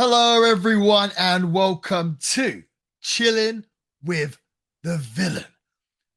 Hello, everyone, and welcome to Chillin' with the Villain,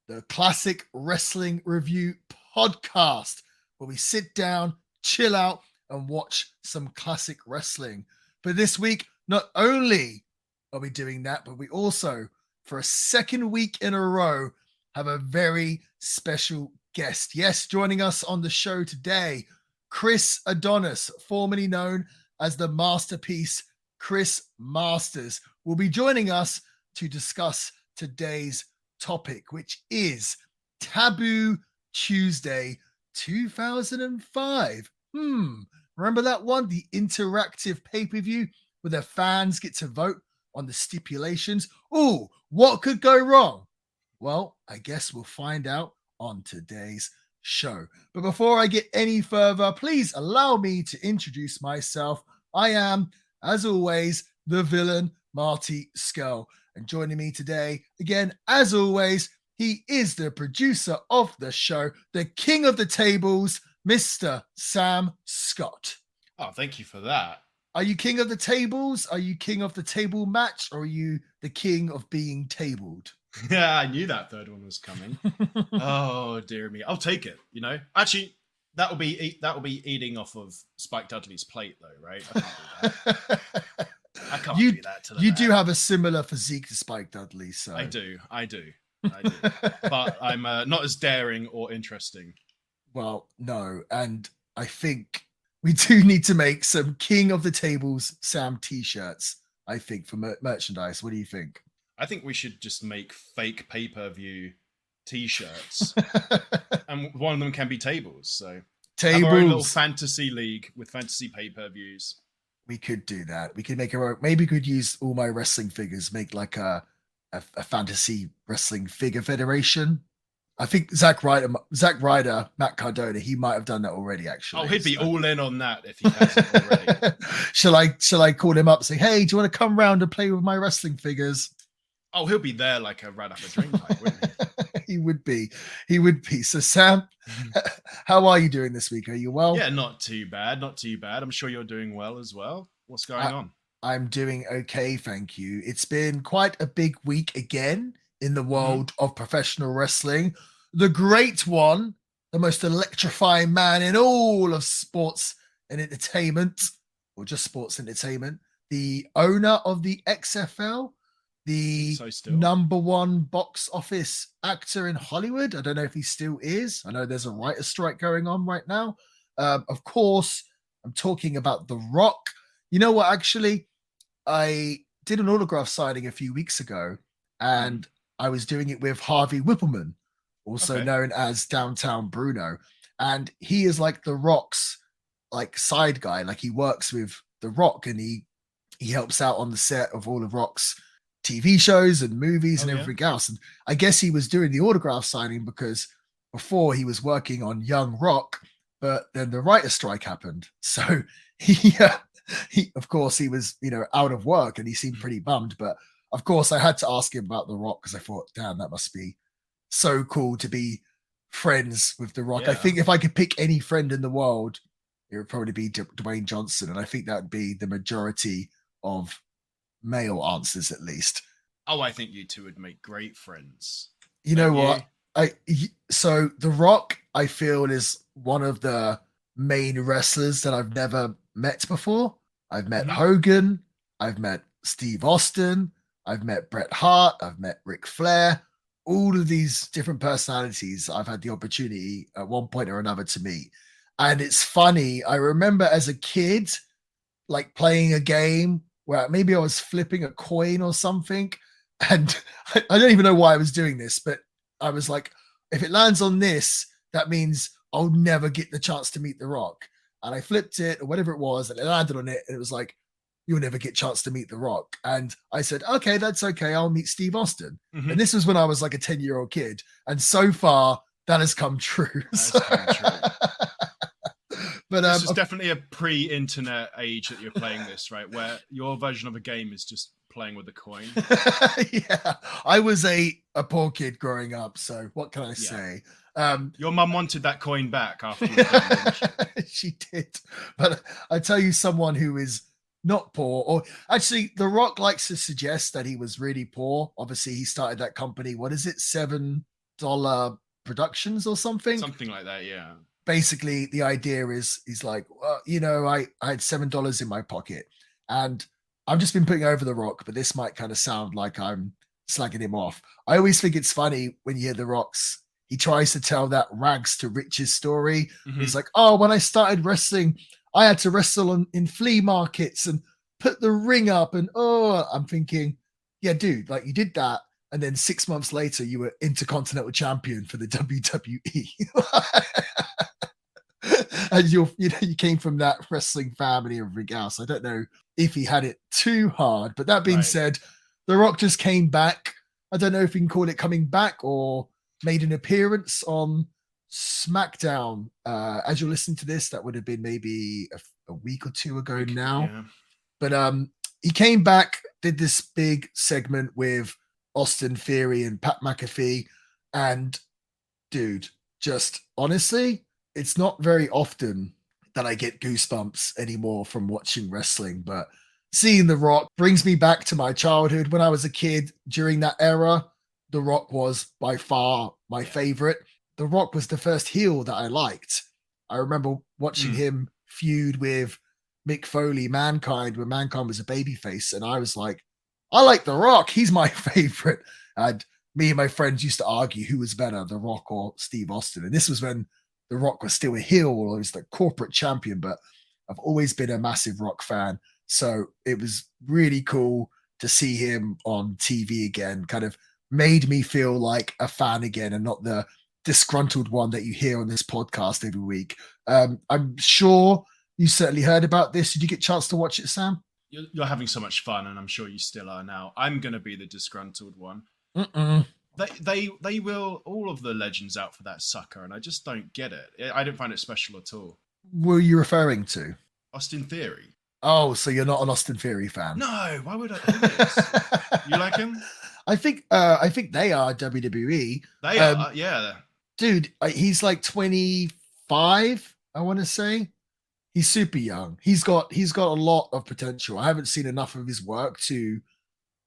the classic wrestling review podcast where we sit down, chill out, and watch some classic wrestling. But this week, not only are we doing that, but we also, for a second week in a row, have a very special guest. Yes, joining us on the show today, Chris Adonis, formerly known as the Masterpiece Chris Masters, will be joining us to discuss today's topic, which is Taboo Tuesday 2005. Remember that one? The interactive pay-per-view where the fans get to vote on the stipulations. Oh, what could go wrong? Well, I guess we'll find out on today's show. But before I get any further, please allow me to introduce myself. I am, as always, the villain, Marty Skull. And joining me today, again, as always, he is the producer of the show, the king of the tables, Mr. Sam Scott. Oh, thank you for that. Are you king of the tables? Are you king of the table match? Or are you the king of being tabled? Yeah, I knew that third one was coming. Oh, dear me. I'll take it, Actually, that'll be eating off of Spike Dudley's plate, though, right? I can't do that to the You do have a similar physique to Spike Dudley, so I do. But I'm not as daring or interesting. Well, no, and I think we do need to make some King of the Tables Sam t-shirts, I think, for merchandise. What do you think? I think we should just make fake pay-per-view t-shirts. And one of them can be tables, so tables. Have our own little fantasy league with fantasy pay-per-views. We could do that. We could make our own. Maybe we could use all my wrestling figures, make like a fantasy wrestling figure federation. I think Zack Ryder, Matt Cardona, he might have done that already, actually. Oh, he'd be all in on that if he hasn't already. Shall I call him up and say, hey, do you want to come round and play with my wrestling figures? Oh, he'll be there like a rat up a drink pipe, wouldn't he? He would be. So, Sam, how are you doing this week? Are you well? Yeah, not too bad. I'm sure you're doing well as well. What's going on? I'm doing okay, thank you. It's been quite a big week again in the world of professional wrestling. The great one, the most electrifying man in all of sports and entertainment, or just sports entertainment, the owner of the XFL, the number one box office actor in Hollywood. I don't know if he still is. I know there's a writer's strike going on right now. Of course, I'm talking about The Rock. You know what? Actually, I did an autograph signing a few weeks ago, and I was doing it with Harvey Whippleman, also known as Downtown Bruno. And he is like The Rock's like side guy. Like he works with The Rock, and he helps out on the set of all of Rock's TV shows and movies and everything else. And I guess he was doing the autograph signing because before he was working on Young Rock, but then the writer's strike happened. So he of course, he was, out of work, and he seemed pretty bummed. But of course, I had to ask him about The Rock because I thought, damn, that must be so cool to be friends with The Rock. Yeah. I think if I could pick any friend in the world, it would probably be Dwayne Johnson. And I think that would be the majority of male answers, at least. Oh, I think you two would make great friends. You know what? So The Rock, I feel, is one of the main wrestlers that I've never met before. I've met Hogan, I've met Steve Austin, I've met Bret Hart, I've met Ric Flair. All of these different personalities I've had the opportunity at one point or another to meet. And it's funny, I remember as a kid, like playing a game where maybe I was flipping a coin or something. And I don't even know why I was doing this, but I was like, if it lands on this, that means I'll never get the chance to meet The Rock. And I flipped it or whatever it was, and it landed on it. And it was like, you'll never get a chance to meet The Rock. And I said, okay, that's okay. I'll meet Steve Austin. And this was when I was like a 10-year-old kid. And so far, that has come true. But this is definitely a pre-internet age that you're playing this, right? Where your version of a game is just playing with a coin. Yeah, I was a poor kid growing up, so what can I say? Your mum wanted that coin back after you done, didn't she? She did. But I tell you, someone who is not poor. Or actually, The Rock likes to suggest that he was really poor. Obviously, he started that company. What is it? $7 Productions or something. Something like that, yeah. Basically, the idea is he's like, well, I had $7 in my pocket, and I've just been putting over The Rock, but this might kind of sound like I'm slagging him off. I always think it's funny when you hear The Rock's. He tries to tell that rags to riches story. Mhm. He's like, oh, when I started wrestling, I had to wrestle in flea markets and put the ring up. And I'm thinking, yeah, dude, like you did that. And then 6 months later, you were Intercontinental Champion for the WWE. And you came from that wrestling family and everything else. I don't know if he had it too hard. But that being Right. said, The Rock just came back. I don't know if we can call it coming back or made an appearance on SmackDown. As you're listening to this, that would have been maybe a week or two ago now. Yeah. But he came back, did this big segment with Austin Theory and Pat McAfee. And dude, just honestly, it's not very often that I get goosebumps anymore from watching wrestling, but seeing The Rock brings me back to my childhood. When I was a kid during that era, The Rock was by far my favorite. The Rock was the first heel that I liked. I remember watching him feud with Mick Foley, Mankind, when Mankind was a babyface, and I was like, I like The Rock. He's my favorite. And me and my friends used to argue who was better, The Rock or Steve Austin. And this was when The Rock was still a heel or he was the corporate champion. But I've always been a massive Rock fan. So it was really cool to see him on TV again, kind of made me feel like a fan again and not the disgruntled one that you hear on this podcast every week. I'm sure you certainly heard about this. Did you get a chance to watch it, Sam? You're having so much fun, and I'm sure you still are now. I'm going to be the disgruntled one. Mm-mm. They will all of the legends out for that sucker, and I just don't get it. I don't find it special at all. Were you referring to? Austin Theory. Oh, so you're not an Austin Theory fan? No, why would I? You like him? I think they are WWE. They are, yeah. Dude, he's like 25, I want to say. He's super young. He's got a lot of potential. I haven't seen enough of his work to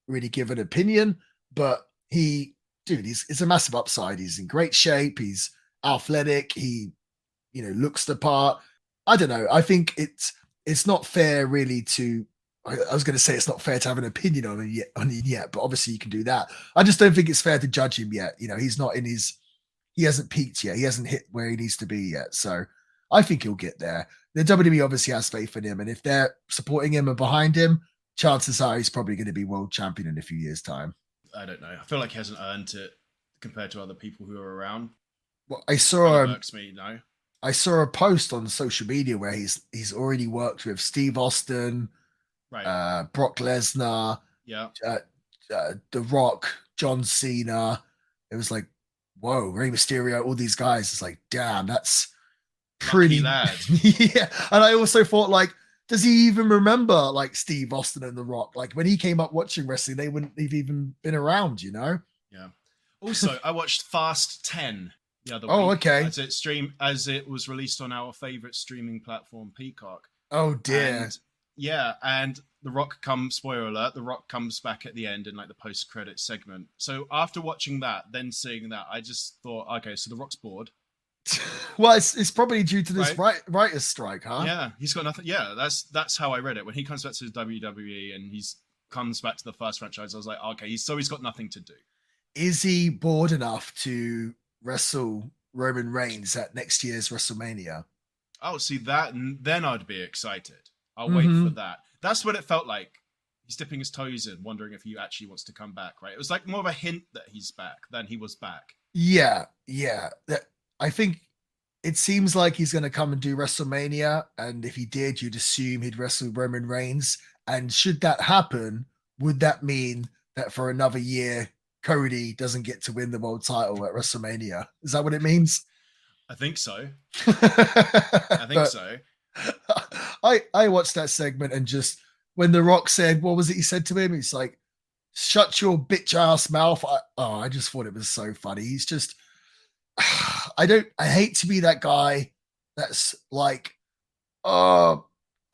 really give an opinion, but he's a massive upside. He's in great shape. He's athletic. He, looks the part. I don't know. I think it's not fair really to. I was going to say it's not fair to have an opinion on him yet, but obviously you can do that. I just don't think it's fair to judge him yet. He's not in his. He hasn't peaked yet. He hasn't hit where he needs to be yet. So I think he'll get there. The WWE obviously has faith in him, and if they're supporting him and behind him, chances are he's probably going to be world champion in a few years' time. I don't know. I feel like he hasn't earned it compared to other people who are around. Well, I saw I saw a post on social media where he's already worked with Steve Austin, right, Brock Lesnar, yeah, The Rock, John Cena. It was like, whoa, Rey Mysterio, all these guys. It's like, damn, that's pretty lad. Yeah. And I also thought, like, does he even remember like Steve Austin and The Rock? Like when he came up watching wrestling, they wouldn't have even been around, Yeah. Also, I watched Fast 10 the other week. Oh, okay. As it was released on our favorite streaming platform, Peacock. Oh dear. And The Rock spoiler alert, The Rock comes back at the end in like the post-credit segment. So after watching that, then seeing that, I just thought, okay, so The Rock's bored. Well, it's probably due to this writer's strike, huh? Yeah, he's got nothing. Yeah, that's how I read it. When he comes back to WWE and comes back to the first franchise, I was like, okay, he's got nothing to do. Is he bored enough to wrestle Roman Reigns at next year's WrestleMania? Oh, see that, and then I'd be excited. I'll wait for that. That's what it felt like. He's dipping his toes in, wondering if he actually wants to come back, right? It was like more of a hint that he's back than he was back. Yeah. I think it seems like he's going to come and do WrestleMania. And if he did, you'd assume he'd wrestle Roman Reigns. And should that happen, would that mean that for another year, Cody doesn't get to win the world title at WrestleMania? Is that what it means? I think so. I think so. I watched that segment and just when The Rock said, what was it he said to him? He's like, shut your bitch ass mouth. I just thought it was so funny. He's just, I hate to be that guy that's like, oh,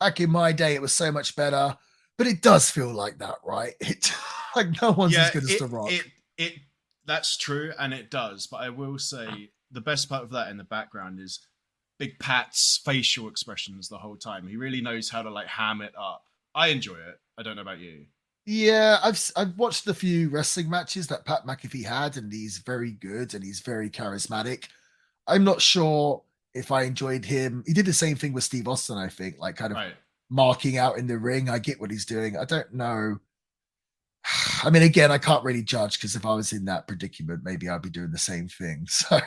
back in my day, it was so much better. But it does feel like that, right? It like no one's as Yeah, good as The Rock. it that's true, and it does. But I will say the best part of that in the background is Big Pat's facial expressions the whole time. He really knows how to like ham it up. I enjoy it. I don't know about you. Yeah, I've watched a few wrestling matches that Pat McAfee had, and he's very good and he's very charismatic. I'm not sure if I enjoyed him. He did the same thing with Steve Austin, I think, like kind of Right. marking out in the ring. I get what he's doing. I don't know. I mean, again, I can't really judge because if I was in that predicament, maybe I'd be doing the same thing. So,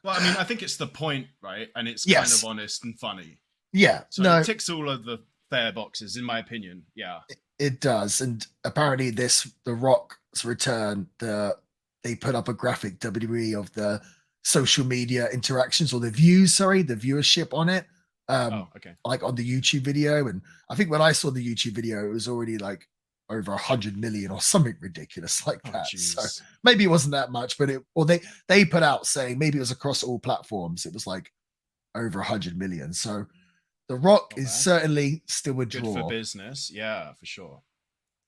Well, I mean, I think it's the point, right? And it's kind yes, of honest and funny. yeah, So no, it ticks all of the fair boxes, in my opinion. Yeah. it does. And apparently, The Rock's return, they put up a graphic WWE of the social media interactions or the views, sorry, the viewership on it, Oh, okay. like on the YouTube video. And I think when I saw the YouTube video, it was already like over 100 million or something ridiculous like Oh, that. So jeez. maybe it wasn't that much, but they put out saying maybe it was across all platforms. It was like over 100 million. So The Rock Not is bad. certainly still a Good for draw. business. Yeah, for sure.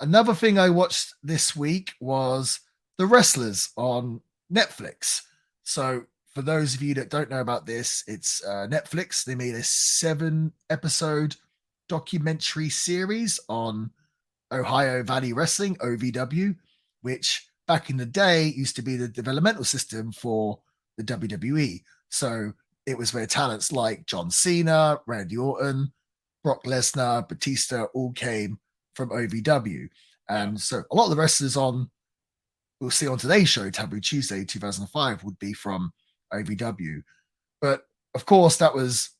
Another thing I watched this week was The Wrestlers on Netflix. So, for those of you that don't know about this, it's Netflix. They made a 7 episode documentary series on Ohio Valley Wrestling, OVW, which back in the day used to be the developmental system for the WWE. So, it was where talents like John Cena, Randy Orton, Brock Lesnar, Batista all came from OVW. Yeah. And so a lot of the wrestlers we'll see on today's show, Taboo Tuesday 2005, would be from OVW. But of course, that was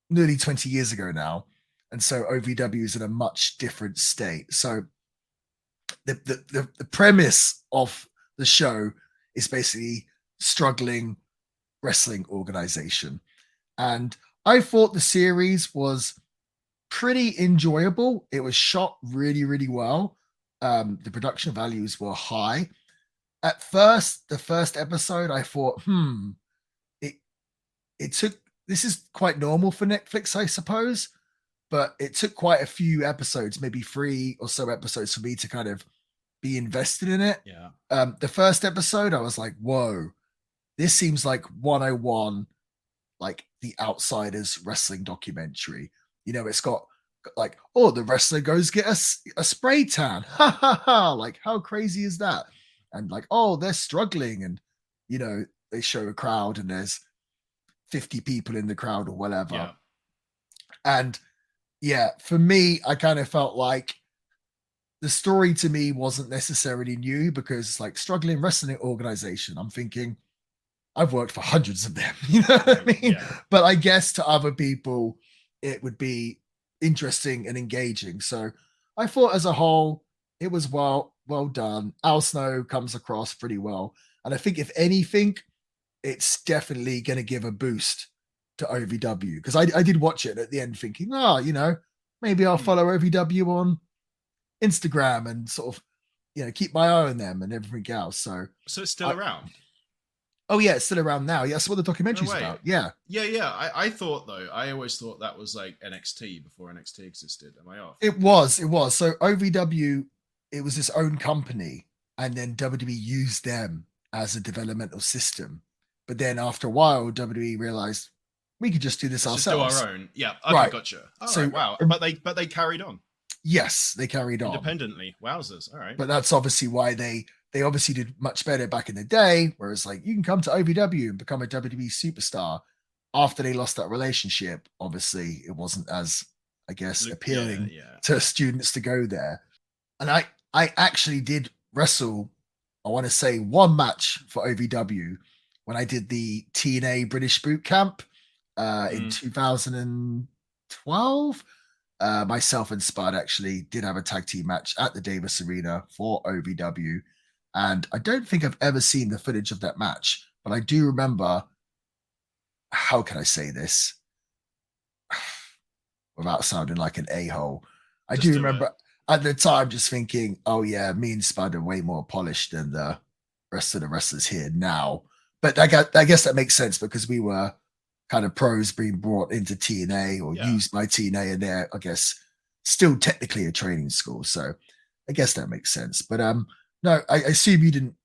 nearly 20 years ago now. And so OVW is in a much different state. So the premise of the show is basically struggling wrestling organization. And I thought the series was pretty enjoyable. It was shot really, really well. The production values were high. At first, the first episode, I thought, it it took this is quite normal for Netflix, I suppose, but it took quite a few episodes, maybe 3 or so episodes for me to kind of be invested in it. Yeah. The first episode, I was like, whoa, this seems like 101, like the Outsiders wrestling documentary. It's got like, oh, the wrestler goes get a spray tan. Ha ha ha. Like, how crazy is that? And like, oh, they're struggling. And, they show a crowd and there's 50 people in the crowd or whatever. Yeah. And yeah, for me, I kind of felt like the story to me wasn't necessarily new because it's like struggling wrestling organization. I'm thinking, I've worked for hundreds of them, you know what I mean? Yeah. But I guess to other people, it would be interesting and engaging. So I thought as a whole, it was well done. Al Snow comes across pretty well. And I think if anything, it's definitely going to give a boost to OVW because I did watch it at the end thinking, maybe I'll follow OVW on Instagram and sort of, keep my eye on them and everything else. So it's still around. Oh yeah, it's still around now. Yeah, that's what the documentary's No way. about. Yeah. Yeah. I thought though, I always thought that was like NXT before NXT existed. Am I off? It was. So OVW, it was its own company, and then WWE used them as a developmental system. But then after a while, WWE realized we could just do this Let's ourselves. just do our own. Yeah. Okay, Right. gotcha. All So- right, wow. But they carried on Yes, they carried on. independently. Wowzers. All right. But that's obviously why they obviously did much better back in the day. Whereas like you can come to OVW and become a WWE superstar. After they lost that relationship, obviously it wasn't as, I guess, appealing Yeah. to students to go there. And I actually did wrestle, I want to say, one match for OVW when I did the TNA British boot camp in 2012. Myself and Spud actually did have a tag team match at the Davis Arena for OVW. And I don't think I've ever seen the footage of that match, but I do remember, how can I say this without sounding like an a-hole? I Just do do remember at the time just thinking, oh yeah, me and Spud are way more polished than the rest of the wrestlers here now. But I guess that makes sense because we were kind of pros being brought into TNA or Yeah. used by TNA, and they're, I guess, still technically a training school. So I guess that makes sense. But no, I assume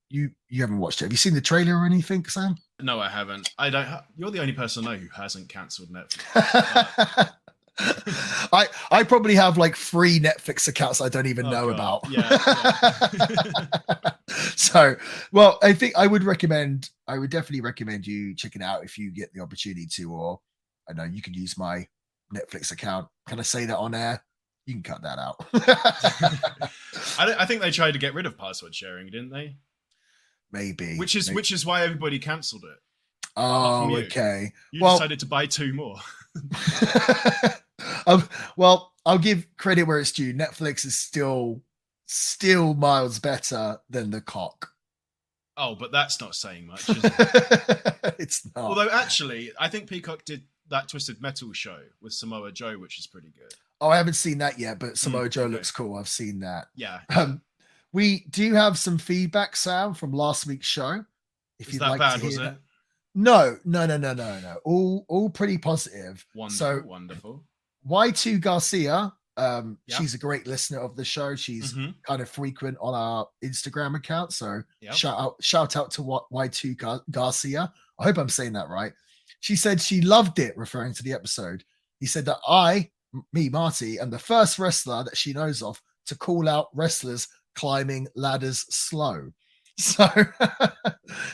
you haven't watched it. Have you seen the trailer or anything, Sam? No, I haven't. I don't. You're the only person I know who hasn't cancelled Netflix. I probably have like 3 Netflix accounts I don't even know God. about. Yeah. So, well, I think I would definitely recommend you check it out if you get the opportunity to, or I know you can use my Netflix account. Can I say that on air? You can cut that out. I think they tried to get rid of password sharing, didn't they? Maybe. Which is why everybody cancelled it. Oh, okay. You decided to buy 2 more. Well, I'll give credit where it's due. Netflix is still miles better than the cock. Oh, but that's not saying much, is it? It's not. Although, actually, I think Peacock did that Twisted Metal show with Samoa Joe, which is pretty good. Oh, I haven't seen that yet, but Samoa Joe looks cool. I've seen that. Yeah. We do have some feedback, Sam, from last week's show. If Is that bad, was it? No. All pretty positive. Wonderful. Y2 Garcia, she's a great listener of the show. She's Mm-hmm. kind of frequent on our Instagram account. So Yep. shout out to Y2 Garcia. I hope I'm saying that right. She said she loved it, referring to the episode. He said that Marty, am the first wrestler that she knows of to call out wrestlers climbing ladders slow. So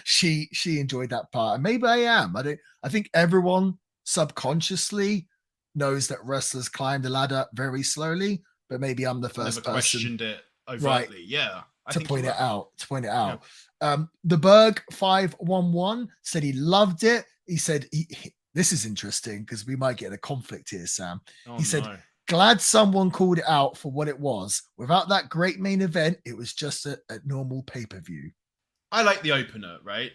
she enjoyed that part. And maybe I am. I think everyone subconsciously knows that wrestlers climb the ladder very slowly, but maybe I'm the first person questioned it overtly. Right, Yeah. to point it out. The Berg 511 said he loved it. He said this is interesting because we might get a conflict here, Sam. He said, glad someone called it out for what it was. Without that great main event, it was just a normal pay-per-view. I like the opener, right?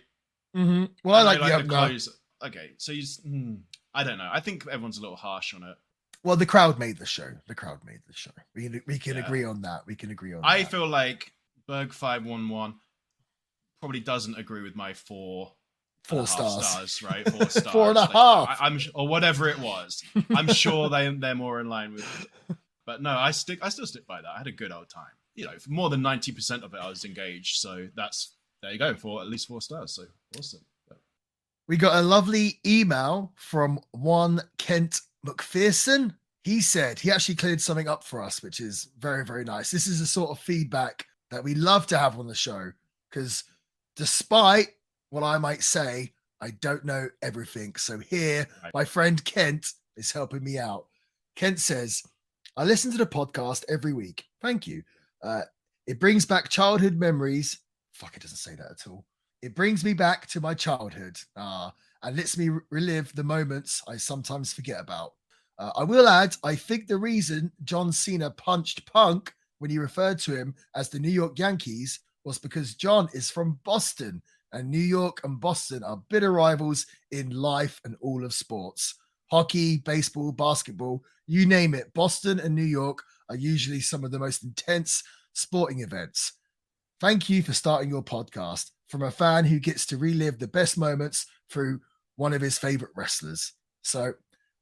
Mm-hmm. Well, I like the opener. Close. Okay, so I don't know. I think everyone's a little harsh on it. Well, the crowd made the show. We can agree on that. I feel like Berg 511 probably doesn't agree with my 4 stars, right? 4 stars. 4.5. Or whatever it was. I'm sure they're more in line with it. But no, I still stick by that. I had a good old time. For more than 90% of it I was engaged. So there you go, for at least 4 stars. So awesome. We got a lovely email from one Kent McPherson. He said he actually cleared something up for us, which is very, very nice. This is the sort of feedback that we love to have on the show, because despite what I might say, I don't know everything. So here, my friend Kent is helping me out. Kent says, I listen to the podcast every week. Thank you. It brings back childhood memories. Fuck, it doesn't say that at all. It brings me back to my childhood and lets me relive the moments I sometimes forget about. I will add, I think the reason John Cena punched Punk when he referred to him as the New York Yankees was because John is from Boston, and New York and Boston are bitter rivals in life and all of sports. Hockey, baseball, basketball, you name it. Boston and New York are usually some of the most intense sporting events. Thank you for starting your podcast from a fan who gets to relive the best moments through one of his favorite wrestlers. So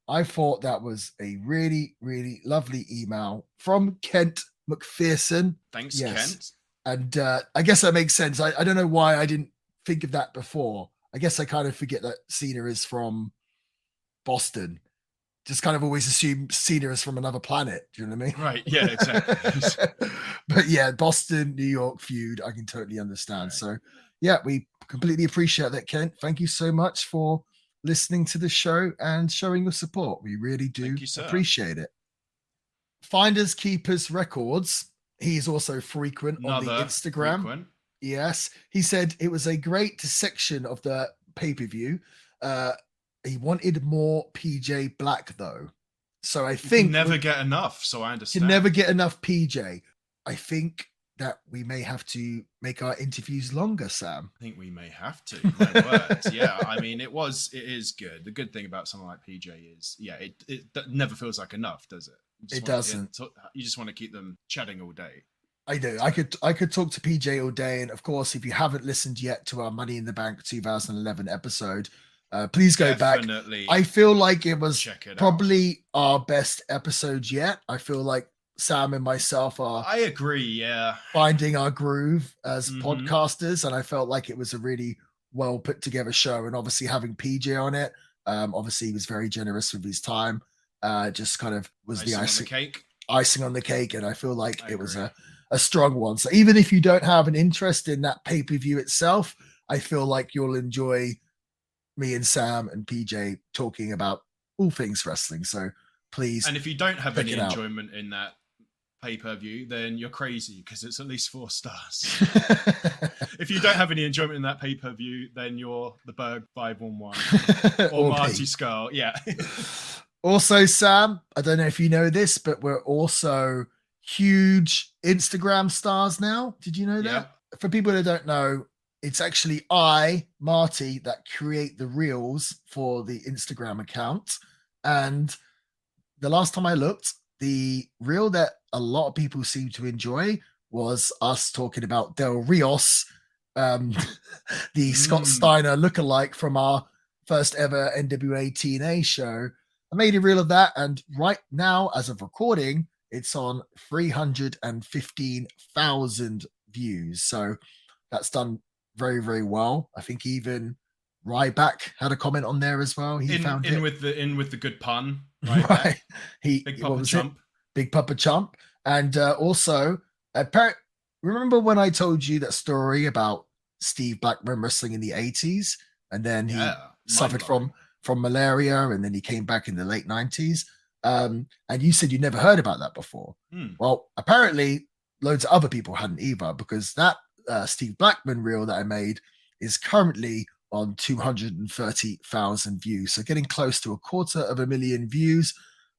I thought that was a really, really lovely email from Kent McPherson. Thanks, Kent. And I guess that makes sense. I don't know why I didn't think of that before. I guess I kind of forget that Cena is from Boston. Just kind of always assume Cena is from another planet. Do you know what I mean? Right. Yeah, exactly. But yeah, Boston, New York feud, I can totally understand. Right. So yeah, we completely appreciate that, Kent. Thank you so much for listening to the show and showing your support. We really do appreciate it. Finders Keepers Records. He's also frequent on the Instagram. Frequent. Yes. He said it was a great section of the pay-per-view. He wanted more PJ Black, though. So I think... never get enough, so I understand. You never get enough PJ. I think that we may have to make our interviews longer, Sam. I think we may have to. My word. Yeah, I mean, it is good. The good thing about someone like PJ is, it never feels like enough, does it? It doesn't. You just want to keep them chatting all day. I do. I could talk to PJ all day. And of course, if you haven't listened yet to our Money in the Bank 2011 episode, Please go back. Definitely I feel like it was check it out. probably our best episode yet. I feel like Sam and myself are I agree. Yeah. finding our groove as Mhm. podcasters, and I felt like it was a really well put together show. And obviously having PJ on it, obviously he was very generous with his time. Just kind of was Icing the on the cake. icing on the cake, and I feel like I it was agree. a strong one. So even if you don't have an interest in that pay-per-view itself, I feel like you'll enjoy me and Sam and PJ talking about all things wrestling. So please And if you don't have check any it out. enjoyment in that pay-per-view, then you're crazy because it's at least 4 stars. If you don't have any enjoyment in that pay-per-view, then you're the Berg 511 or Marty me. Skull. Yeah. Also, Sam, I don't know if you know this, but we're also huge Instagram stars now. Did you know Yeah. that? For people that don't know, it's actually I, Marty, that create the reels for the Instagram account. And the last time I looked, the reel that a lot of people seem to enjoy was us talking about Del Rios, the Scott Steiner lookalike from our first ever NWA TNA show. I made a reel of that, and right now, as of recording, it's on 315,000 views. So that's done very, very well. I think even Ryback had a comment on there as well. He found it with the good pun, right? right. He Big what Papa was Chump. it? Big Papa Chump, and also remember when I told you that story about Steve Blackman wrestling in the 80s, and then he suffered from malaria, and then he came back in the late 90s. And you said you never heard about that before. Well, apparently, loads of other people hadn't either, because that Steve Blackman reel that I made is currently on 230,000 views, so getting close to 250,000 views.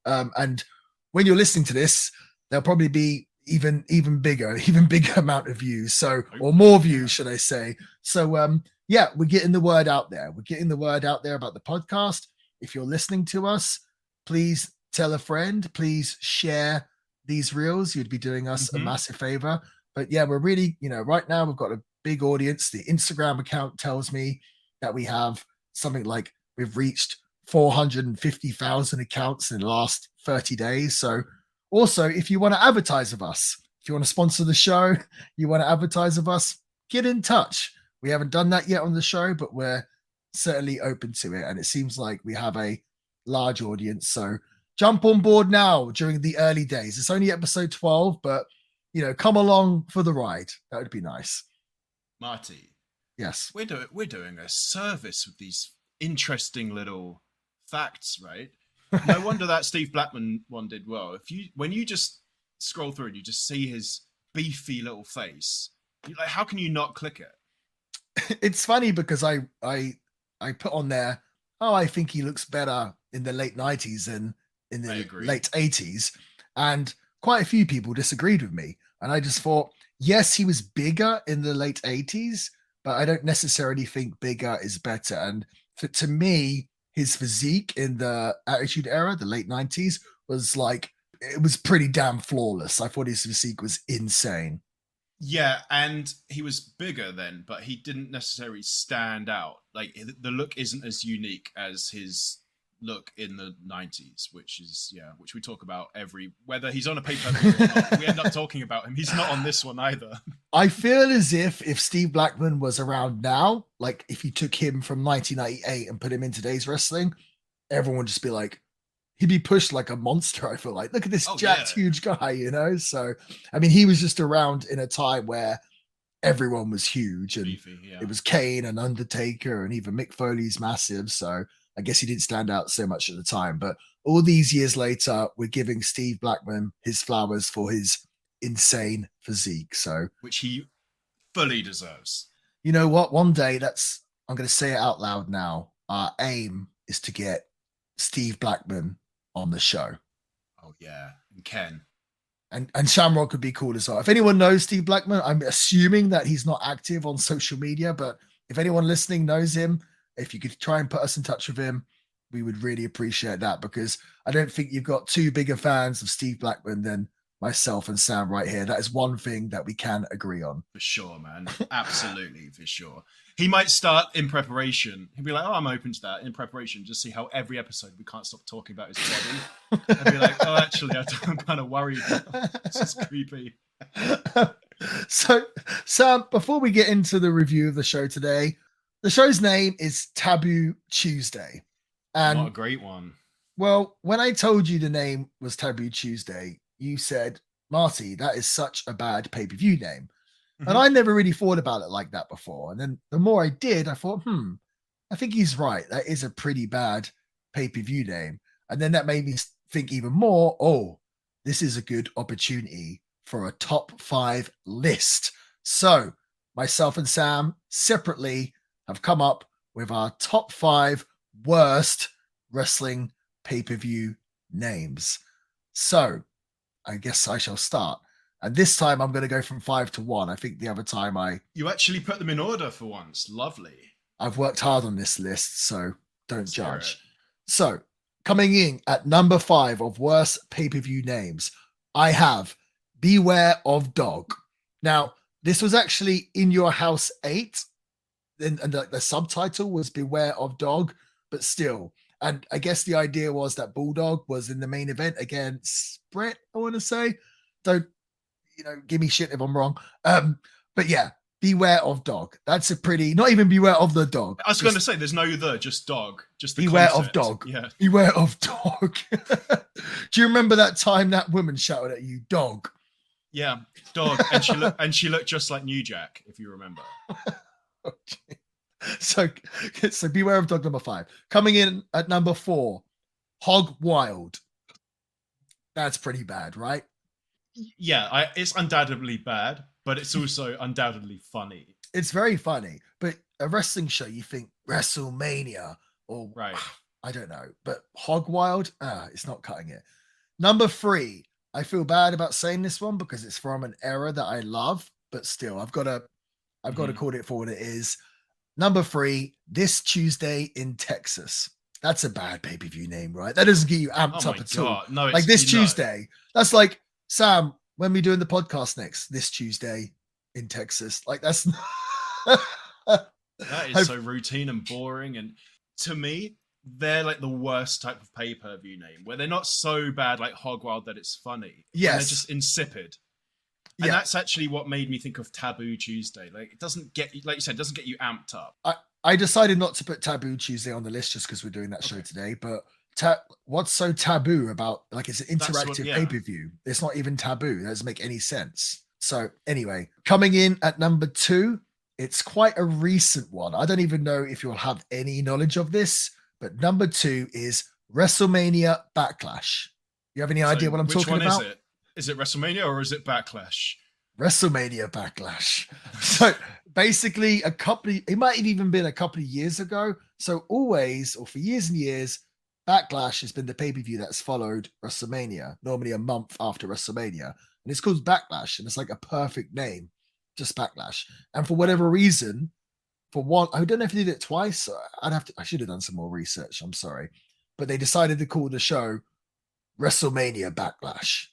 And when you're listening to this, there'll probably be even bigger amount of views, so, or more views, should I say. So yeah, we're getting the word out there. We're getting the word out there about the podcast. If you're listening to us, please tell a friend, please share these reels. You'd be doing us a massive favor. But yeah, we're really, right now we've got a big audience. The Instagram account tells me that we have something like we've reached 450,000 accounts in the last 30 days. So also, if you want to advertise with us, if you want to sponsor the show, you want to advertise with us, get in touch. We haven't done that yet on the show, but we're certainly open to it. And it seems like we have a large audience. So jump on board now during the early days. It's only episode 12, but come along for the ride. That would be nice. Marty. Yes. We're doing a service with these interesting little facts, right? No wonder that Steve Blackman one did well. When you just scroll through and you just see his beefy little face, like, how can you not click it? It's funny because I put on there, I think he looks better in the late 90s than in the late 80s, and quite a few people disagreed with me. And I just thought, yes, he was bigger in the late 80s, but I don't necessarily think bigger is better. And to me, his physique in the Attitude Era, the late 90s, was it was pretty damn flawless. I thought his physique was insane. Yeah, and he was bigger then, but he didn't necessarily stand out. Like, the look isn't as unique as his look in the 90s, which we talk about whether he's on a pay-per-view or not. We end up talking about him. He's not on this one either. I feel as if Steve Blackman was around now, like if you took him from 1998 and put him in today's wrestling, everyone would just be like, he'd be pushed like a monster. I feel like, look at this jacked, huge guy, So, I mean, he was just around in a time where everyone was huge, and beefy, it was Kane and Undertaker, and even Mick Foley's massive. So I guess he didn't stand out so much at the time. But all these years later, we're giving Steve Blackman his flowers for his insane physique. So, which he fully deserves. You know what? One day, I'm going to say it out loud now. Our aim is to get Steve Blackman on the show. Oh yeah, and Ken. And Shamrock could be cool as well. If anyone knows Steve Blackman, I'm assuming that he's not active on social media, but if anyone listening knows him, if you could try and put us in touch with him, we would really appreciate that, because I don't think you've got two bigger fans of Steve Blackman than myself and Sam right here. That is one thing that we can agree on. For sure, man. Absolutely, for sure. He might start in preparation. He'll be like, oh, I'm open to that in preparation. Just see how every episode we can't stop talking about his body. And be like, oh, actually, I'm kind of worried. This is creepy. So, Sam, before we get into the review of the show today, the show's name is Taboo Tuesday. And what a great one. Well, when I told you the name was Taboo Tuesday, you said, Marty, that is such a bad pay-per-view name. And I never really thought about it like that before. And then the more I did, I thought, I think he's right. That is a pretty bad pay-per-view name. And then that made me think even more, oh, this is a good opportunity for a top 5 list. So myself and Sam separately have come up with our top 5 worst wrestling pay-per-view names. So I guess I shall start. And this time I'm going to go from 5 to 1. I think the other time You actually put them in order for once. Lovely. I've worked hard on this list, so don't judge. So coming in at number 5 of worst pay-per-view names, I have Beware of Dog. Now, this was actually In Your House 8. And the subtitle was Beware of Dog, but still. And I guess the idea was that Bulldog was in the main event against Brett, I want to say. Don't, give me shit if I'm wrong. But yeah, Beware of Dog. That's a pretty, not even Beware of the Dog. I was going to say, there's no just dog. Just the Beware concept. of Dog. Yeah. Beware of Dog. Do you remember that time that woman shouted at you, dog? Yeah, dog. And she looked just like New Jack, if you remember. Okay. So Beware of Dog number 5. Coming in at number 4, Hog Wild. That's pretty bad, right? Yeah, it's undoubtedly bad, but it's also undoubtedly funny. It's very funny, but a wrestling show, you think WrestleMania or right. I don't know, but Hog Wild, it's not cutting it. Number 3, I feel bad about saying this one because it's from an era that I love, but still, I've got to call it for what it is. Number 3, This Tuesday in Texas. That's a bad pay-per-view name, right? That doesn't get you amped up at all. No, like This Tuesday. That's like, Sam, when we doing the podcast next, This Tuesday in Texas. Like that's that is so routine and boring. And to me, they're like the worst type of pay-per-view name, where they're not so bad like Hog Wild that it's funny. Yes. They're just insipid. And that's actually what made me think of Taboo Tuesday. Like it doesn't get you, like you said, it doesn't get you amped up. I decided not to put Taboo Tuesday on the list just because we're doing that show today. But what's so taboo about, like, it's an interactive pay-per-view? It's not even taboo. That doesn't make any sense. So anyway, coming in at number 2, it's quite a recent one. I don't even know if you'll have any knowledge of this, but number 2 is WrestleMania Backlash. You have any idea what I'm talking about? Which one is it? Is it WrestleMania or is it Backlash? WrestleMania Backlash. So basically it might have even been a couple of years ago. So always, or for years and years, Backlash has been the pay-per-view that's followed WrestleMania, normally a month after WrestleMania. And it's called Backlash, and it's like a perfect name, just Backlash. And for whatever reason, for one, I don't know if they did it twice. I should have done some more research. I'm sorry. But they decided to call the show WrestleMania Backlash.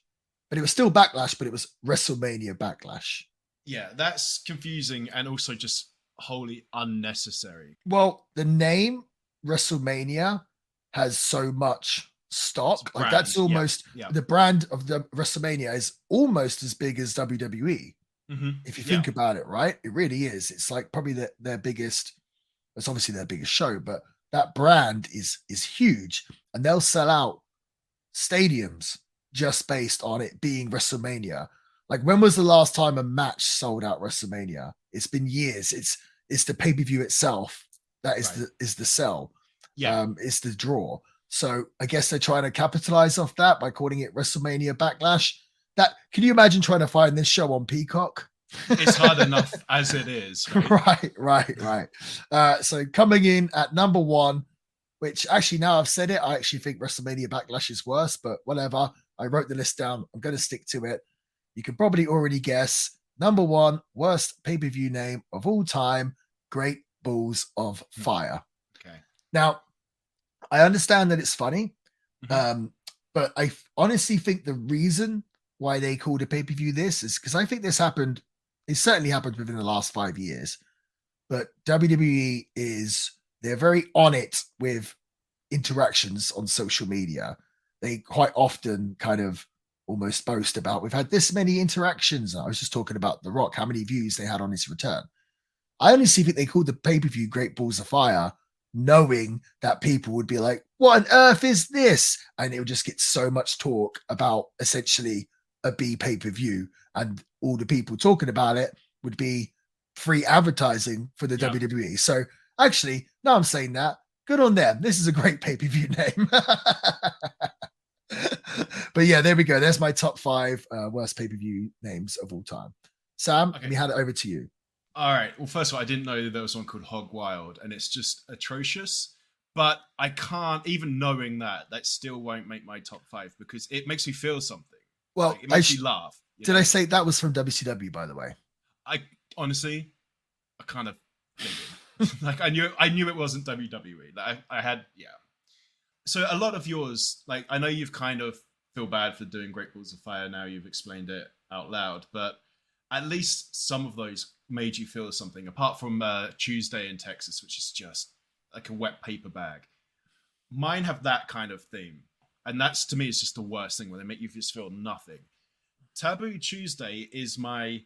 But it was still Backlash, but it was WrestleMania Backlash. Yeah, that's confusing and also just wholly unnecessary. Well, the name WrestleMania has so much stock. Like that's almost the brand of the WrestleMania is almost as big as WWE. Mm-hmm. If you think about it, right? It really is. It's like probably their biggest, it's obviously their biggest show, but that brand is huge and they'll sell out stadiums just based on it being WrestleMania. Like when was the last time a match sold out WrestleMania? It's been years. It's the pay-per-view itself that is the sell. Yeah. It's the draw. So I guess they're trying to capitalize off that by calling it WrestleMania Backlash. Can you imagine trying to find this show on Peacock? It's hard enough as it is. Right. So coming in at number 1, which actually now I've said it, I actually think WrestleMania Backlash is worse, but whatever. I wrote the list down. I'm going to stick to it. You can probably already guess. Number 1, worst pay-per-view name of all time, Great Balls of Fire. Okay. Now, I understand that it's funny, but I honestly think the reason why they called a pay-per-view this is because I think this happened. It certainly happened within the last 5 years. But WWE they're very on it with interactions on social media. They quite often kind of almost boast about, we've had this many interactions. I was just talking about The Rock, how many views they had on his return. I honestly think they called the pay-per-view Great Balls of Fire, knowing that people would be like, what on earth is this? And it would just get so much talk about essentially a B pay-per-view, and all the people talking about it would be free advertising for the WWE. So actually, now I'm saying that, good on them. This is a great pay-per-view name. But yeah, there we go. There's my top 5 worst pay-per-view names of all time. Sam, let me hand it over to you. All right. Well, first of all, I didn't know that there was one called Hog Wild, and it's just atrocious. But I can't, even knowing that still won't make my top 5 because it makes me feel something. Well, like, it makes me laugh. Did I say that was from WCW, by the way? I honestly, I kind of figured. Like I knew it wasn't WWE. Like I had, yeah. So a lot of yours, like I know you've kind of feel bad for doing Great Balls of Fire now. You've explained it out loud, but at least some of those made you feel something. Apart from Tuesday in Texas, which is just like a wet paper bag. Mine have that kind of theme, and that's to me is just the worst thing when they make you just feel nothing. Taboo Tuesday is my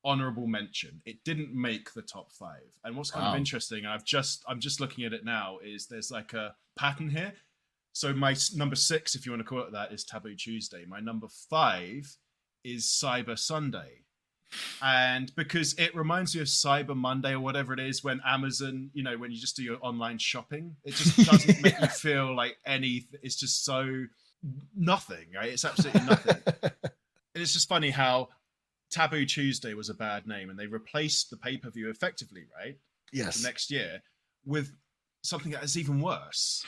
honorable mention. It didn't make the top 5. And what's kind of interesting, and I'm just looking at it now, is there's like a pattern here. So my number 6, if you want to call it that, is Taboo Tuesday. My number 5 is Cyber Sunday. And because it reminds me of Cyber Monday or whatever it is, when Amazon, when you just do your online shopping, it just doesn't make you feel like anything. It's just so nothing, right? It's absolutely nothing. And it's just funny how Taboo Tuesday was a bad name, and they replaced the pay-per-view effectively, right? Yes. The next year with something that is even worse.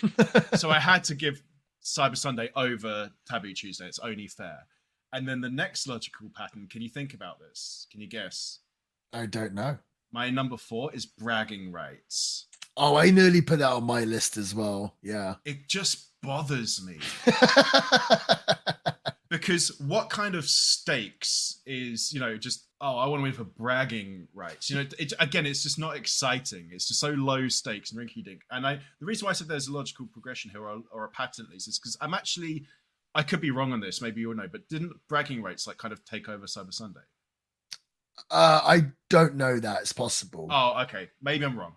So I had to give Cyber Sunday over Taboo Tuesday. It's only fair. And then the next logical pattern, can you think about this? Can you guess? I don't know. My number 4 is bragging rights. Oh, I nearly put that on my list as well. Yeah. It just bothers me. Because what kind of stakes is, just, I want to win for bragging rights. It's just not exciting. It's just so low stakes and rinky dink. And the reason why I said there's a logical progression here or a pattern at least is because I could be wrong on this. Maybe you'll know, but didn't bragging rights kind of take over Cyber Sunday? I don't know that. It's possible. Oh, okay. Maybe I'm wrong.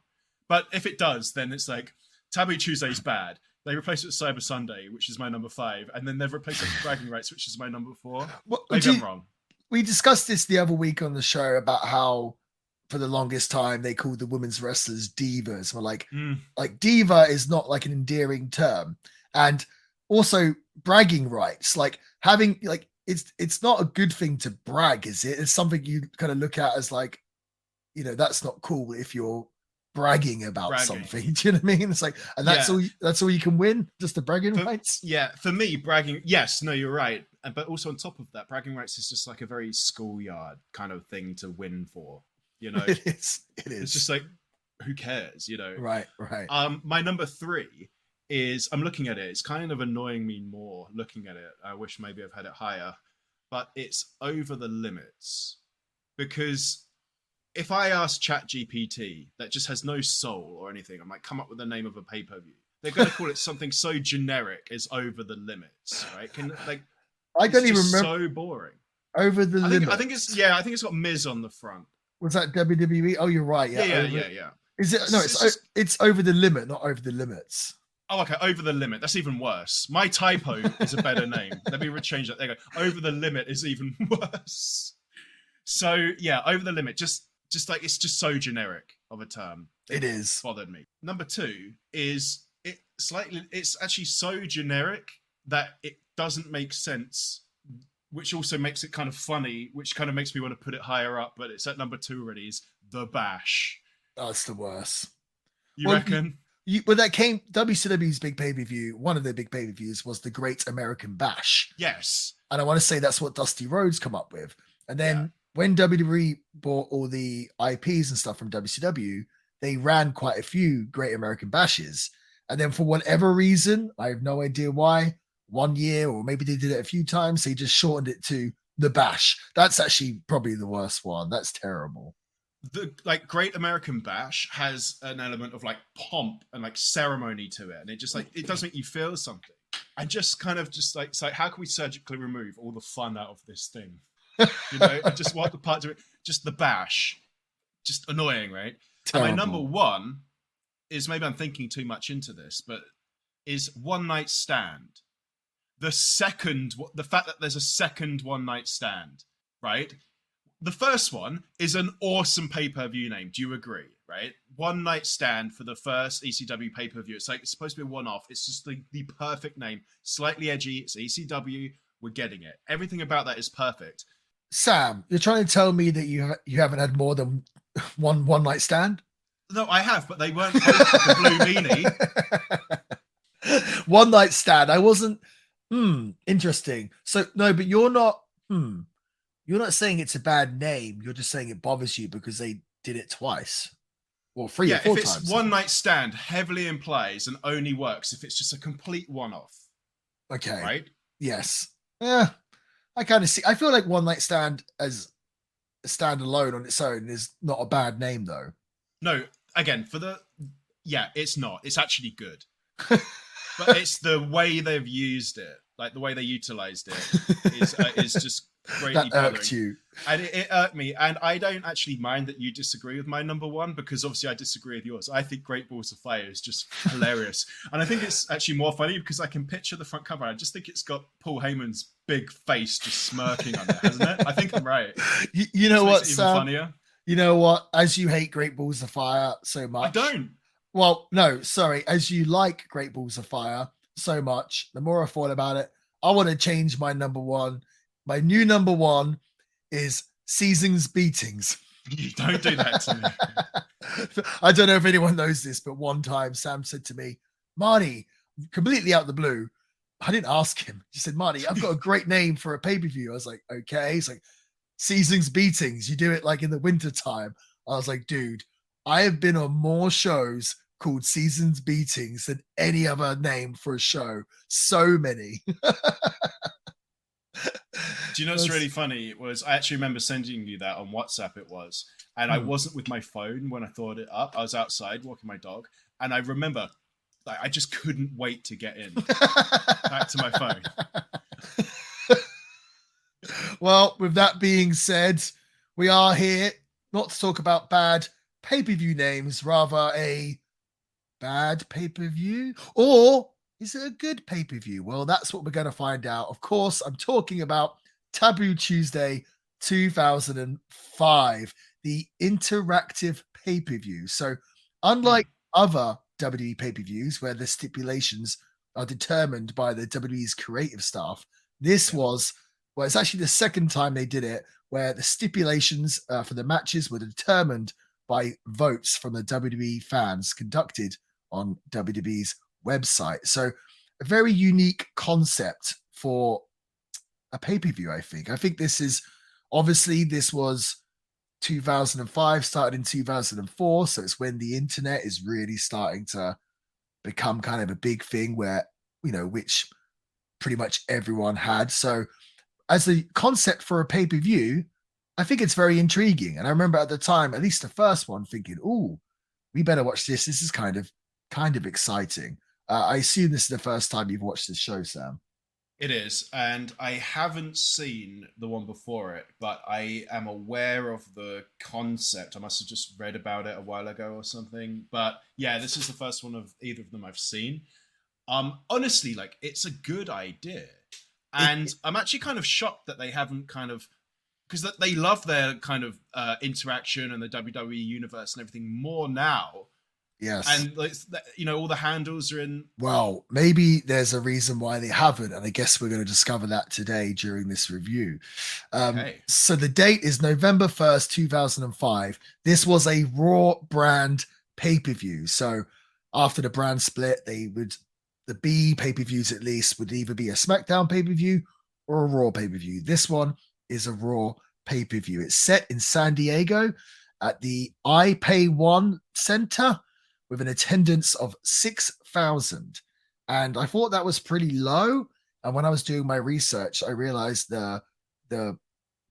But if it does, then it's like Taboo Tuesday's bad. They replaced it with Cyber Sunday, which is my number 5, and then they've replaced it with bragging rights, which is my number 4. Well, maybe I'm wrong. We discussed this the other week on the show about how for the longest time they called the women's wrestlers divas. We're like diva is not like an endearing term. And also bragging rights, like having it's not a good thing to brag, is it? It's something you kind of look at as like, that's not cool if you're bragging about something. Do you know what I mean? It's like, and that's all you can win, just the bragging rights. Yeah, for me, bragging. Yes, no, you're right. But also on top of that, bragging rights is just like a very schoolyard kind of thing to win for. It is. It's just like, who cares? Right. My number 3 is, I'm looking at it. It's kind of annoying me more looking at it. I wish maybe I've had it higher, but it's Over the Limits. Because if I ask ChatGPT that just has no soul or anything, I might come up with the name of a pay-per-view. They're going to call it something so generic as Over the Limits, right? I don't even remember. So boring. Over the Limits. I think it's got Miz on the front. Was that WWE? Oh, you're right. Yeah. Is it? No, it's Over the Limit, not Over the Limits. Oh, okay. Over the Limit. That's even worse. My typo is a better name. Let me change that. There you go. Over the Limit is even worse. So yeah, Over the Limit. Just like, it's just so generic of a term. It is. Bothered me. Number 2 is it's actually so generic that it doesn't make sense, which also makes it kind of funny, which kind of makes me want to put it higher up, but it's at number 2 already, is The Bash. That's the worst. You reckon? But that came, WCW's big pay-per-view, one of their big pay-per-views was the Great American Bash. Yes. And I want to say that's what Dusty Rhodes come up with. And then when WWE bought all the IPs and stuff from WCW, they ran quite a few Great American Bashes. And then for whatever reason, I have no idea why, 1 year, or maybe they did it a few times. So he just shortened it to the Bash. That's actually probably the worst one. That's terrible. The like Great American Bash has an element of like pomp and like ceremony to it, and it just like it does make you feel something. And just kind of just like it's like, how can we surgically remove all the fun out of this thing? You know, I just want the part to it, just the Bash, just annoying, right? Terrible. And my number one is, maybe I'm thinking too much into this, but is One Night Stand. The fact that there's a second One Night Stand, right? The first one is an awesome pay-per-view name. Do you agree? Right? One Night Stand for the first ECW pay-per-view. It's like, it's supposed to be a one-off. It's just the perfect name. Slightly edgy. It's ECW. We're getting it. Everything about that is perfect. Sam, you're trying to tell me that you haven't had more than one night stand? No, I have, but they weren't both the Blue Meanie. One Night Stand. I wasn't. Interesting. So no, but you're not. You're not saying it's a bad name. You're just saying it bothers you because they did it twice, or three or four if it's times. One Night Stand, heavily implies and only works if it's just a complete one-off. Okay. Right. Yes. Yeah. I kind of see. I feel like One Night Stand as a standalone on its own is not a bad name, though. No, again, it's not. It's actually good. But it's the way they've used it, like the way they utilized it, is just greatly that irked you. And it irked me. And I don't actually mind that you disagree with my number one, because obviously I disagree with yours. I think Great Balls of Fire is just hilarious. And I think it's actually more funny because I can picture the front cover. I just think it's got Paul Heyman's big face just smirking on it, hasn't it? I think I'm right. You know what, Sam? Funnier. You know what? As you hate Great Balls of Fire so much. I don't. Well, no, sorry. As you like Great Balls of Fire so much, the more I thought about it, I want to change my number one. My new number one is Seasons Beatings. You don't do that to me. I don't know if anyone knows this, but one time Sam said to me, Marty, completely out of the blue, I didn't ask him. He said, Marty, I've got a great name for a pay-per-view. I was like, okay. He's like, Seasons Beatings. You do it like in the winter time. I was like, dude, I have been on more shows called Seasons Beatings than any other name for a show. So many. Do you know what's really funny? Was I actually remember sending you that on WhatsApp, it was. And I wasn't with my phone when I thought it up. I was outside walking my dog. And I remember I just couldn't wait to get in back to my phone. Well, with that being said, we are here not to talk about bad pay-per-view names, rather a bad pay-per-view, or is it a good pay-per-view? Well, that's what we're going to find out. Of course, I'm talking about Taboo Tuesday 2005, the interactive pay-per-view. So unlike other WWE pay-per-views where the stipulations are determined by the WWE's creative staff, this was, well, it's actually the second time they did it where the stipulations for the matches were determined by votes from the WWE fans conducted on WWE's website. So a very unique concept for a pay-per-view, I think. I think this is, obviously, this was 2005, started in 2004. So it's when the internet is really starting to become kind of a big thing where, which pretty much everyone had. So as a concept for a pay-per-view, I think it's very intriguing. And I remember at the time, at least the first one, thinking, "Oh, we better watch this. This is kind of exciting." I assume this is the first time you've watched this show, Sam. It is, and I haven't seen the one before it, but I am aware of the concept. I must have just read about it a while ago or something. But yeah, this is the first one of either of them I've seen. Honestly, like, it's a good idea. And I'm actually kind of shocked that they haven't because they love their kind of interaction and the WWE universe and everything more now. Yes. And all the handles are in. Well, maybe there's a reason why they haven't, and I guess we're going to discover that today during this review. Okay. So the date is November 1st, 2005. This was a Raw brand pay-per-view. So after the brand split, the B pay-per-views at least would either be a SmackDown pay-per-view or a Raw pay-per-view. This one is a Raw pay-per-view. It's set in San Diego at the iPay1 Center with an attendance of 6,000. And I thought that was pretty low And when I was doing my research, I realized the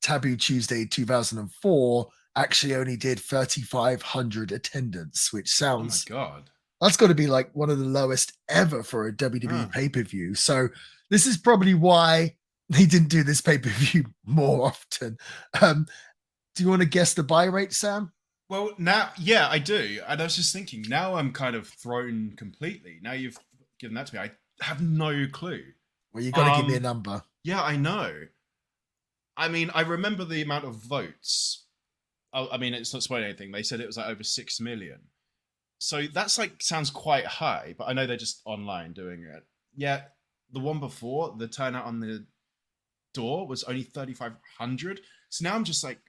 Taboo Tuesday 2004 actually only did 3,500 attendance, which Oh my sounds god. that's got to be like one of the lowest ever for a WWE Ah. pay-per-view. So this is probably why they didn't do this pay-per-view more often. Do you want to guess the buy rate, Sam? Well, now, yeah, I do. And I was just thinking, now I'm kind of thrown completely. Now you've given that to me. I have no clue. Well, you got to give me a Um, number. Yeah, I know. I mean, I remember the amount of votes. I mean, it's not spoiling anything. They said it was like over 6 million. So that's like sounds quite high, but I know they're just online doing it. Yeah, the one before, the turnout on the door was only 3,500. So now I'm just like,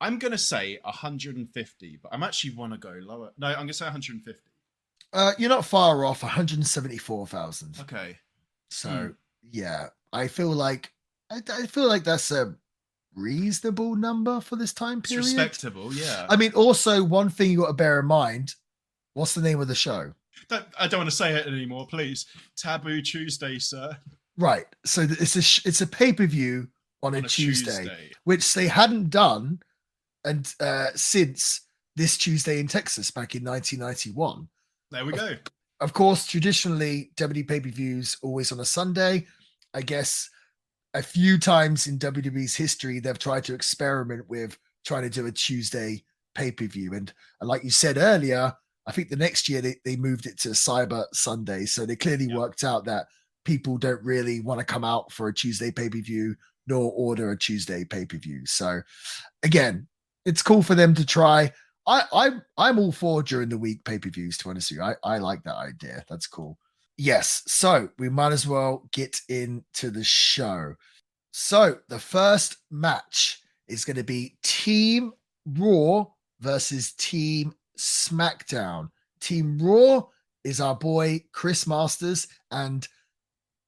I'm gonna say 150, but I'm actually want to go lower. No, I'm gonna say 150. You're not far off, 174,000. Okay. So yeah, I feel like that's a reasonable number for this time It's period. respectable, yeah. I mean, also one thing you got to bear in mind: what's the name of the show? I don't want to say it anymore, please. Taboo Tuesday, sir. Right. So it's a pay-per-view on a Tuesday, which they hadn't done and since this Tuesday in Texas back in 1991. There we go. Of course, traditionally WWE pay-per-views always on a Sunday. I guess a few times in WWE's history they've tried to experiment with trying to do a Tuesday pay-per-view, and like you said earlier, I think the next year they moved it to Cyber Sunday. So they clearly worked out that people don't really want to come out for a Tuesday pay-per-view nor order a Tuesday pay-per-view. So again, it's cool for them to try. I'm all for during the week pay-per-views, to be honest with you. I like that idea. That's cool. Yes. So we might as well get into the show. So the first match is going to be Team Raw versus Team SmackDown. Team Raw is our boy Chris Masters and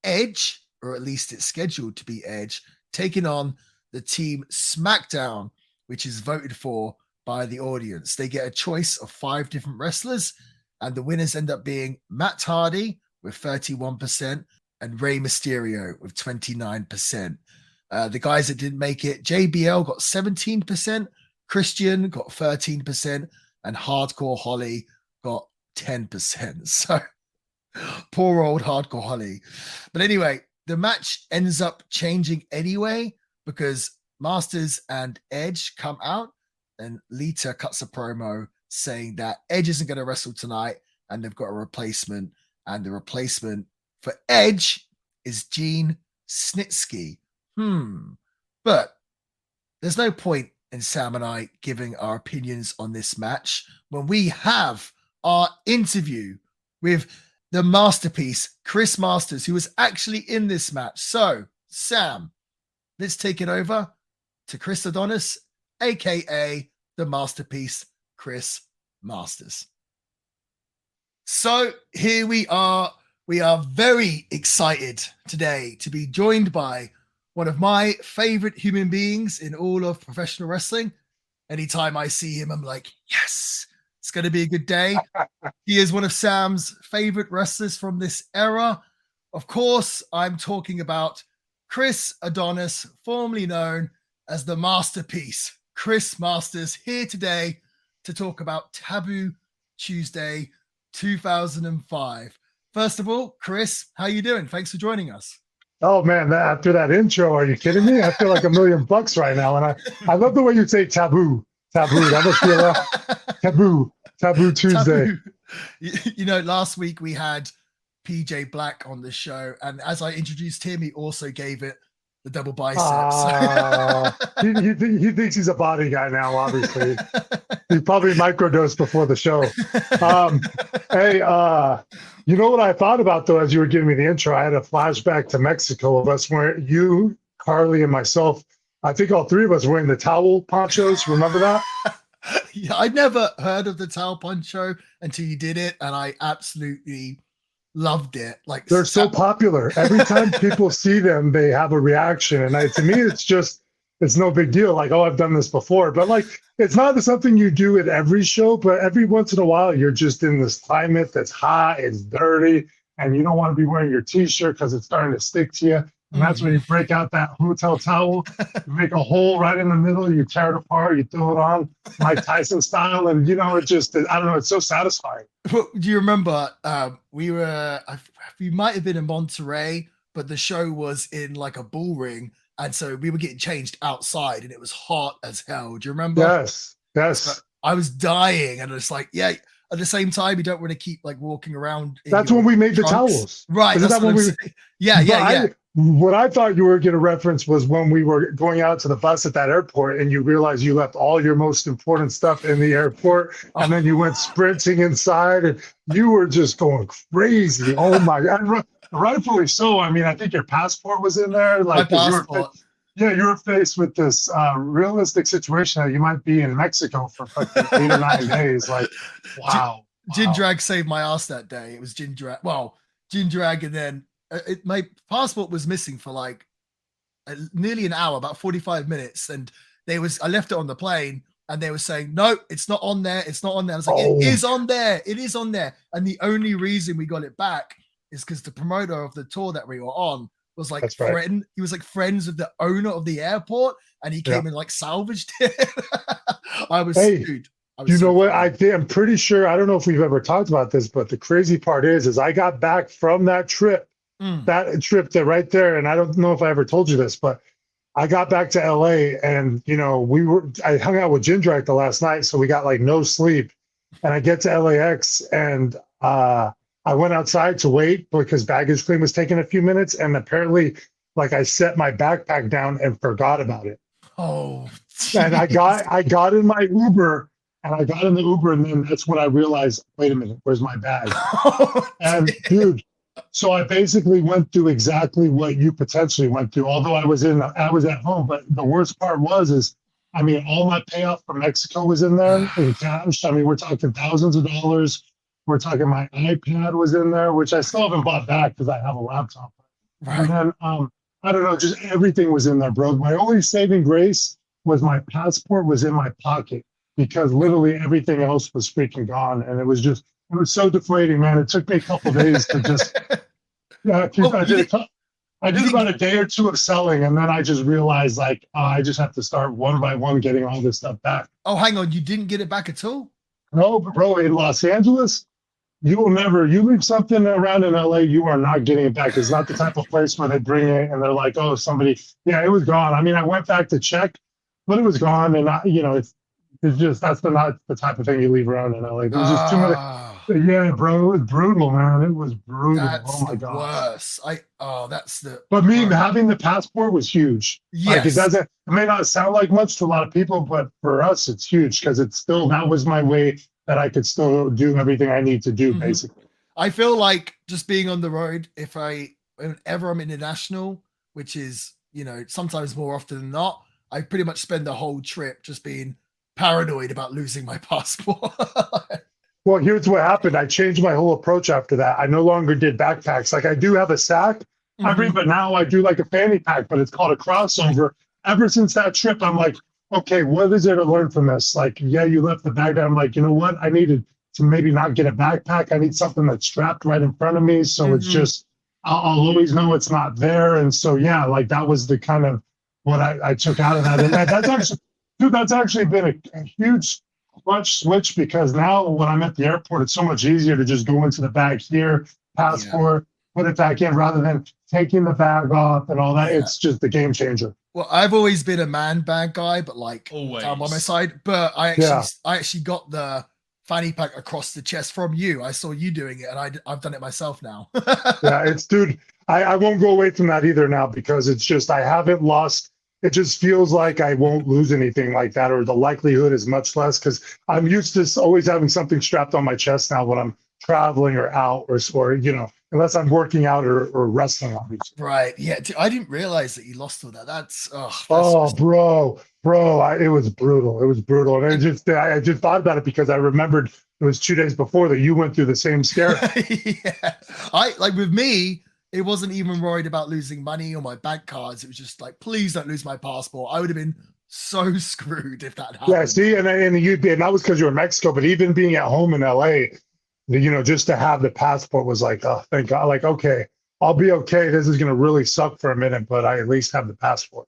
Edge, or at least it's scheduled to be Edge, taking on the Team SmackDown, which is voted for by the audience. They get a choice of 5 different wrestlers, and the winners end up being Matt Hardy with 31% and Rey Mysterio with 29%. The guys that didn't make it, JBL got 17%, Christian got 13%, and Hardcore Holly got 10%. So poor old Hardcore Holly. But anyway, the match ends up changing anyway because Masters and Edge come out and Lita cuts a promo saying that Edge isn't going to wrestle tonight and they've got a replacement. And the replacement for Edge is Gene Snitsky. But there's no point in Sam and I giving our opinions on this match when we have our interview with the masterpiece, Chris Masters, who was actually in this match. So, Sam, let's take it over to Chris Adonis, aka the masterpiece, Chris Masters. So here we are. We are very excited today to be joined by one of my favorite human beings in all of professional wrestling. Anytime I see him, I'm like, yes, it's going to be a good day. He is one of Sam's favorite wrestlers from this era. Of course, I'm talking about Chris Adonis, formerly known as the Masterpiece. Chris Masters here today to talk about Taboo Tuesday 2005. First of all, Chris, how you doing? Thanks for joining us. Oh man, after that intro, are you kidding me? I feel like $1,000,000 right now. And I love the way you say taboo. Taboo. That must be a lot. Taboo Tuesday. Taboo. You know, last week we had PJ Black on the show, and as I introduced him, he also gave it the double biceps. He thinks he's a body guy now, obviously. He probably microdosed before the show. Hey, you know what I thought about, though, as you were giving me the intro? I had a flashback to Mexico of us wearing, you, Carly, and myself. I think all 3 of us wearing the towel ponchos. Remember that? Yeah, I'd never heard of the towel poncho until you did it, and I absolutely loved it. Like, they're so popular. Every time people see them, they have a reaction. And to me, it's no big deal. Like, oh, I've done this before. But like, it's not something you do at every show, but every once in a while, you're just in this climate that's hot, it's dirty. and you don't want to be wearing your t-shirt because it's starting to stick to you. And that's when you break out that hotel towel, you make a hole right in the middle, you tear it apart, you throw it on Mike Tyson style, and it just, I don't know, it's so satisfying. Do you remember we might have been in Monterey, but the show was in like a bull ring, and so we were getting changed outside, and it was hot as hell. Do you remember? Yes. So I was dying, and it's like, yeah. At the same time, you don't want to keep like walking around. That's when we made trunks. The towels, right? That's what yeah. What I thought you were going to reference was when we were going out to the bus at that airport, and you realized you left all your most important stuff in the airport, and then you went sprinting inside, and you were just going crazy. Oh my God! Rightfully so. I mean, I think your passport was in there. Like my passport. You were faced with this realistic situation that you might be in Mexico for fucking 8 or 9 days. Like, wow. Gin drag saved my ass that day. It was gin drag. Well, gin drag, and then my passport was missing for like nearly an hour, about 45 minutes. And I left it on the plane, and they were saying, no, it's not on there. It's not on there. I was like, It is on there. It is on there. And the only reason we got it back is because the promoter of the tour that we were on was like he was like friends with the owner of the airport, and he came and like salvaged it. I was sued. You know what? I'm pretty sure, I don't know if we've ever talked about this, but the crazy part is I got back from that trip, that right there. And I don't know if I ever told you this, but I got back to LA, and, I hung out with Jindrak the last night. So we got like no sleep, and I get to LAX, and, I went outside to wait because baggage claim was taking a few minutes, and apparently, like, I set my backpack down and forgot about it. Oh, geez. And I got in my Uber, and then that's when I realized, wait a minute, where's my bag? And dude, so I basically went through exactly what you potentially went through. Although I was at home, but the worst part all my payoff from Mexico was in there in cash. I mean, we're talking thousands of dollars. We're talking my iPad was in there, which I still haven't bought back because I have a laptop. Right. And then, I don't know, just everything was in there, bro. My only saving grace was my passport was in my pocket, because literally everything else was freaking gone. And it was so deflating, man. It took me a couple of days to just, I did about a day or two of selling, and then I just realized, like, I just have to start one by one getting all this stuff back. Oh, hang on. You didn't get it back at all? No, bro, in Los Angeles, you leave something around in LA, you are not getting it back. It's not the type of place where they bring it and they're like, oh, it was gone. I mean, I went back to check, but it was gone. And it's just, that's not the type of thing you leave around in LA. There's just too many. Yeah, bro, it was brutal, man. It was brutal. That's oh my God. Worse. But having the passport was huge. Yes. Like, it may not sound like much to a lot of people, but for us, it's huge, because that was my way that I could still do everything I need to do, basically. I feel like just being on the road, whenever I'm international, which is, sometimes more often than not, I pretty much spend the whole trip just being paranoid about losing my passport. Well, here's what happened. I changed my whole approach after that. I no longer did backpacks. Like, I do have a sack, but now I do like a fanny pack, but it's called a crossover. Ever since that trip, I'm like, okay, what is there to learn from this? Like, yeah, you left the bag there. I'm like, you know what? I needed to maybe not get a backpack. I need something that's strapped right in front of me. So it's just, I'll always know it's not there. And so, yeah, like, that was the kind of what I took out of that. And that's actually been a huge clutch switch, because now when I'm at the airport, it's so much easier to just go into the bag here, passport, put it back in, rather than taking the bag off and all that. Yeah. It's just a game changer. Well, I've always been a man bag guy, but like always on my side. But I actually got the fanny pack across the chest from you. I saw you doing it, and I've done it myself now. Yeah, dude, I won't go away from that either now, because it's just, I haven't lost. It just feels like I won't lose anything like that, or the likelihood is much less, because I'm used to always having something strapped on my chest now when I'm traveling or out, or unless I'm working out or wrestling, obviously. Right. Yeah. I didn't realize that you lost all that. Bro, it was brutal. It was brutal. And I just thought about it because I remembered it was 2 days before that you went through the same scare. Yeah. With me, it wasn't even worried about losing money or my bank cards. It was just like, please don't lose my passport. I would have been so screwed if that happened. Yeah, see, and that was because you were in Mexico, but even being at home in LA, just to have the passport was like, oh, thank God. Like, okay, I'll be okay. This is going to really suck for a minute, but I at least have the passport.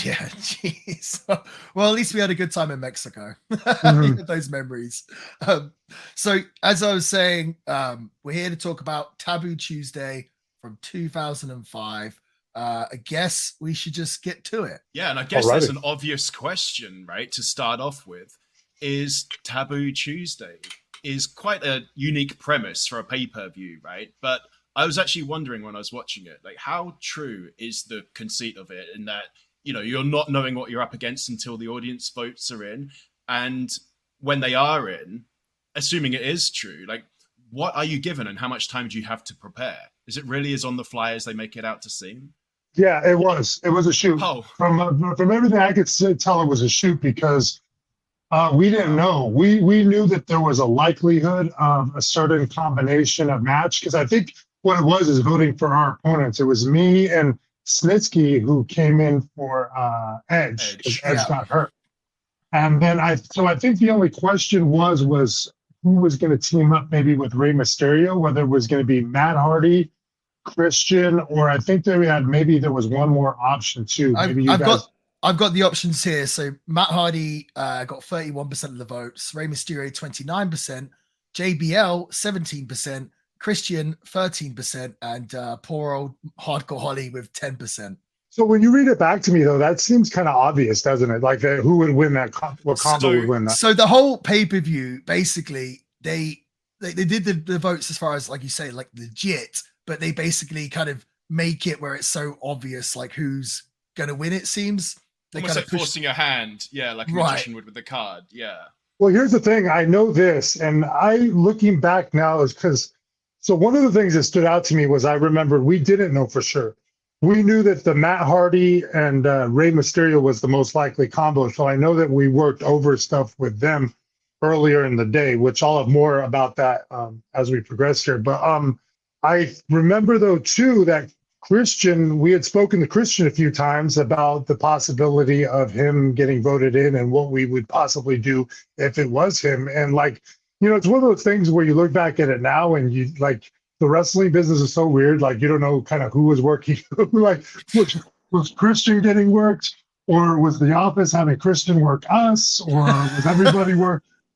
Yeah, jeez. Well, at least we had a good time in Mexico. Mhm. Those memories. So, as I was saying, we're here to talk about Taboo Tuesday from 2005. I guess we should just get to it. Yeah, and I guess Alrighty. there's an obvious question, right, to start off with. Is Taboo Tuesday is quite a unique premise for a pay-per-view, right? But I was actually wondering when I was watching it, like, how true is the conceit of it in that, you're not knowing what you're up against until the audience votes are in. And when they are in, assuming it is true, like, what are you given and how much time do you have to prepare? Is it really as on the fly as they make it out to seem? Yeah, it was. It was a shoot. Oh, From everything I could tell, it was a shoot because we didn't know. We knew that there was a likelihood of a certain combination of match because I think what it was is voting for our opponents. It was me and Snitsky who came in for Edge because Edge got hurt. And then I think the only question was who was going to team up maybe with Rey Mysterio, whether it was going to be Matt Hardy, Christian, or I think there was one more option too. Maybe I've got the options here. So Matt Hardy got 31% of the votes, Rey Mysterio 29%, JBL 17%, Christian 13%, and poor old Hardcore Holly with 10%. So when you read it back to me, though, that seems kind of obvious, doesn't it? Like who would win that? What combo would win that? So the whole pay-per-view, basically, they did the votes as far as, like you say, like legit, but they basically kind of make it where it's so obvious, like who's going to win, it seems. They almost kind like forcing a hand. Yeah, like a magician would with the card. Yeah. Well, here's the thing. I know this, and looking back now is because, so one of the things that stood out to me was I remembered we didn't know for sure. We knew that the Matt Hardy and Rey Mysterio was the most likely combo. So I know that we worked over stuff with them earlier in the day, which I'll have more about that as we progress here. But I remember, though, too, that Christian, we had spoken to Christian a few times about the possibility of him getting voted in and what we would possibly do if it was him. And it's one of those things where you look back at it now and you like, the wrestling business is so weird. Like, you don't know kind of who was working, like was Christian getting worked, or was the office having Christian work us, or was everybody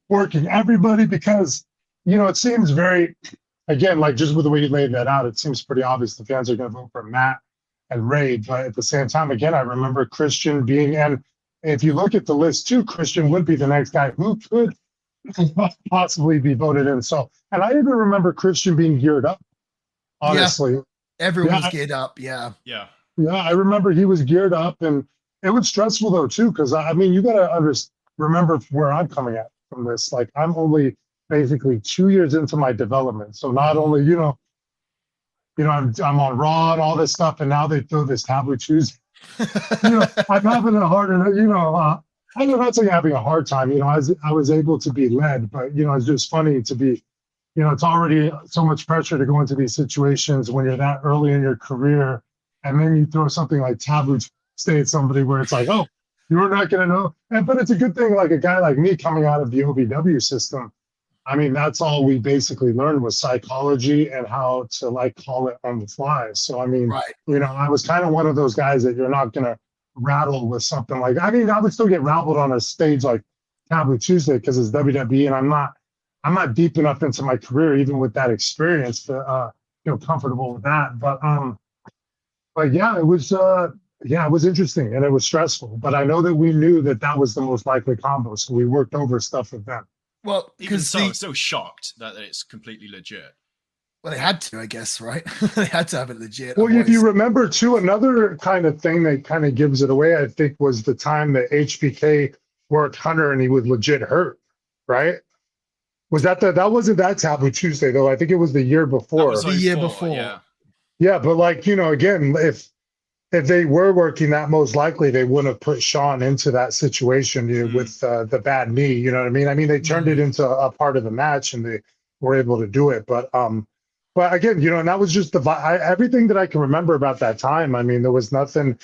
working everybody? Because, it seems very, again, like just with the way you laid that out, it seems pretty obvious the fans are going to vote for Matt and Ray. But at the same time, again, I remember Christian being, and if you look at the list too, Christian would be the next guy who could possibly be voted in. So, and I even remember Christian being geared up, honestly. Yeah, everyone was geared up. Yeah. I remember he was geared up, and it was stressful though too, because I mean, you got to remember where I'm coming at from this. Like, I'm only basically 2 years into my development, so not only I'm on Raw and all this stuff, and now they throw this Taboo Tuesday. I'm having a harder, I'm not saying having a hard time. I was able to be led, but it's just funny to be. It's already so much pressure to go into these situations when you're that early in your career, and then you throw something like Taboo Tuesday at somebody where it's like, oh, you're not going to know. But it's a good thing, like a guy like me coming out of the OVW system. I mean, that's all we basically learned was psychology and how to call it on the fly. So, I mean, I was kind of one of those guys that you're not going to rattle with something like, I mean, I would still get rattled on a stage like Taboo Tuesday because it's WWE, and I'm not deep enough into my career, even with that experience, to feel comfortable with that. But yeah, it was interesting and it was stressful. But I know that we knew that was the most likely combo, so we worked over stuff with them. Well, because I'm so shocked that it's completely legit. Well, they had to, I guess, right? They had to have it legit. Well, if you remember too, another kind of thing that kind of gives it away, I think, was the time that HBK worked Hunter and he was legit hurt, right? Was that wasn't that Taboo Tuesday though? I think it was the year before. That was the year before. Yeah, but again, if they were working that, most likely they wouldn't have put Sean into that situation with the bad knee. You know what I mean? I mean, they turned it into a part of the match and they were able to do it. But again, and that was just everything that I can remember about that time. I mean, there was nothing.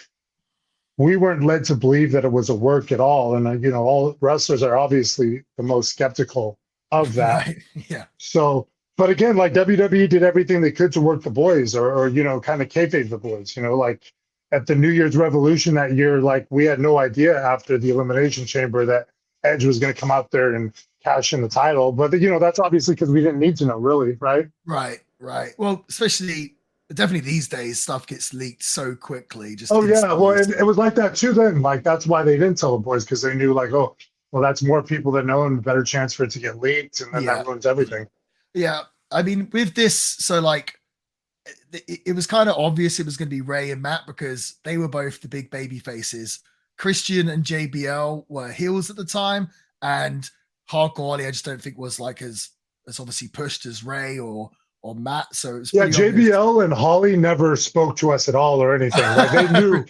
We weren't led to believe that it was a work at all. And all wrestlers are obviously the most skeptical of that. Right. Yeah. So But again, like WWE did everything they could to work the boys, or you know, kind of kayfabe the boys. You know, like at the New Year's Revolution that year, like we had no idea after the Elimination Chamber that Edge was going to come out there and cash in the title. But you know, that's obviously because we didn't need to know, really, right? Right. Well, especially definitely these days, stuff gets leaked so quickly. Just Oh yeah, instantly. well, it was like that too. Then, like that's why they didn't tell the boys, because they knew, like, oh, well, that's more people that know and a better chance for it to get leaked, and then that ruins everything. Yeah, I mean, with this, so like, it was kind of obvious it was going to be Ray and Matt because they were both the big baby faces. Christian and JBL were heels at the time, and Hardcore Holly, I just don't think was like as obviously pushed as Ray or Matt. So it was JBL and Holly never spoke to us at all or anything. Like they knew,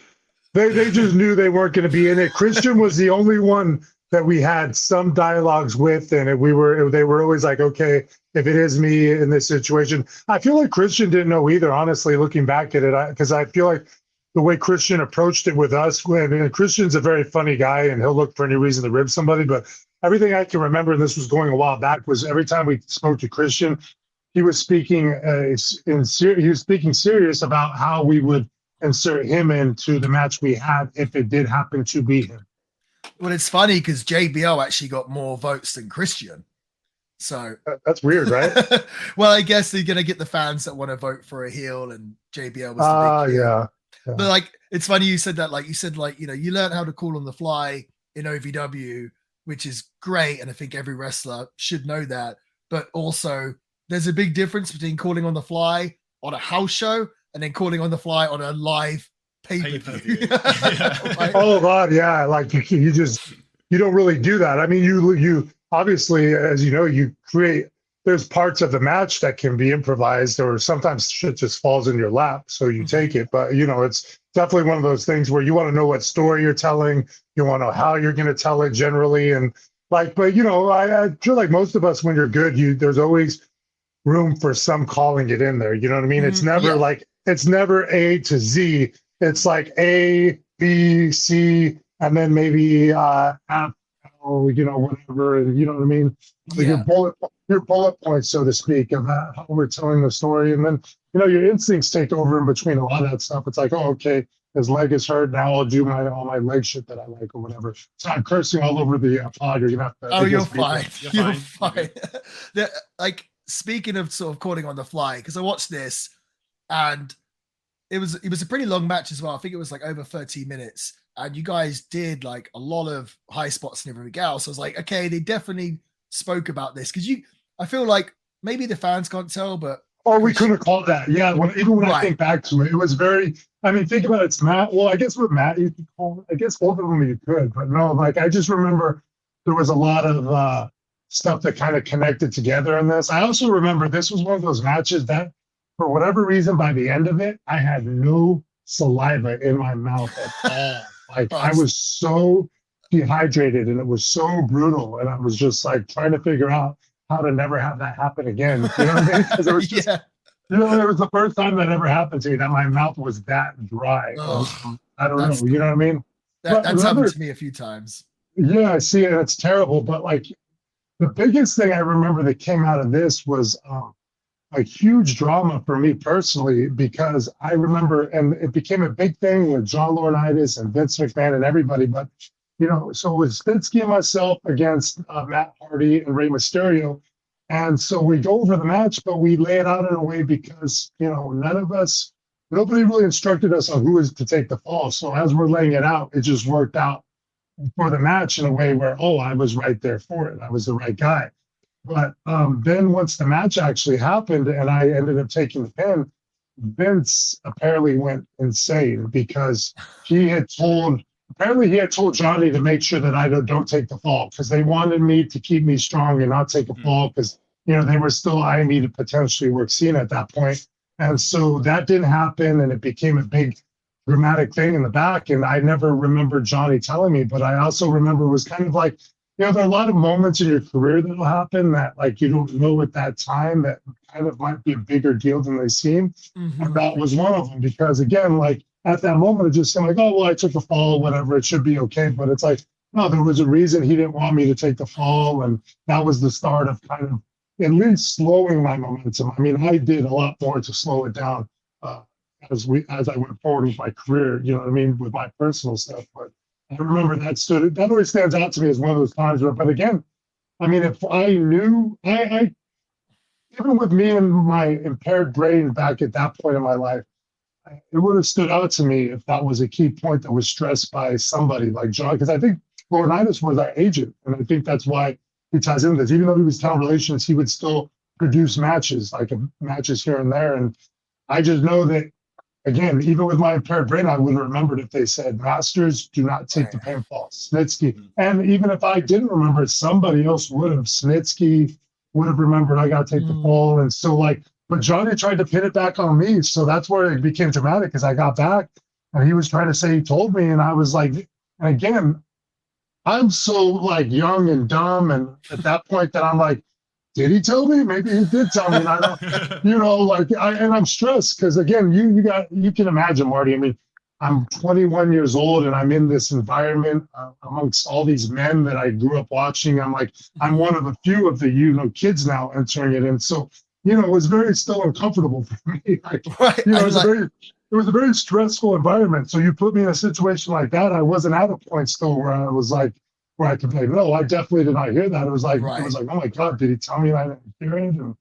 they just knew they weren't going to be in it. Christian was the only one that we had some dialogues with, and they were always like, okay, if it is me in this situation. I feel like Christian didn't know either, honestly, looking back at it, because I feel like the way Christian approached it with us, and Christian's a very funny guy, and he'll look for any reason to rib somebody, but everything I can remember, and this was going a while back, was every time we spoke to Christian, he was speaking serious about how we would insert him into the match we had if it did happen to be him. Well, it's funny because JBL actually got more votes than Christian. So that's weird, right? Well, I guess they're gonna get the fans that want to vote for a heel, and JBL was the big heel. Yeah. But like, it's funny you said that. Like you said, like, you know, you learn how to call on the fly in OVW, which is great, and I think every wrestler should know that. But also, there's a big difference between calling on the fly on a house show and then calling on the fly on a live pay-per-view. Yeah. Oh God, yeah. Like you don't really do that. I mean, you obviously, as you know, you create. There's parts of the match that can be improvised, or sometimes shit just falls in your lap, so you take it. But you know, it's definitely one of those things where you want to know what story you're telling, you want to know how you're going to tell it generally, and like. But you know, I feel like most of us, when you're good, there's always room for some calling it in there. You know what I mean? It's never like it's never A to Z. It's like A, B, C, and then maybe F, or you know, whatever. And you know what I mean? Like your bullet points, so to speak, of how we're telling the story. And then, you know, your instincts take over in between a lot of that stuff. It's like, oh, okay, his leg is hurt. Now I'll do all my leg shit that I like or whatever. So I'm cursing all over the pod. You're gonna have to. Oh, you're fine. You're fine. fine. Like, speaking of sort of calling on the fly, because I watched this and it was a pretty long match as well. I think it was like over 30 minutes. And you guys did like a lot of high spots and everything else. I was like, okay, they definitely spoke about this because I feel like maybe the fans can't tell, but we couldn't have called that. Yeah, even when I think back to it, it was very. I mean, think about it, it's Matt. Well, I guess with Matt you could call it. I guess both of them you could, but no, like I just remember there was a lot of stuff that kind of connected together in this. I also remember this was one of those matches that, for whatever reason, by the end of it, I had no saliva in my mouth at all. Like I was so dehydrated and it was so brutal, and I was just like trying to figure out how to never have that happen again. You know what I mean? Because it was just, you know, it was the first time that ever happened to me that my mouth was that dry. I don't know. You know what I mean? That's happened to me a few times. Yeah, I see it. It's terrible. But like the biggest thing I remember that came out of this was a huge drama for me personally, because I remember, and it became a big thing with John Laurinaitis and Vince McMahon and everybody, but you know, so it was Stinsky and myself against Matt Hardy and Rey Mysterio. And so we go over the match, but we lay it out in a way because, you know, nobody really instructed us on who was to take the fall. So as we're laying it out, it just worked out for the match in a way where, I was right there for it. I was the right guy. But then once the match actually happened and I ended up taking the pin, Vince apparently went insane because he had told Johnny to make sure that I don't take the fall, because they wanted me to keep me strong and not take a fall, because, you know, they were still eyeing me to potentially work Cena at that point. And so that didn't happen, and it became a big dramatic thing in the back. And I never remember Johnny telling me, but I also remember it was kind of like, you know, there are a lot of moments in your career that'll happen that like you don't know at that time that kind of might be a bigger deal than they seem. And that was one of them, because again, like at that moment, it just seemed like, oh, well, I took a fall, whatever, it should be okay. But it's like, no, there was a reason he didn't want me to take the fall. And that was the start of kind of at least slowing my momentum. I mean, I did a lot more to slow it down as I went forward with my career. You know what I mean, with my personal stuff. But I remember that always stands out to me as one of those times. But again, I mean, if I knew, I even with me and my impaired brain back at that point in my life, it would have stood out to me if that was a key point that was stressed by somebody like John, because I think Laurinaitis was our agent, and I think that's why he ties into this. Even though he was talent relations, he would still produce matches, like matches here and there. And I just know that, again, even with my impaired brain, I would have remembered if they said, Masters, do not take the pinfall. Snitsky. And even if I didn't remember it, somebody else would have. Snitsky would have remembered I got to take the fall. And so, like, but Johnny tried to pin it back on me. So that's where it became dramatic, because I got back and he was trying to say he told me. And I was like, and again, I'm so like young and dumb. And at that point that I'm like, did he tell me? Maybe he did tell me. And I don't, you know, like, and I'm stressed because, again, you can imagine, Marty. I mean, I'm 21 years old and I'm in this environment amongst all these men that I grew up watching. I'm like, I'm one of the few of the, you know, kids now entering it. And so, you know, it was very still uncomfortable for me. Like, you know, it was a very stressful environment. So you put me in a situation like that. I wasn't at a point still where I was like, where I could be like, no, I definitely did not hear that. It was like, oh my God, did he tell me I didn't hear it?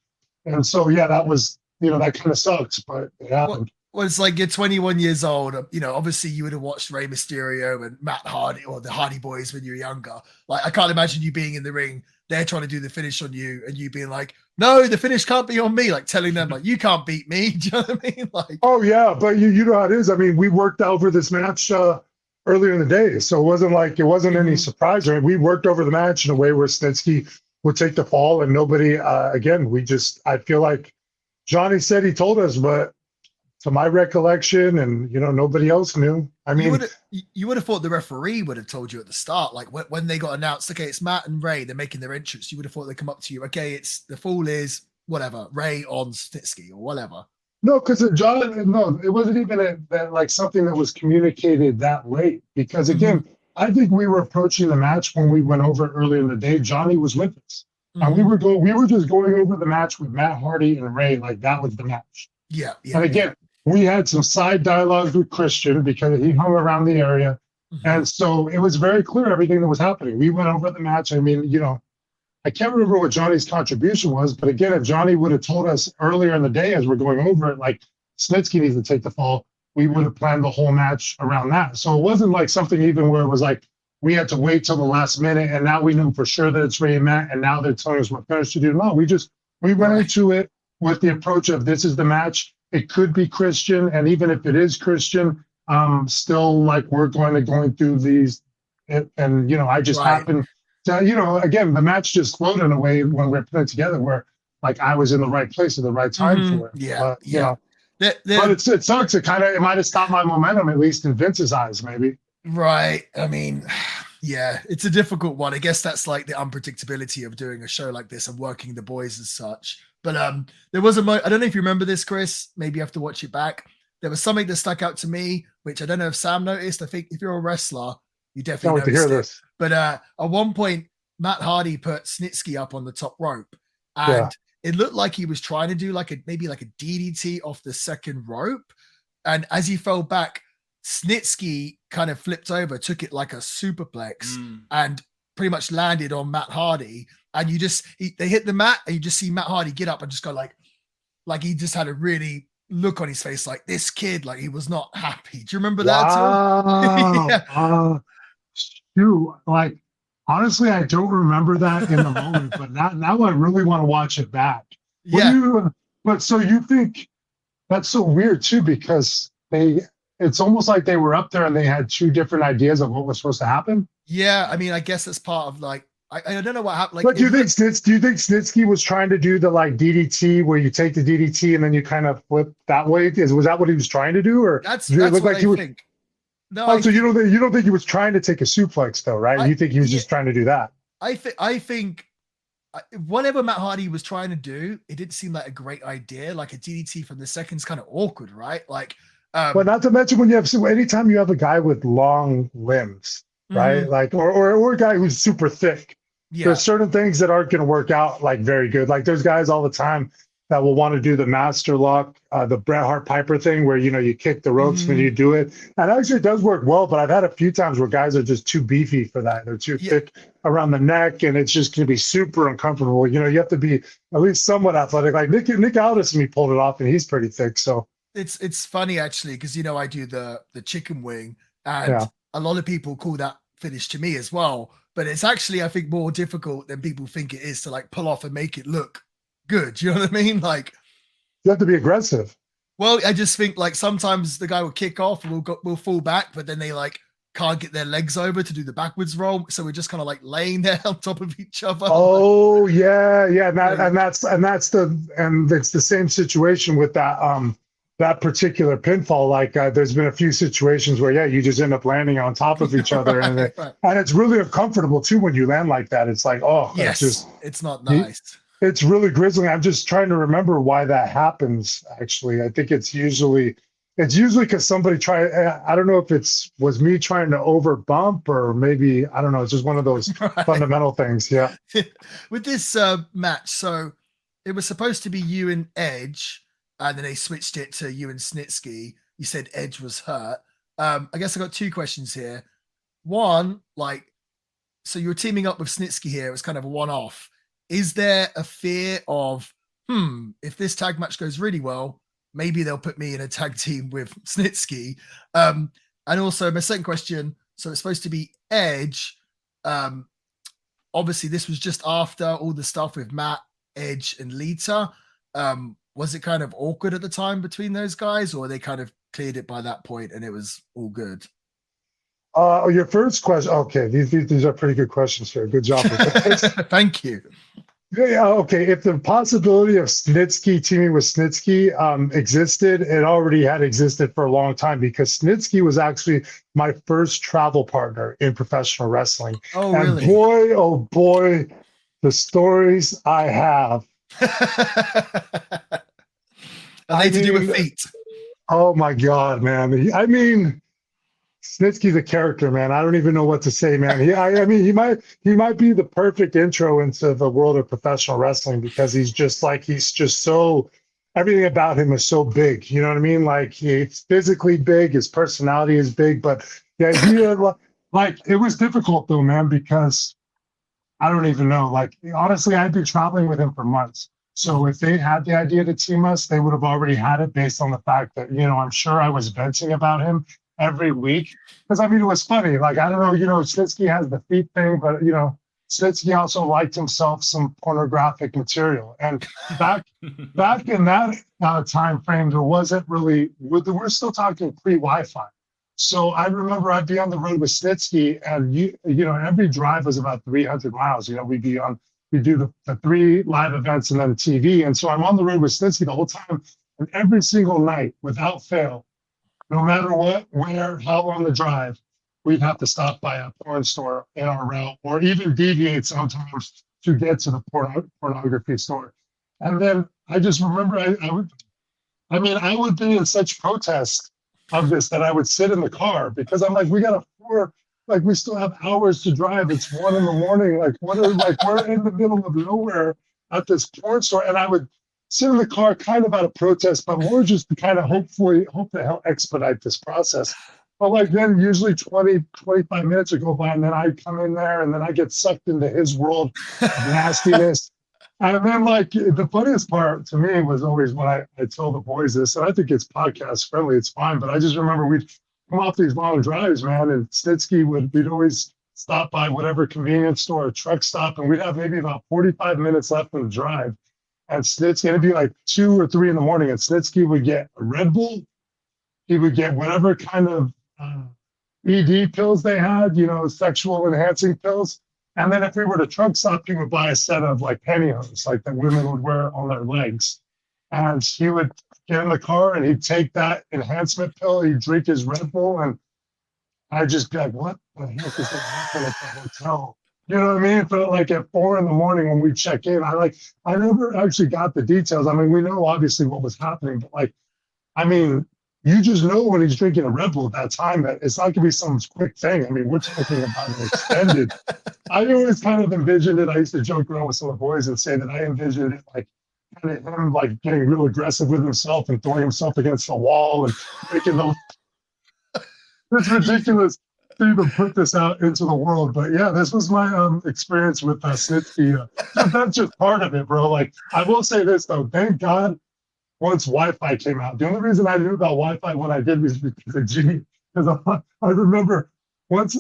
And so, yeah, that was, you know, that kind of sucks, but it happened. Well, it's like you're 21 years old. You know, obviously you would have watched Rey Mysterio and Matt Hardy or the Hardy Boys when you were younger. Like, I can't imagine you being in the ring. They're trying to do the finish on you and you being like, no, the finish can't be on me. Like telling them like, you can't beat me. Do you know what I mean? Like, oh yeah, but you know how it is. I mean, we worked over this match earlier in the day. So it wasn't any surprise. I mean, we worked over the match in a way where Snitsky would take the fall and nobody, again, I feel like Johnny said he told us, but to my recollection, and you know, nobody else knew. I mean, you would have thought the referee would have told you at the start, like when they got announced, okay, it's Matt and Ray, they're making their entrance. You would have thought they'd come up to you, okay, it's the fall is whatever, Ray on Snitsky or whatever. No, because it wasn't even like something that was communicated that late. Because again, I think we were approaching the match when we went over it earlier in the day. Johnny was with us, and we were just going over the match with Matt Hardy and Ray, like that was the match. Yeah. And again, we had some side dialogues with Christian because he hung around the area, and so it was very clear everything that was happening. We went over the match. I mean, you know, I can't remember what Johnny's contribution was, but again, if Johnny would have told us earlier in the day as we're going over it, like Snitsky needs to take the fall, we would have planned the whole match around that. So it wasn't like something even where it was like we had to wait till the last minute and now we know for sure that it's Ray and Matt and now they're telling us what finish to do. No, we went into it with the approach of this is the match. It could be Christian, and even if it is Christian, still like we're going through these, and you know, I just happened. You know, again, the match just flowed in a way when we were putting it together where, like, I was in the right place at the right time for it. Yeah, you know, but it sucks. It might have stopped my momentum, at least in Vince's eyes, maybe. Right. I mean, yeah, it's a difficult one. I guess that's like the unpredictability of doing a show like this and working the boys as such. But there was I don't know if you remember this, Chris. Maybe you have to watch it back. There was something that stuck out to me, which I don't know if Sam noticed. I think if you're a wrestler, you definitely noticed to hear this. But at one point, Matt Hardy put Snitsky up on the top rope, and it looked like he was trying to do maybe a DDT off the second rope. And as he fell back, Snitsky kind of flipped over, took it like a superplex, and pretty much landed on Matt Hardy. And they hit the mat, and you just see Matt Hardy get up and just go like he just had a really look on his face, like this kid, like he was not happy. Do you remember that? Yeah. Shoot, like honestly, I don't remember that in the moment, but now I really want to watch it back. But so you think that's so weird too, because it's almost like they were up there and they had two different ideas of what was supposed to happen. Yeah, I mean, I guess that's part of like I don't know what happened. Like, but do you think Snitsky was trying to do the like DDT where you take the DDT and then you kind of flip that way? Was that what he was trying to do, or that's what I think? No, so you don't think he was trying to take a suplex though, right? You think he was just trying to do that? I think whatever Matt Hardy was trying to do, it didn't seem like a great idea. Like a DDT from the second's kind of awkward, right? Like, but not to mention anytime you have a guy with long limbs, right? Like, or a guy who's super thick, Yeah. There's certain things that aren't going to work out like very good. Like there's guys all the time that will want to do the master lock, the Bret Hart Piper thing, where you kick the ropes when Mhm. you do it, and actually it does work well. But I've had a few times where guys are just too beefy for that. They're too Yeah. thick around the neck, and it's just going to be super uncomfortable. You have to be at least somewhat athletic. Like Nick Aldis, and he pulled it off, and he's pretty thick. So It's funny actually because I do the chicken wing, and yeah. a lot of people call that finish to me as well. But it's actually, I think, more difficult than people think it is to like pull off and make it look good. You know what I mean? Like, You have to be aggressive. well, I just think like sometimes the guy will kick off and we'll fall back, but then they like can't get their legs over to do the backwards roll, so we're just kind of like laying there on top of each other. Oh yeah, yeah, and it's the same situation with that particular pinfall. Like there's been a few situations where you just end up landing on top of each other, and Right. and it's really uncomfortable too when you land like that. It's like, oh, Yes, it's not nice. it's really grisly. I'm just trying to remember why that happens. Actually, I think it's usually because somebody I don't know if was me trying to over bump, or maybe I don't know. It's just one of those Right. fundamental things. Yeah. With this match, so it was supposed to be you and Edge, and then they switched it to you and Snitsky. You said Edge was hurt. I guess I got two questions here. One, like, so you were teaming up with Snitsky here. It was kind of a one-off. Is there a fear of, if this tag match goes really well, maybe they'll put me in a tag team with Snitsky? And also my second question, so it's supposed to be Edge. Obviously this was just after all the stuff with Matt, Edge, and Lita. Was it kind of awkward at the time between those guys, or they kind of cleared it by that point and it was all good? Your first question. Okay, these are pretty good questions here. Good job with this. Thank you. Yeah, okay. If the possibility of Snitsky teaming with Snitsky existed, it already had existed for a long time, because Snitsky was actually my first travel partner in professional wrestling. Oh, and really? boy, oh boy, the stories I have. Are they to do with feet? Oh my God, man. I mean, Snitsky's a character, man. I don't even know what to say, man. He might be the perfect intro into the world of professional wrestling, because he's just so, everything about him is so big. You know what I mean? Like, he's physically big, his personality is big, but the idea, like, it was difficult though, man, because I don't even know. Like, honestly, I'd been traveling with him for months. So if they had the idea to team us, they would have already had it, based on the fact that, I'm sure I was venting about him every week. Because it was funny. Like, I don't know, Snitsky has the feet thing, but Snitsky also liked himself some pornographic material. And back in that time frame, there wasn't really, we're still talking pre-Wi-Fi. So I remember I'd be on the road with Snitsky, and every drive was about 300 miles. We do the 3 live events and then the TV. And so I'm on the road with Snitsky the whole time, and every single night, without fail, no matter what, where, how long the drive, we'd have to stop by a porn store in our route, or even deviate sometimes to get to the pornography store. And then I just remember I would be in such protest of this that I would sit in the car, because I'm like, we still have hours to drive. It's 1 a.m. Like, we're in the middle of nowhere at this porn store. And I would sit in the car kind of out of protest, but more just to kind of hope to help expedite this process. But like, then usually 20-25 minutes would go by, and then I'd come in there, and then I get sucked into his world of nastiness. And then, like, the funniest part to me was always when I tell the boys this, and I think it's podcast friendly, it's fine, but I just remember we'd come off these long drives, man, and Snitsky we'd always stop by whatever convenience store or truck stop, and we'd have maybe about 45 minutes left in the drive. And Snitsky, it'd be like 2 or 3 in the morning, and Snitsky would get a Red Bull. He would get whatever kind of ED pills they had, sexual enhancing pills. And then if we were to truck stop, he would buy a set of like pantyhose, like that women would wear on their legs. And he would get in the car, and he'd take that enhancement pill, he'd drink his Red Bull, and I'd just be like, what the heck is going to happen at the hotel? You know what I mean? But like at 4 a.m. when we check in, I never actually got the details. We know obviously what was happening, but you just know when he's drinking a Red Bull at that time that it's not going to be some quick thing. I mean, we're talking about an extended. I always kind of envisioned it. I used to joke around with some of the boys and say that I envisioned it like kind of him like getting real aggressive with himself and throwing himself against the wall and making the. It's ridiculous to even put this out into the world, but yeah, this was my experience with Snitsky. That's just part of it, bro. Like, I will say this though, thank God once Wi-Fi came out. The only reason I knew about Wi-Fi when I did was because of G. Because I remember once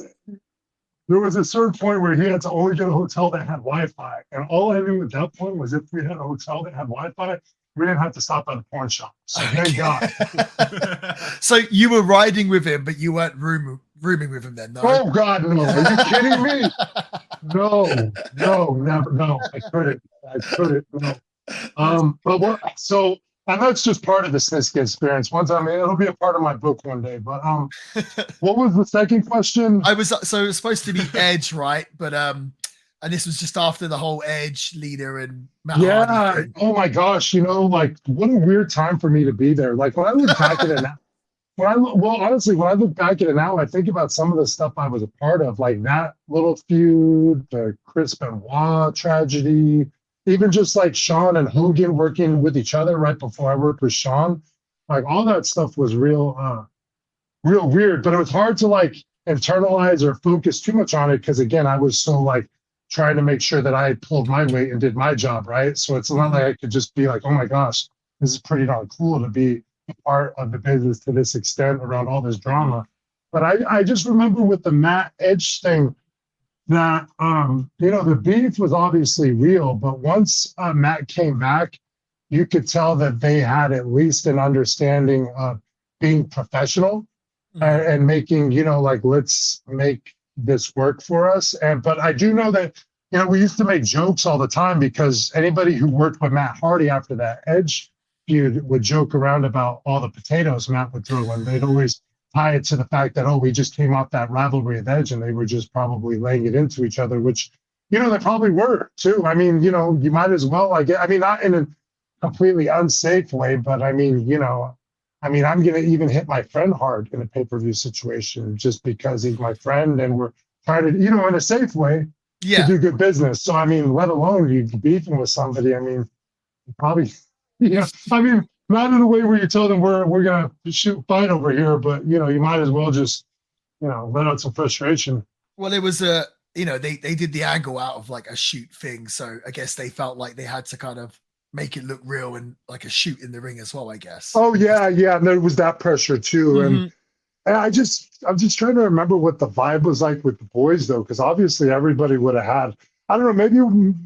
there was a certain point where he had to only get a hotel that had Wi-Fi, and all I knew at that point was if we had a hotel that had Wi-Fi, we didn't have to stop at a porn shop. So thank God. So you were riding with him, but you weren't rooming with him then, no? Oh God, no! Are you kidding me? No, never. No, I couldn't. No. But what? So, and that's just part of the Snitsky experience. Once, I mean, it'll be a part of my book one day. But what was the second question? It was supposed to be Edge, right? But and this was just after the whole Edge leader and Matt Hardy thing. Oh my gosh, like what a weird time for me to be there. Like when I look back at it now, honestly, when I look back at it now, I think about some of the stuff I was a part of, like that little feud, the Chris Benoit tragedy, even just like Sean and Hogan working with each other right before I worked with Sean. Like all that stuff was real weird, but it was hard to like internalize or focus too much on it because again, I was so like trying to make sure that I pulled my weight and did my job, right? So it's not like I could just be like, oh my gosh, this is pretty darn cool to be a part of the business to this extent around all this drama. But I just remember with the Matt Edge thing that, the beef was obviously real, but once Matt came back, you could tell that they had at least an understanding of being professional and making, like, let's make this work for us. But I do know that, we used to make jokes all the time because anybody who worked with Matt Hardy after that Edge feud would joke around about all the potatoes Matt would throw, and they'd always tie it to the fact that, we just came off that rivalry with Edge and they were just probably laying it into each other, which, they probably were too. I mean, you might as well, not in a completely unsafe way, but I mean, I'm going to even hit my friend hard in a pay-per-view situation just because he's my friend and we're trying to, in a safe way to do good business. So, I mean, let alone you beefing with somebody. I mean, probably, not in a way where you tell them we're going to fight over here, but, you might as well just, let out some frustration. Well, it was they did the angle out of like a shoot thing. So I guess they felt like they had to kind of make it look real and like a shoot in the ring as well, I guess. Oh yeah. And there was that pressure too. And I'm just trying to remember what the vibe was like with the boys though, because obviously everybody would have had, I don't know, maybe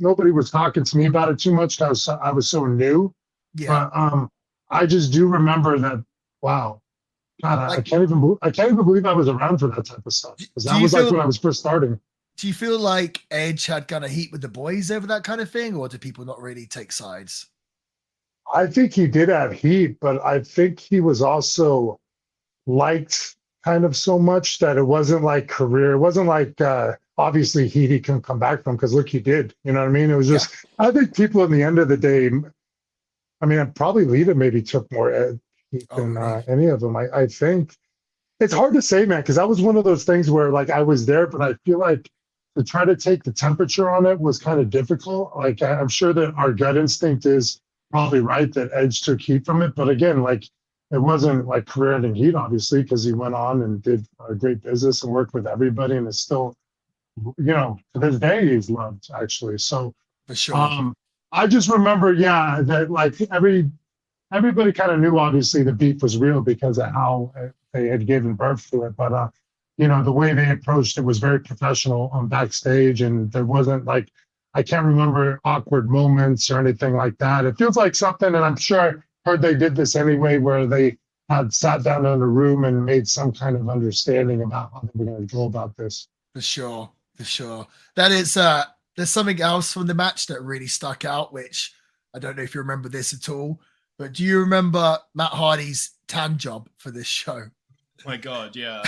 nobody was talking to me about it too much because I was so new. Yeah. But I just do remember that, wow. God, I can't even believe I was around for that type of stuff. Because that was like when I was first starting. Do you feel like Edge had kind of heat with the boys over that kind of thing, or do people not really take sides? I think he did have heat, but I think he was also liked kind of so much that it wasn't like career. It wasn't like obviously heat he couldn't come back from because look, he did. You know what I mean? It was just, I think people in the end of the day, I mean, probably Lita maybe took more heat than any of them. I think it's hard to say, man, because that was one of those things where like I was there, but I feel like to try to take the temperature on it was kind of difficult. Like I'm sure that our gut instinct is probably right that Edge took heat from it. But again, like it wasn't like career-ending heat, obviously, because he went on and did a great business and worked with everybody and is still, to this day he's loved actually. So for sure. I just remember, that like everybody kind of knew obviously the beef was real because of how they had given birth to it. But the way they approached it was very professional on backstage, and there wasn't like, I can't remember awkward moments or anything like that. It feels like something, and I'm sure I heard they did this anyway, where they had sat down in a room and made some kind of understanding about how they were going to go about this. For sure. That is, there's something else from the match that really stuck out, which I don't know if you remember this at all, but do you remember Matt Hardy's tan job for this show? My God, yeah.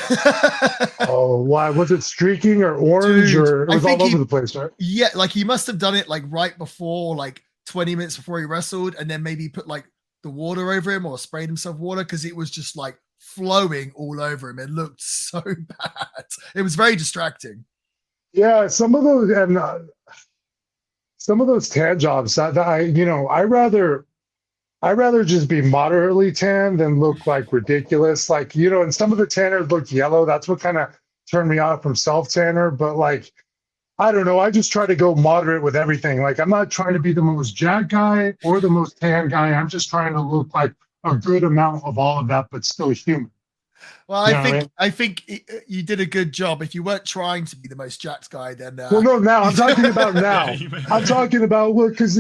Oh, why was it streaking or orange? Dude, or it was all over the place, right? Yeah, like he must have done it like right before, like 20 minutes before he wrestled, and then maybe put like the water over him or sprayed himself water because it was just like flowing all over him. It looked so bad. It was very distracting. Yeah, some of those tan jobs that I rather just be moderately tan than look like ridiculous. Like, and some of the tanners look yellow. That's what kind of turned me off from self tanner. But like, I don't know. I just try to go moderate with everything. Like, I'm not trying to be the most jacked guy or the most tan guy. I'm just trying to look like a good amount of all of that, but still human. Well, I think you did a good job. If you weren't trying to be the most jacked guy, then well, no, now I'm talking about now. Yeah, I'm talking about because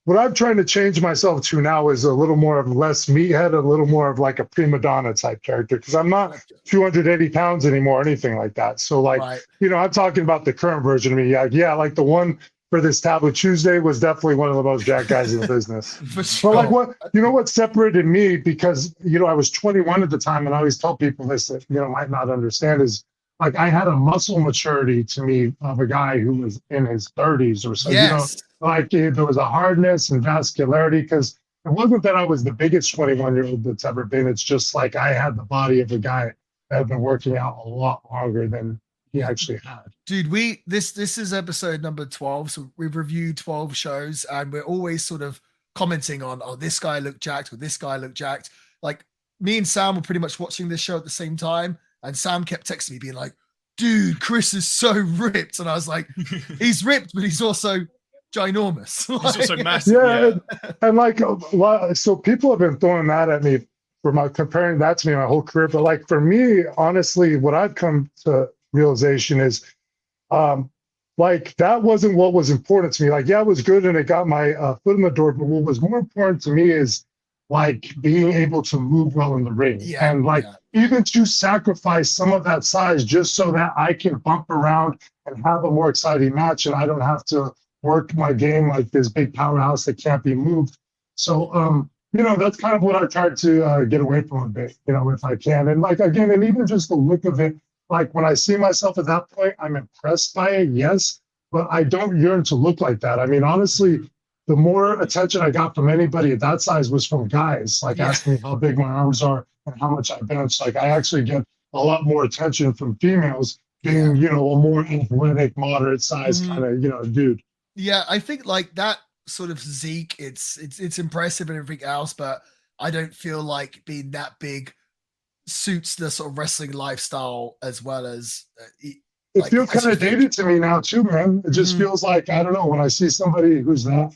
what I'm trying to change myself to now is a little more of less meathead, a little more of like a prima donna type character because I'm not 280 pounds anymore, or anything like that. So like, right. I'm talking about the current version of me. Yeah, like the one for this Taboo Tuesday was definitely one of the most jacked guys in the business. For sure. But like what separated me because, I was 21 at the time and I always tell people this that, might not understand is like I had a muscle maturity to me of a guy who was in his 30s or so. Yes. Like there was a hardness and vascularity because it wasn't that I was the biggest 21-year-old that's ever been. It's just like I had the body of a guy that had been working out a lot longer than he actually had. Dude, this is episode number 12. So we've reviewed 12 shows and we're always sort of commenting on, oh, this guy looked jacked or this guy looked jacked. Like me and Sam were pretty much watching this show at the same time. And Sam kept texting me being like, dude, Chris is so ripped. And I was like, he's ripped, but he's also ginormous. He's also massive. Yeah. And like, so people have been throwing that at me for comparing that to me my whole career. But like for me, honestly, what I've come to realization is like that wasn't what was important to me. Like, yeah, it was good and it got my foot in the door. But what was more important to me is like being able to move well in the ring. Yeah, and like even to sacrifice some of that size just so that I can bump around and have a more exciting match and I don't have to work my game like this big powerhouse that can't be moved. So, that's kind of what I tried to get away from a bit, if I can. And like, again, and even just the look of it, like when I see myself at that point, I'm impressed by it, yes, but I don't yearn to look like that. I mean, honestly, the more attention I got from anybody at that size was from guys, like asking me how big my arms are and how much I bench. Like I actually get a lot more attention from females being, a more athletic, moderate size kind of, dude. Yeah, I think like that sort of physique, it's impressive and everything else, but I don't feel like being that big suits the sort of wrestling lifestyle as well as it feels kind of dated to me now too, man. It just feels like, I don't know, when I see somebody who's that,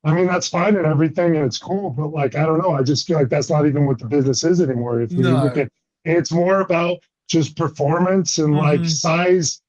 I mean, that's fine and everything and it's cool, but like, I don't know, I just feel like that's not even what the business is anymore. If you look at it's more about just performance and like size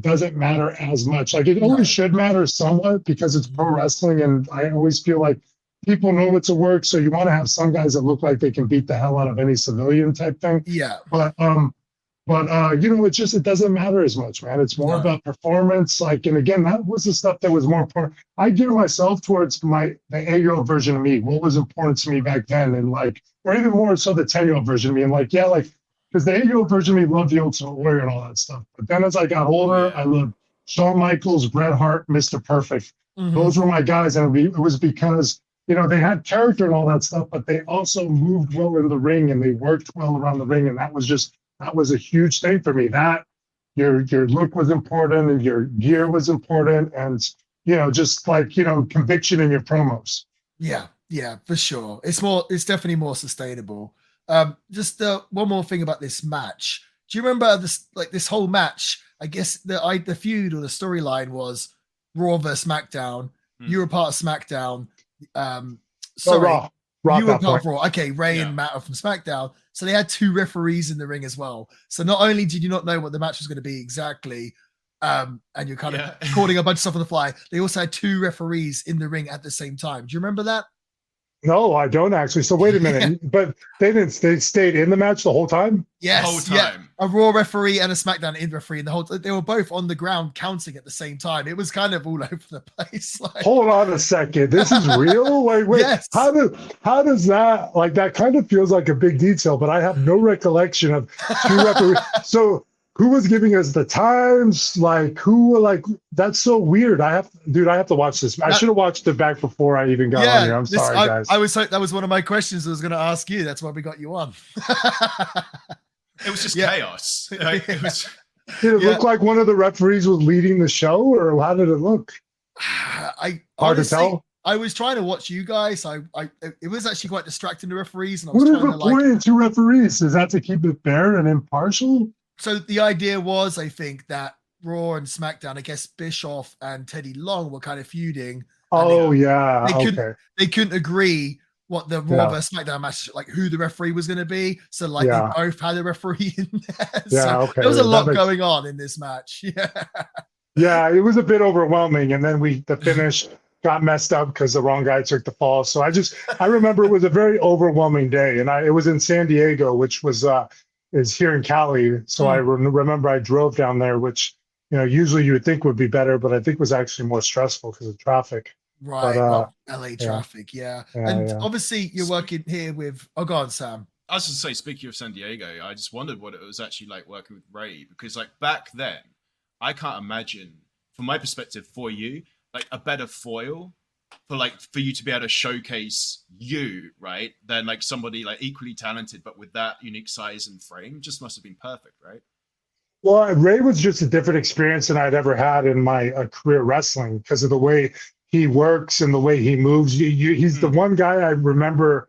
doesn't matter as much. Like it always should matter somewhat because it's pro wrestling, and I always feel like people know it's a work, so you want to have some guys that look like they can beat the hell out of any civilian type thing. Yeah. But it doesn't matter as much, man. It's more about performance. Like, and again, that was the stuff that was more important. I gear myself towards the 8-year-old version of me. What was important to me back then, and like, or even more so the 10-year-old version of me. And like, yeah, like. Because the 8-year-old version of me loved the Ultimate Warrior and all that stuff. But then as I got older, I loved Shawn Michaels, Bret Hart, Mr. Perfect. Those were my guys. And it was because, they had character and all that stuff, but they also moved well in the ring and they worked well around the ring. And that was a huge thing for me. That your look was important and your gear was important. And, just like, conviction in your promos. Yeah, for sure. It's definitely more sustainable. Just one more thing about this match. Do you remember this whole match? I guess the feud or the storyline was Raw versus SmackDown. You were part of SmackDown. Raw. You were part of Raw. Okay, Ray and Matt are from SmackDown. So they had 2 referees in the ring as well. So not only did you not know what the match was going to be exactly, and you're kind of calling a bunch of stuff on the fly, they also had 2 referees in the ring at the same time. Do you remember that? No, I don't actually. So wait a minute, but they stayed in the match the whole time? Yes, the whole time. A Raw referee and a SmackDown referee, and they were both on the ground counting at the same time. It was kind of all over the place. Like, hold on a second, this is real? Wait, yes. How does that kind of feels like a big detail, but I have no recollection of 2 referees. So who was giving us the times? Like who? Like that's so weird. I have to watch this. I should have watched it back before I even got on here. I'm sorry, guys. That was one of my questions I was going to ask you. That's why we got you on. It was just chaos. Like, it was. Did it look like one of the referees was leading the show, or how did it look? Hard honestly, to tell. I was trying to watch you guys. It was actually quite distracting, the referees. And I was what is the point in two referees? Is that to keep it fair and impartial? So the idea was, I think, that Raw and SmackDown, I guess Bischoff and Teddy Long were kind of feuding. Oh, yeah. They couldn't agree what the Raw versus SmackDown match, like who the referee was going to be. So they both had a referee in there. So there was a lot going on in this match. Yeah. Yeah, it was a bit overwhelming. And then the finish got messed up because the wrong guy took the fall. So I remember it was a very overwhelming day. And it was in San Diego, which is here in Cali. So I remember I drove down there, which, usually you would think would be better, but I think was actually more stressful because of traffic. Right. LA traffic. Yeah. Obviously you're working here with, go on, Sam. I was just say, speaking of San Diego, I just wondered what it was actually like working with Ray, because like back then, I can't imagine, from my perspective, for you, like a better foil for you to be able to showcase you, right? Than like somebody like equally talented, but with that unique size and frame, just must have been perfect, right? Well, Ray was just a different experience than I'd ever had in my career wrestling because of the way he works and the way he moves. He's the one guy I remember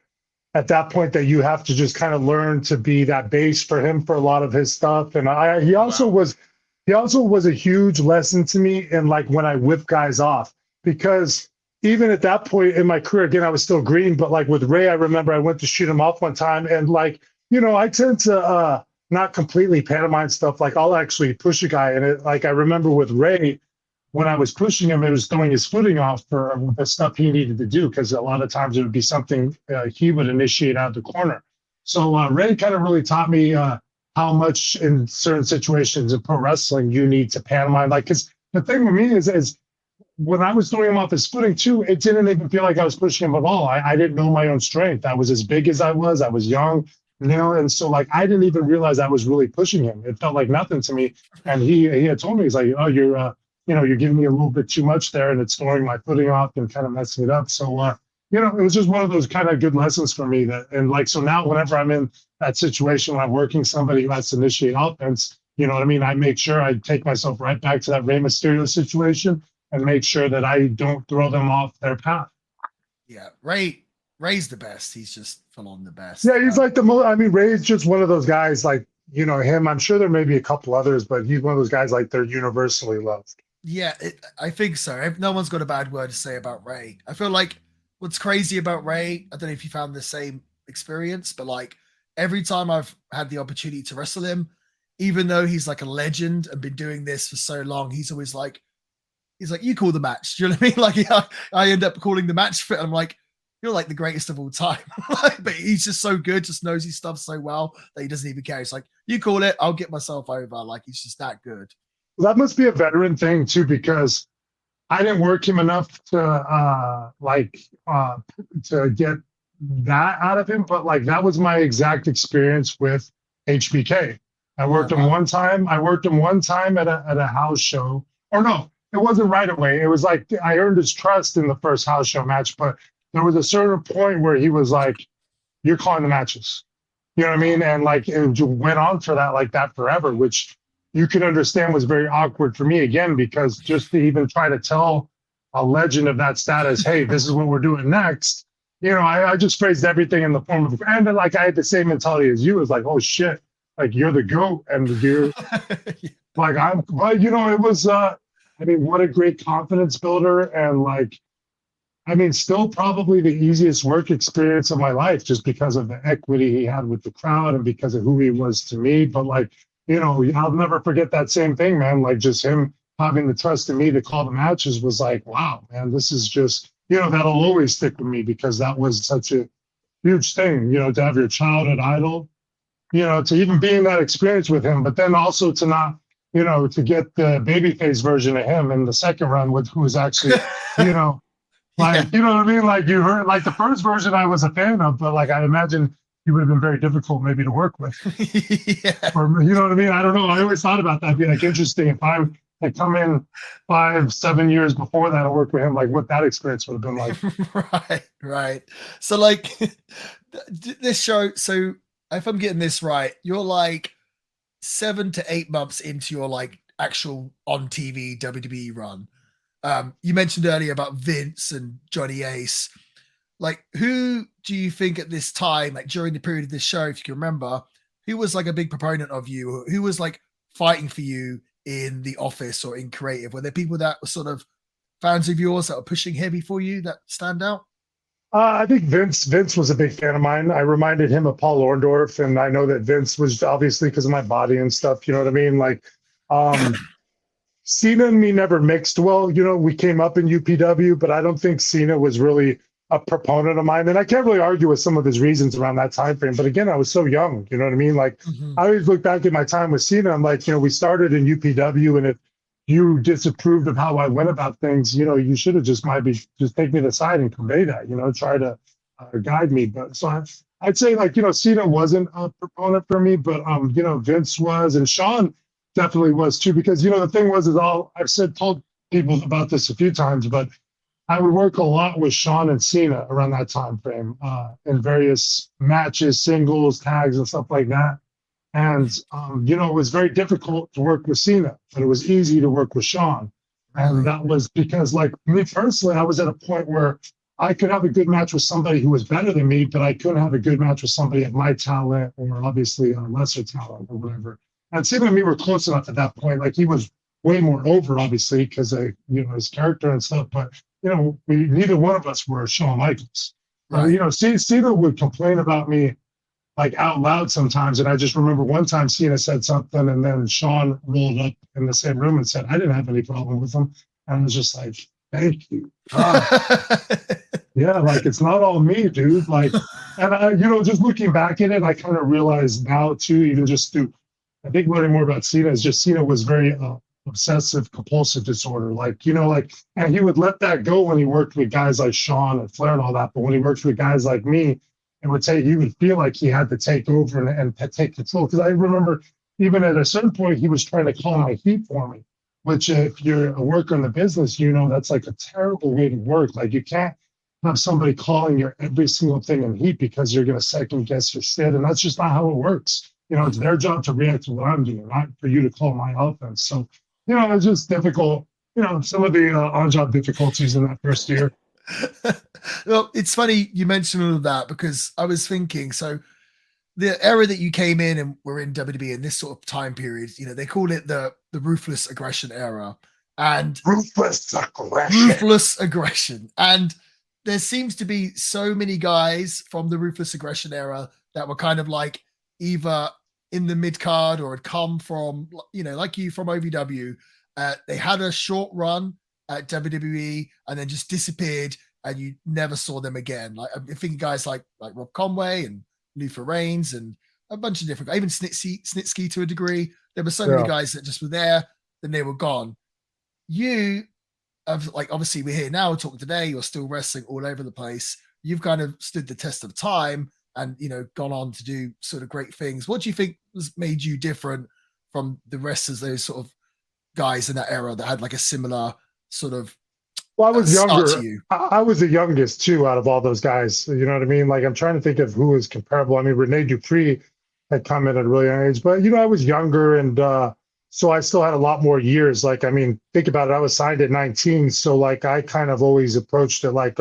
at that point that you have to just kind of learn to be that base for him for a lot of his stuff. And he also was a huge lesson to me in like when I whip guys off, because even at that point in my career, again, I was still green, but like with Ray, I remember I went to shoot him off one time and like, I tend to not completely pantomime stuff. Like I'll actually push a guy. And I remember with Ray, when I was pushing him, it was throwing his footing off for the stuff he needed to do, because a lot of times it would be something he would initiate out of the corner. So Ray kind of really taught me how much in certain situations in pro wrestling you need to pantomime. Like, because the thing with me is when I was throwing him off his footing too, it didn't even feel like I was pushing him at all. I didn't know my own strength. I was as big as I was young, and so like I didn't even realize I was really pushing him. It felt like nothing to me. And he had told me, he's like, oh, you're giving me a little bit too much there, and it's throwing my footing off and kind of messing it up. So, it was just one of those kind of good lessons for me so now whenever I'm in that situation when I'm working somebody who has to initiate offense, you know what I mean? I make sure I take myself right back to that Rey Mysterio situation and make sure that I don't throw them off their path. Yeah. Ray's the best. He's just full on the best. Yeah. He's like the most, Ray's just one of those guys like, him, I'm sure there may be a couple others, but he's one of those guys like they're universally loved. Yeah, I think so. No one's got a bad word to say about Ray. I feel like what's crazy about Ray, I don't know if you found the same experience, but like every time I've had the opportunity to wrestle him, even though he's like a legend and been doing this for so long, he's always like, you call the match. Do you know what I mean? Like I end up calling the match for it. I'm like, you're like the greatest of all time. But he's just so good, just knows his stuff so well that he doesn't even care. It's like, you call it, I'll get myself over. Like he's just that good. That must be a veteran thing too, because I didn't work him enough to get that out of him. But like that was my exact experience with HBK. I worked him one time. I worked him one time at a house show. Or no, it wasn't right away. It was like I earned his trust in the first house show match, but there was a certain point where he was like, "You're calling the matches," you know what I mean? And like it went on for that like that forever, which you can understand was very awkward for me again, because just to even try to tell a legend of that status, hey, this is what we're doing next. I just phrased everything in the form of, and then like I had the same mentality as you. It was like, oh shit, like you're the GOAT, and you're like but it was what a great confidence builder, and like still probably the easiest work experience of my life, just because of the equity he had with the crowd and because of who he was to me. But like, I'll never forget that same thing, man. Like just him having the trust in me to call the matches was like, wow, man, this is just, that'll always stick with me, because that was such a huge thing, to have your childhood idol, to even be in that experience with him, but then also to not, to get the babyface version of him in the second run with who was actually, you know what I mean? Like you heard, like the first version I was a fan of, but like I imagine he would have been very difficult maybe to work with. Yeah. Or, you know what I mean? I don't know. I always thought about that being like interesting. If I had come in 5-7 years before that and worked with him, like what that experience would have been like. Right. So like this show, so if I'm getting this right, you're like 7 to 8 months into your like actual on TV WWE run. You mentioned earlier about Vince and Johnny Ace. Like, who do you think at this time, like during the period of this show, if you can remember, who was like a big proponent of you? Who was like fighting for you in the office or in creative? Were there people that were sort of fans of yours that were pushing heavy for you that stand out? I think Vince was a big fan of mine. I reminded him of Paul Orndorff, and I know that Vince was obviously because of my body and stuff. You know what I mean? Like, Cena and me never mixed well. You know, we came up in UPW, but I don't think Cena was really a proponent of mine. And I can't really argue with some of his reasons around that time frame. But again, I was so young. You know what I mean? Like, I always look back at my time with Cena. I'm like, you know, we started in UPW, and if you disapproved of how I went about things, you know, you should have just maybe just take me to the side and convey that, you know, try to guide me. But so I'd say like, you know, Cena wasn't a proponent for me, but, you know, Vince was, and Sean definitely was too, because, you know, the thing was, I've told people about this a few times, but I would work a lot with Sean and Cena around that time frame in various matches, singles, tags, and stuff like that. And, you know, it was very difficult to work with Cena, but it was easy to work with Sean. And that was because, like, me personally, I was at a point where I could have a good match with somebody who was better than me, but I couldn't have a good match with somebody of my talent or obviously a lesser talent or whatever. And Cena and me were close enough at that point. Like, he was way more over, obviously, because of, you know, his character and stuff. But, you know, neither one of us were Shawn Michaels. Right. You know, Cena would complain about me like out loud sometimes. And I just remember one time Cena said something, and then Sean rolled up in the same room and said, I didn't have any problem with him. And I was just like, thank you. Yeah, like, it's not all me, dude. Like, and I, you know, just looking back at it, I kind of realized now too, even just through, I think learning more about Cena is just Cena was very obsessive compulsive disorder. Like, you know, like, and he would let that go when he worked with guys like Sean and Flair and all that. But when he worked with guys like me, he would feel like he had to take over and take control. Because I remember even at a certain point, he was trying to call my heat for me, which if you're a worker in the business, you know, that's like a terrible way to work. Like, you can't have somebody calling your every single thing in heat because you're going to second guess your shit. And that's just not how it works. You know, it's their job to react to what I'm doing, not for you to call my offense. So, you know, it's just difficult. You know, some of the on-job difficulties in that first year. Well, it's funny you mentioned all of that, because I was thinking, so the era that you came in and were in WWE in this sort of time period, you know, they call it the ruthless aggression era. And ruthless aggression. And there seems to be so many guys from the ruthless aggression era that were kind of like either in the mid card or had come from, you know, like you from OVW. They had a short run at WWE and then just disappeared, and you never saw them again. Like, I'm thinking guys like Rob Conway and Luther Reigns and a bunch of different guys, even Snitsky to a degree. There were so many guys that just were there, then they were gone. You have, like, obviously we're here now, we're talking today, you're still wrestling all over the place. You've kind of stood the test of time and, you know, gone on to do sort of great things. What do you think made you different from the rest of those sort of guys in that era that had like a similar sort of I was younger. to you? I was the youngest too out of all those guys. You know what I mean? Like, I'm trying to think of who was comparable. I mean, Rene Dupree had come in at a really young age, but, you know, I was younger, and so I still had a lot more years. Like, I mean, think about it. I was signed at 19. So like, I kind of always approached it like,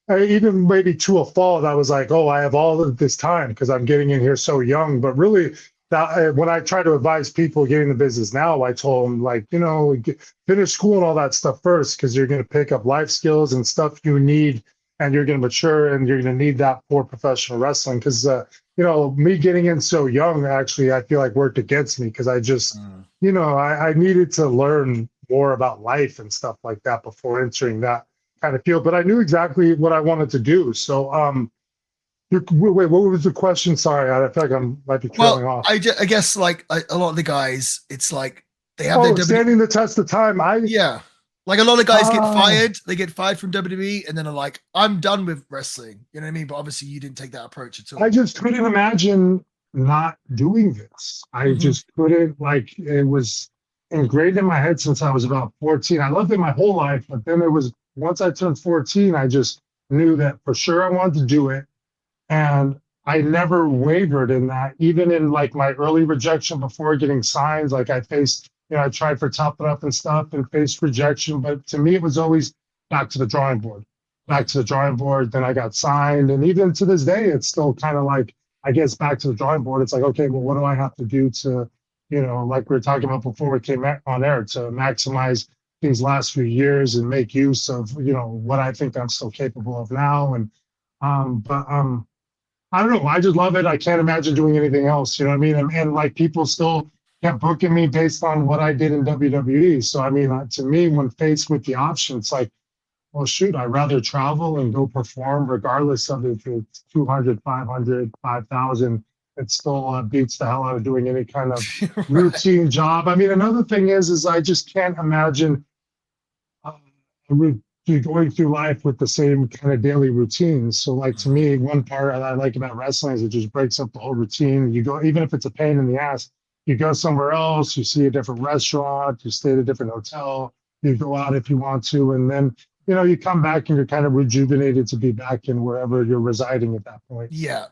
even maybe to a fault, I was like, I have all of this time because I'm getting in here so young. But really, that when I try to advise people getting the business now, I told them, like, you know, finish school and all that stuff first, because you're going to pick up life skills and stuff you need, and you're going to mature, and you're going to need that for professional wrestling. Because, you know, me getting in so young, actually, I feel like worked against me, because I just, you know, I needed to learn more about life and stuff like that before entering that kind of field. But I knew exactly what I wanted to do. So, wait, what was the question? Sorry, I feel like I might be trailing off. I guess like a lot of the guys, it's like they have their standing the test of time. Yeah. Like a lot of guys get Oh. fired, they get fired from WWE and then are like, I'm done with wrestling. You know what I mean? But obviously you didn't take that approach at all. I just couldn't imagine not doing this. I Mhm. just couldn't, like, it was ingrained in my head since I was about 14. I loved it my whole life, but then it was once I turned 14, I just knew that for sure I wanted to do it. And I never wavered in that, even in like my early rejection before getting signed. Like I faced, I tried for Top It Up and stuff and faced rejection. But to me, it was always back to the drawing board, back to the drawing board. Then I got signed. And even to this day, it's still kind of like, I guess, back to the drawing board. It's like, okay, well, what do I have to do to, like we were talking about before we came on air, to maximize these last few years and make use of, what I think I'm still capable of now. And, but I don't know. I just love it. I can't imagine doing anything else. You know what I mean? And like people still kept booking me based on what I did in WWE. So, I mean, to me, when faced with the option, it's like, well, shoot, I'd rather travel and go perform regardless of if it's 200, 500, 5,000. It still beats the hell out of doing any kind of Right. routine job. I mean, another thing is I just can't imagine going through life with the same kind of daily routines. So like to me, one part I like about wrestling is it just breaks up the whole routine. You go, even if it's a pain in the ass, you go somewhere else, you see a different restaurant, you stay at a different hotel, you go out if you want to, and then you come back and you're kind of rejuvenated to be back in wherever you're residing at that point. Yeah.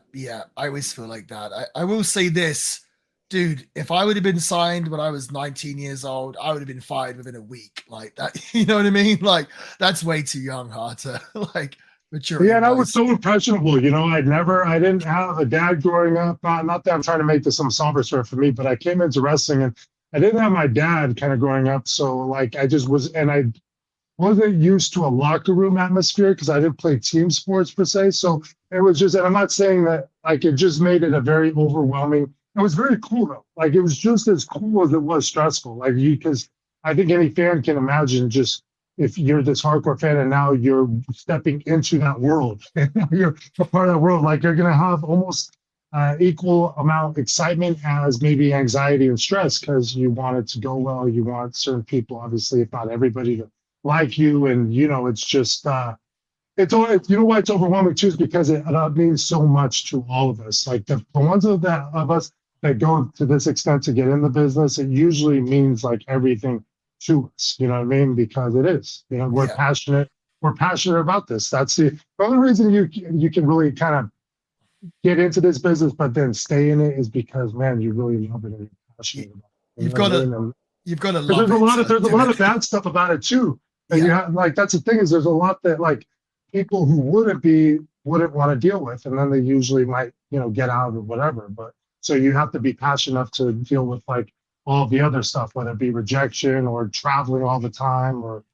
I always feel like that. I will say this, dude, if I would have been signed when I was 19 years old, I would have been fired within a week. Like that, you know what I mean? Like that's way too young, to like mature. Yeah, and I was so impressionable. I didn't have a dad growing up. Not that I'm trying to make this some somber story for me, but I came into wrestling and I didn't have my dad kind of growing up. So like I just was, and I wasn't used to a locker room atmosphere because I didn't play team sports per se. So it was just, and I'm not saying that like it just made it a very overwhelming. It was very cool though. Like it was just as cool as it was stressful. Like because I think any fan can imagine just if you're this hardcore fan and now you're stepping into that world and you're a part of that world, like you're going to have almost equal amount of excitement as maybe anxiety and stress because you want it to go well. You want certain people, obviously, if not everybody, to like you. And, it's just, it's why it's overwhelming too, is because it means so much to all of us. Like the ones of us that go to this extent to get in the business, it usually means like everything to us, you know what I mean? Because it is, we're passionate. We're passionate about this. That's the only reason you can really kind of get into this business, but then stay in it is because, man, you really love it and you're passionate about it. You've got to love it. There's a lot of bad stuff about it too. And you have, like, that's the thing is there's a lot that like people who wouldn't want to deal with, and then they usually might, get out or whatever. But so you have to be passionate enough to deal with like all the other stuff, whether it be rejection or traveling all the time or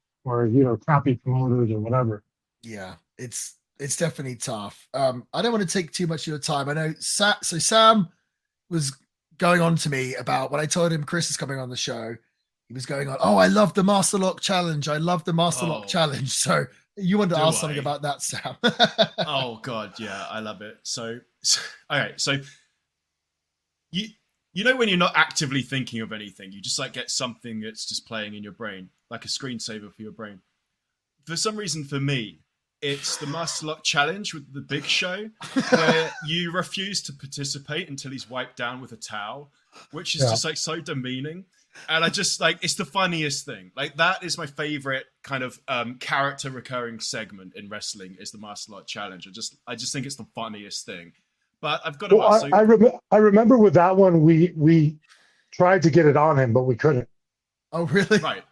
crappy promoters or whatever. Yeah, it's definitely tough. I don't want to take too much of your time. I know Sam was going on to me about when I told him Chris is coming on the show. He was going on, oh, I love the Master Lock Challenge. I love the Master Lock Challenge. So you wanted to ask something about that, Sam. Oh God, yeah, I love it. So all right, so you know when you're not actively thinking of anything, you just like get something that's just playing in your brain, like a screensaver for your brain. For some reason, for me, it's the Master Lock Challenge with the Big Show, where you refuse to participate until he's wiped down with a towel, which is just like so demeaning. And I just like, it's the funniest thing. Like that is my favorite kind of character recurring segment in wrestling is the Master Lock Challenge. I just think it's the funniest thing. But I've got to ask. I remember with that one, we tried to get it on him, but we couldn't. Oh, really? Right.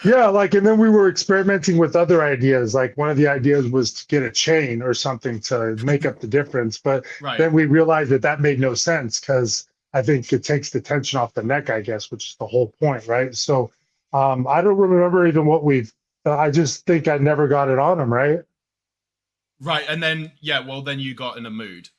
Yeah, like, and then we were experimenting with other ideas. Like one of the ideas was to get a chain or something to make up the difference. But then we realized that made no sense because I think it takes the tension off the neck, I guess, which is the whole point, right? So I don't remember even what I just think I never got it on him, right? Right, and then, then you got in a mood.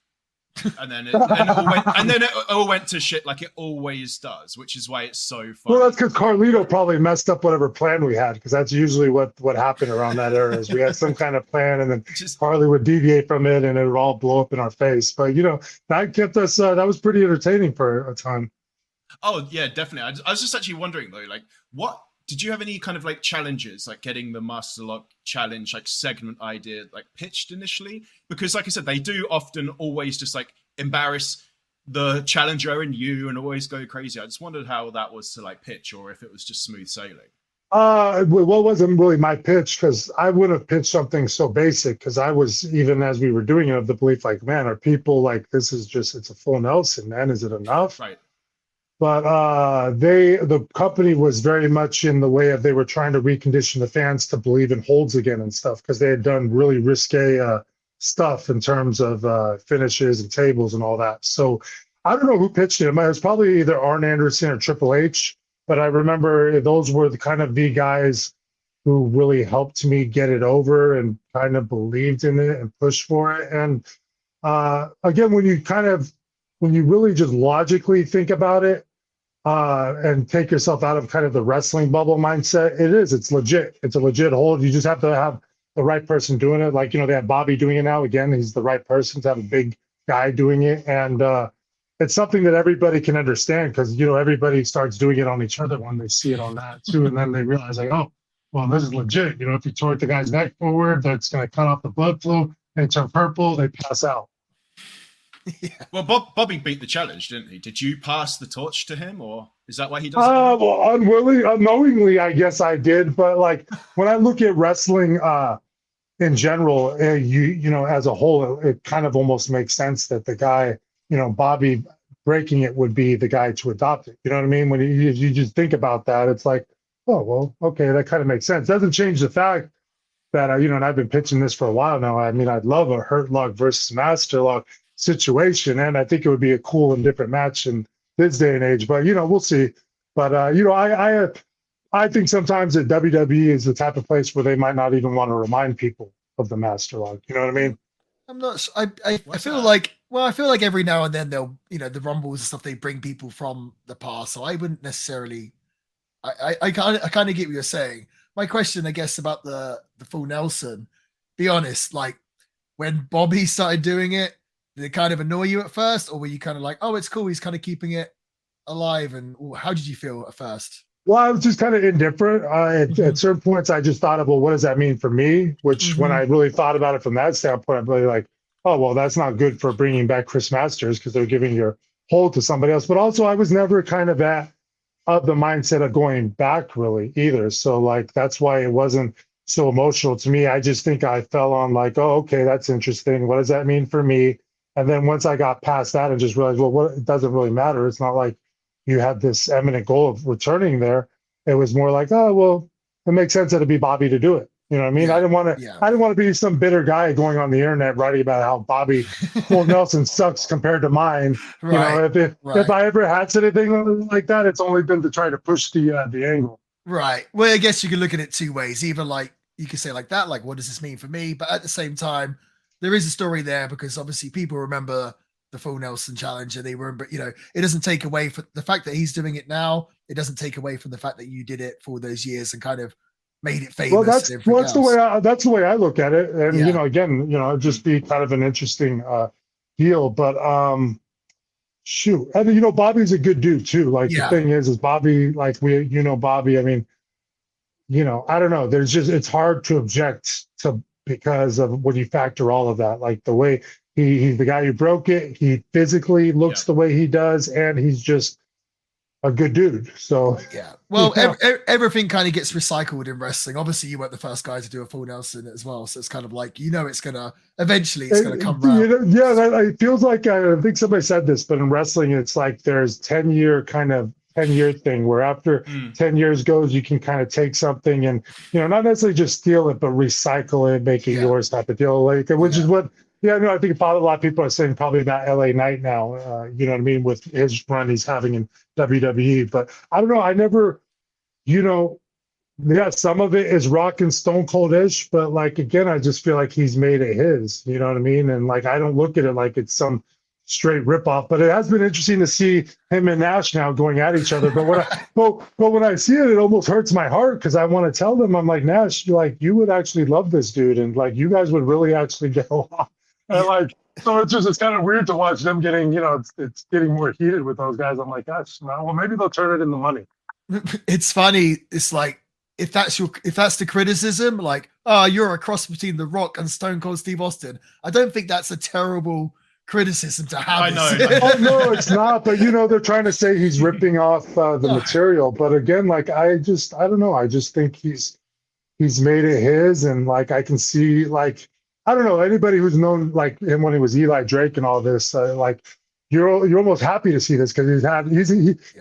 And then it all went to shit like it always does, which is why it's so funny. Well, that's because Carlito probably messed up whatever plan we had, because that's usually what happened around that era is we had some kind of plan and then Carly would deviate from it and it would all blow up in our face. But, that kept us, that was pretty entertaining for a time. Oh, yeah, definitely. I was just actually wondering, though, like, what did you have any kind of like challenges, like getting the Master Lock challenge, like segment idea, like pitched initially? Because like I said, they do often always just like embarrass the challenger and you and always go crazy. I just wondered how that was to like pitch, or if it was just smooth sailing. Well, it wasn't really my pitch, because I wouldn't have pitched something so basic, because I was, even as we were doing it, of the belief like, man, are people like, this is just, it's a full Nelson, man, is it enough? Right. But the company was very much in the way of, they were trying to recondition the fans to believe in holds again and stuff, because they had done really risque stuff in terms of finishes and tables and all that. So I don't know who pitched it. It was probably either Arn Anderson or Triple H, but I remember those were the kind of the guys who really helped me get it over and kind of believed in it and pushed for it. And again, when you really just logically think about it, and take yourself out of kind of the wrestling bubble mindset, it's legit. It's a legit hold. You just have to have the right person doing it. Like, they have Bobby doing it now. Again, he's the right person to have a big guy doing it. And it's something that everybody can understand, because, everybody starts doing it on each other when they see it on that too. And then they realize like, oh, well, this is legit. If you torque the guy's neck forward, that's going to cut off the blood flow. They turn purple, they pass out. Yeah. Well, Bobby beat the challenge, didn't he? Did you pass the torch to him, or is that why he does it? Well, unknowingly, I guess I did. But like, when I look at wrestling in general, as a whole, it kind of almost makes sense that the guy, Bobby breaking it would be the guy to adopt it. You know what I mean? When you just think about that, it's like, oh, well, okay, that kind of makes sense. Doesn't change the fact that, and I've been pitching this for a while now. I mean, I'd love a Hurt Lock versus Master Lock situation, and I think it would be a cool and different match in this day and age, but we'll see. But I think sometimes that WWE is the type of place where they might not even want to remind people of the Master Lock. You know what I mean? I'm not. I feel like, well, I feel like every now and then they'll, the Rumbles and stuff, they bring people from the past. So I wouldn't necessarily. I kind of get what you're saying. My question, I guess, about the full Nelson. Be honest, like when Bobby started doing it, did it kind of annoy you at first, or were you kind of like, oh, it's cool, he's kind of keeping it alive? And how did you feel at first? Well, I was just kind of indifferent. At certain points, I just thought of, well, what does that mean for me? Which, when I really thought about it from that standpoint, I'm really like, oh, well, that's not good for bringing back Chris Masters, because they're giving your hold to somebody else. But also, I was never kind of of the mindset of going back really either. So like, that's why it wasn't so emotional to me. I just think I fell on like, oh, okay, that's interesting. What does that mean for me? And then once I got past that and just realized, well, it doesn't really matter. It's not like you had this eminent goal of returning there. It was more like, oh, well, it makes sense that it'd be Bobby to do it. You know what I mean? Yeah. I didn't want to be some bitter guy going on the internet writing about how Bobby Full Nelson sucks compared to mine. Right. If I ever had said anything like that, it's only been to try to push the angle. Right. Well, I guess you can look at it two ways. Either like you could say like that, like, what does this mean for me? But at the same time, there is a story there, because obviously people remember the Full Nelson challenge, and they remember, it doesn't take away from the fact that he's doing it now. It doesn't take away from the fact that you did it for those years and kind of made it famous. Well, that's the way I look at it. And, again, it'd just be kind of an interesting deal. But shoot. And, Bobby's a good dude too. Like the thing is Bobby, like Bobby, I mean, I don't know. It's hard to object to, because of when you factor all of that, like the way he's the guy who broke it. He physically looks the way he does, and he's just a good dude. So well, everything kind of gets recycled in wrestling. Obviously, you weren't the first guy to do a Full Nelson as well, so it's kind of like it's gonna eventually come around. It feels like, I think somebody said this, but in wrestling, it's like there's 10-year thing where after 10 years goes, you can kind of take something and, not necessarily just steal it, but recycle it, make it yours type of deal. Like, which is what, I think probably a lot of people are saying probably about LA Knight now, you know what I mean? With his run he's having in WWE, but I don't know. I never, some of it is Rock and Stone Cold-ish, but like, again, I just feel like he's made it his, you know what I mean? And like, I don't look at it like it's some straight ripoff, but it has been interesting to see him and Nash now going at each other. But when I see it, it almost hurts my heart, because I want to tell them, I'm like, Nash, you would actually love this dude, and like you guys would really actually get along. And like, so it's kind of weird to watch them getting, it's getting more heated with those guys. I'm like, gosh, well, maybe they'll turn it into money. It's funny. It's like if that's the criticism, like, oh, you're a cross between The Rock and Stone Cold Steve Austin, I don't think that's a terrible criticism to have. I know. Oh no, it's not. But they're trying to say he's ripping off the material. But again, like I don't know. I just think he's made it his, and like I can see, like, I don't know, anybody who's known like him when he was Eli Drake and all this, like you're almost happy to see this, because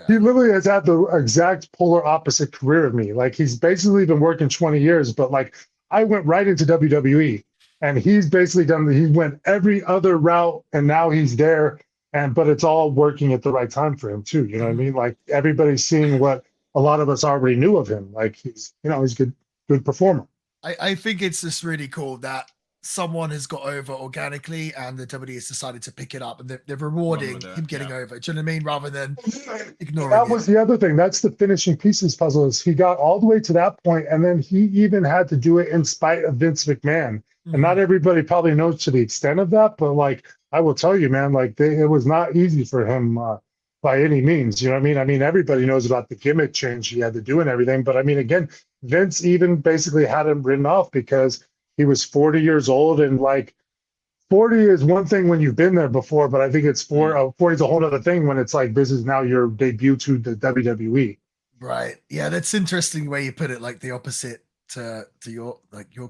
he literally has had the exact polar opposite career of me. Like he's basically been working 20 years, but like I went right into WWE, and he's basically he went every other route, and now he's there, but it's all working at the right time for him too. You know what I mean? Like everybody's seeing what a lot of us already knew of him. Like he's good performer. I think it's just really cool that someone has got over organically, and the WWE has decided to pick it up, and they're rewarding him getting over. Do you know what I mean? Rather than ignoring that was the other thing. That's the finishing pieces puzzle. Is he got all the way to that point, and then he even had to do it in spite of Vince McMahon. And not everybody probably knows to the extent of that, but like I will tell you, man, like it was not easy for him by any means. You know what I mean? I mean, everybody knows about the gimmick change he had to do and everything, but I mean, again, Vince even basically had him written off because he was 40 years old, and like 40 is one thing when you've been there before, but I think it's 40 is a whole other thing when it's like this is now your debut to the WWE. Right. Yeah, that's interesting way you put it, like the opposite to your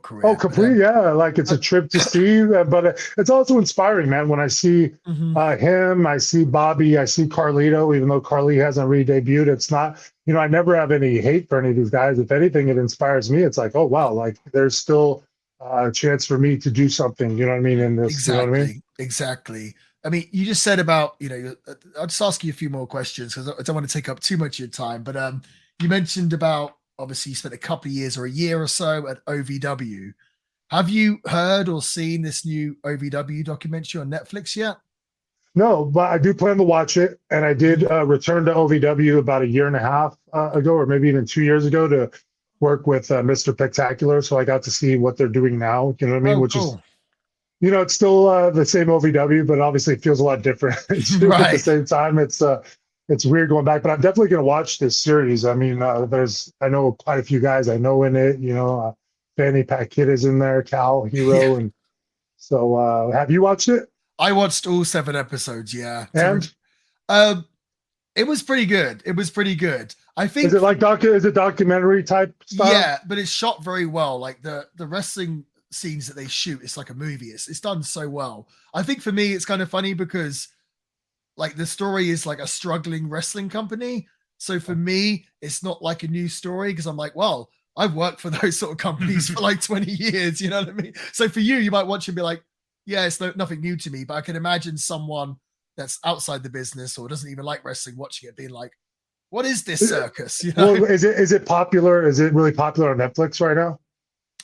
career. Oh, complete. Yeah, like it's a trip to see, but it's also inspiring, man. When I see him, I see Bobby, I see Carlito, even though Carly hasn't re-debuted. It's not, I never have any hate for any of these guys. If anything, it inspires me. It's like, oh wow, like there's still a chance for me to do something. You know what I mean? In this, exactly, you know what I mean? Exactly. I mean, you just said about, I'll just ask you a few more questions because I don't want to take up too much of your time. But you mentioned about, obviously you spent a couple of years or a year or so at OVW. Have you heard or seen this new OVW documentary on Netflix yet? No, but I do plan to watch it. And I did return to OVW about a year and a half ago, or maybe even 2 years ago, to work with Mr. Spectacular. So I got to see what they're doing now. You know what I mean? Which is, it's still the same OVW, but obviously it feels a lot different right. At the same time. It's weird going back, but I'm definitely going to watch this series. I mean, I know quite a few guys I know in it, Fanny Pat Kid is in there, Cal, Hero. And so have you watched it? I watched all 7 episodes. Yeah. And it was pretty good. I think. Is it like is it documentary type stuff? Yeah, but it's shot very well. Like the wrestling scenes that they shoot, it's like a movie. It's done so well. I think for me, it's kind of funny because like the story is like a struggling wrestling company. So for me, it's not like a new story because I'm like, well, I've worked for those sort of companies for like 20 years. You know what I mean? So for you might watch and be like, yeah, it's nothing new to me, but I can imagine someone that's outside the business or doesn't even like wrestling watching it being like, what is this circus? Well, is it popular? Is it really popular on Netflix right now?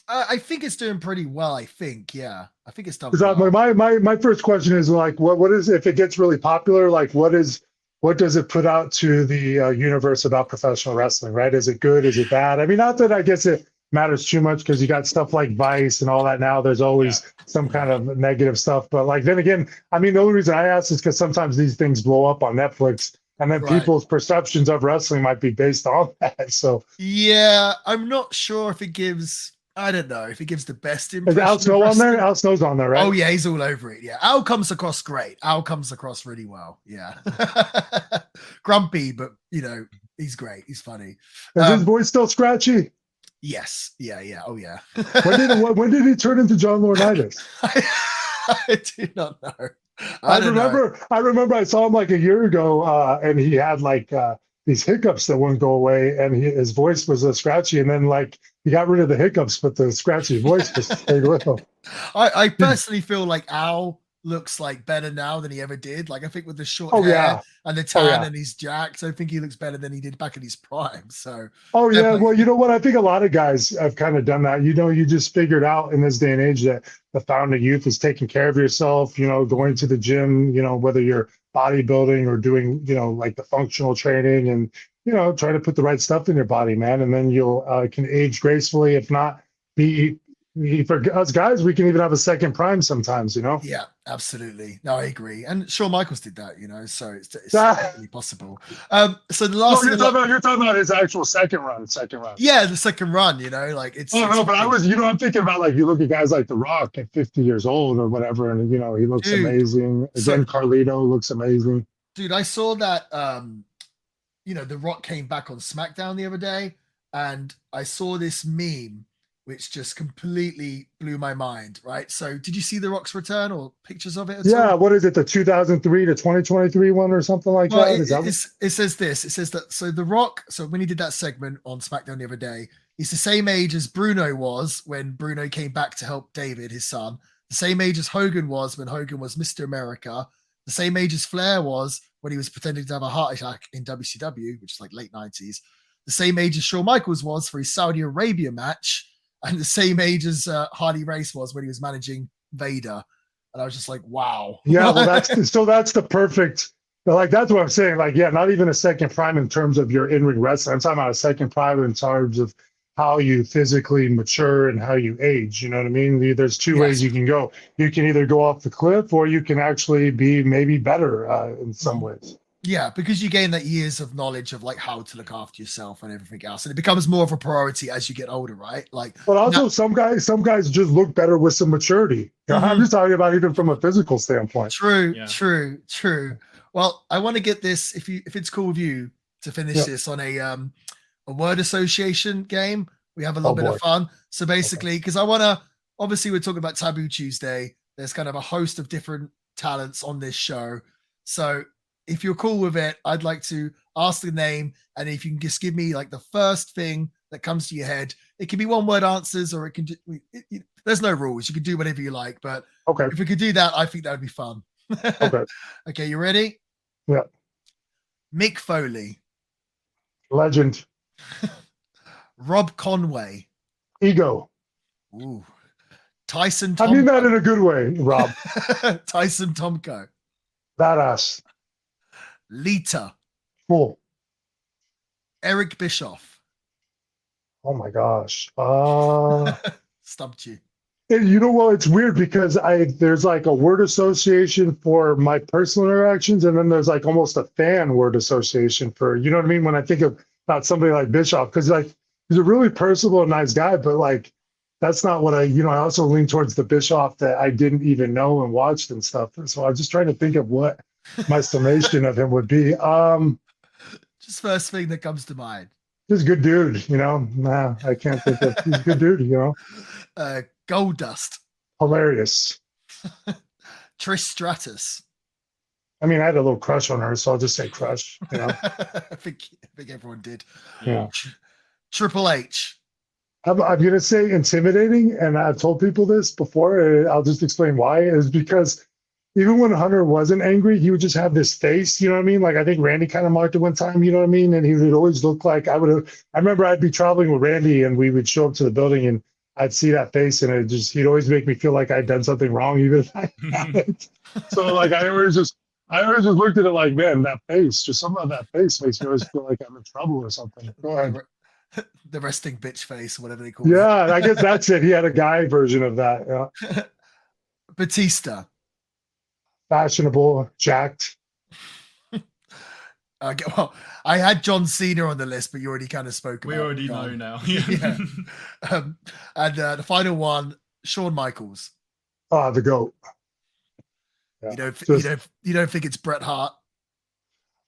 I think it's doing pretty well. I think it's done well. My first question is like, what is, if it gets really popular, like what does it put out to the universe about professional wrestling, right? Is it good? Is it bad? I mean, not that I guess it matters too much because you got stuff like Vice and all that now. There's always some kind of negative stuff. But like, then again, I mean, the only reason I ask is because sometimes these things blow up on Netflix and then people's perceptions of wrestling might be based on that. So yeah, I'm not sure if it gives... I don't know if he gives the best impression. Is Al Snow on there? Al Snow's on there, right? Oh yeah, he's all over it. Yeah, Al comes across great. Al comes across really well. Yeah, grumpy, but he's great. He's funny. Is his voice still scratchy? Yes. Yeah. Oh yeah. When did he turn into John Laurinaitis? I do not know. I remember I saw him like a year ago, and he had like these hiccups that wouldn't go away, and his voice was scratchy, and then like he got rid of the hiccups, but the scratchy voice just stayed with him. I personally feel like Al looks like better now than he ever did. Like I think with the short hair and the tan and he's jacked, I think he looks better than he did back in his prime. So well, you know what? I think a lot of guys have kind of done that. You just figured out in this day and age that the fountain of youth is taking care of yourself, going to the gym, whether you're bodybuilding or doing, like the functional training and, trying to put the right stuff in your body, man. And then you'll can age gracefully, if not be For us guys, we can even have a second prime sometimes, you know? Yeah, absolutely. No, I agree. And Shawn Michaels did that, so it's Ah. definitely possible. So the last No, thing you're talking about his actual second run. yeah, the second run, like it's No, but I'm thinking about like, you look at guys like The Rock at 50 years old or whatever, and he looks Dude, amazing. Again, Carlito looks amazing. Dude, I saw that The Rock came back on SmackDown the other day, and I saw this meme which just completely blew my mind, right? So did you see The Rock's return or pictures of it at all? What is it, the 2003 to 2023 one or something like Well, that? It says this. It says that, so The Rock, so when he did that segment on SmackDown the other day, he's the same age as Bruno was when Bruno came back to help David, his son. The same age as Hogan was when Hogan was Mr. America. The same age as Flair was when he was pretending to have a heart attack in WCW, which is like late 90s. The same age as Shawn Michaels was for his Saudi Arabia match. And the same age as Harley Race was when he was managing Vader. And I was just like, wow. Yeah, well, that's the perfect, like, that's what I'm saying. Like, yeah, not even a second prime in terms of your in-ring wrestling. I'm talking about a second prime in terms of how you physically mature and how you age. You know what I mean? There's two ways you can go. You can either go off the cliff or you can actually be maybe better in some ways. Yeah, because you gain that years of knowledge of like how to look after yourself and everything else, and it becomes more of a priority as you get older, right? Like, but also some guys just look better with some maturity. I'm just talking about even from a physical standpoint. True. Well, I want to get this, if it's cool with you, to finish this on a word association game. We have a little bit of fun. So basically, because I want to, obviously, we're talking about Taboo Tuesday. There's kind of a host of different talents on this show. So if you're cool with it, I'd like to ask the name, and if you can just give me like the first thing that comes to your head. It can be one word answers, or it can there's no rules. You can do whatever you like, but if we could do that, I think that would be fun. Okay, you ready? Yeah. Mick Foley. Legend. Rob Conway. Ego. Ooh. Tyson Tomko. I mean that in a good way, Rob. Tyson Tomko. Badass. Lita. Cool. Eric Bischoff. Oh my gosh. Stumped you. And you know what? It's weird because there's like a word association for my personal interactions, and then there's like almost a fan word association for, you know what I mean? When I think about somebody like Bischoff, because like he's a really personable and nice guy, but like that's not what I also lean towards the Bischoff that I didn't even know and watched and stuff. So I'm just trying to think of what my summation of him would be. Just first thing that comes to mind. He's a good dude, Nah, I can't think of. He's a good dude, Gold Dust. Hilarious. Trish Stratus. I mean, I had a little crush on her, so I'll just say crush. I think everyone did. Yeah. Triple H. I'm going to say intimidating, and I've told people this before, and I'll just explain why. Is because even when Hunter wasn't angry, he would just have this face, you know what I mean? Like, I think Randy kind of marked it one time, you know what I mean? And he would always look like I remember I'd be traveling with Randy, and we would show up to the building, and I'd see that face, and he'd always make me feel like I'd done something wrong, even if I hadn't. So, like, I always just looked at it like, man, that face, just something about that face makes me always feel like I'm in trouble or something. Go ahead. The resting bitch face, whatever they call it. Yeah, I guess that's it. He had a guy version of that. Yeah. Batista. Fashionable, jacked. Well, I had John Cena on the list, but you already kind of spoke about it. We already know now. Yeah. And the final one, Shawn Michaels. Oh, the GOAT. Yeah. You don't think it's Bret Hart?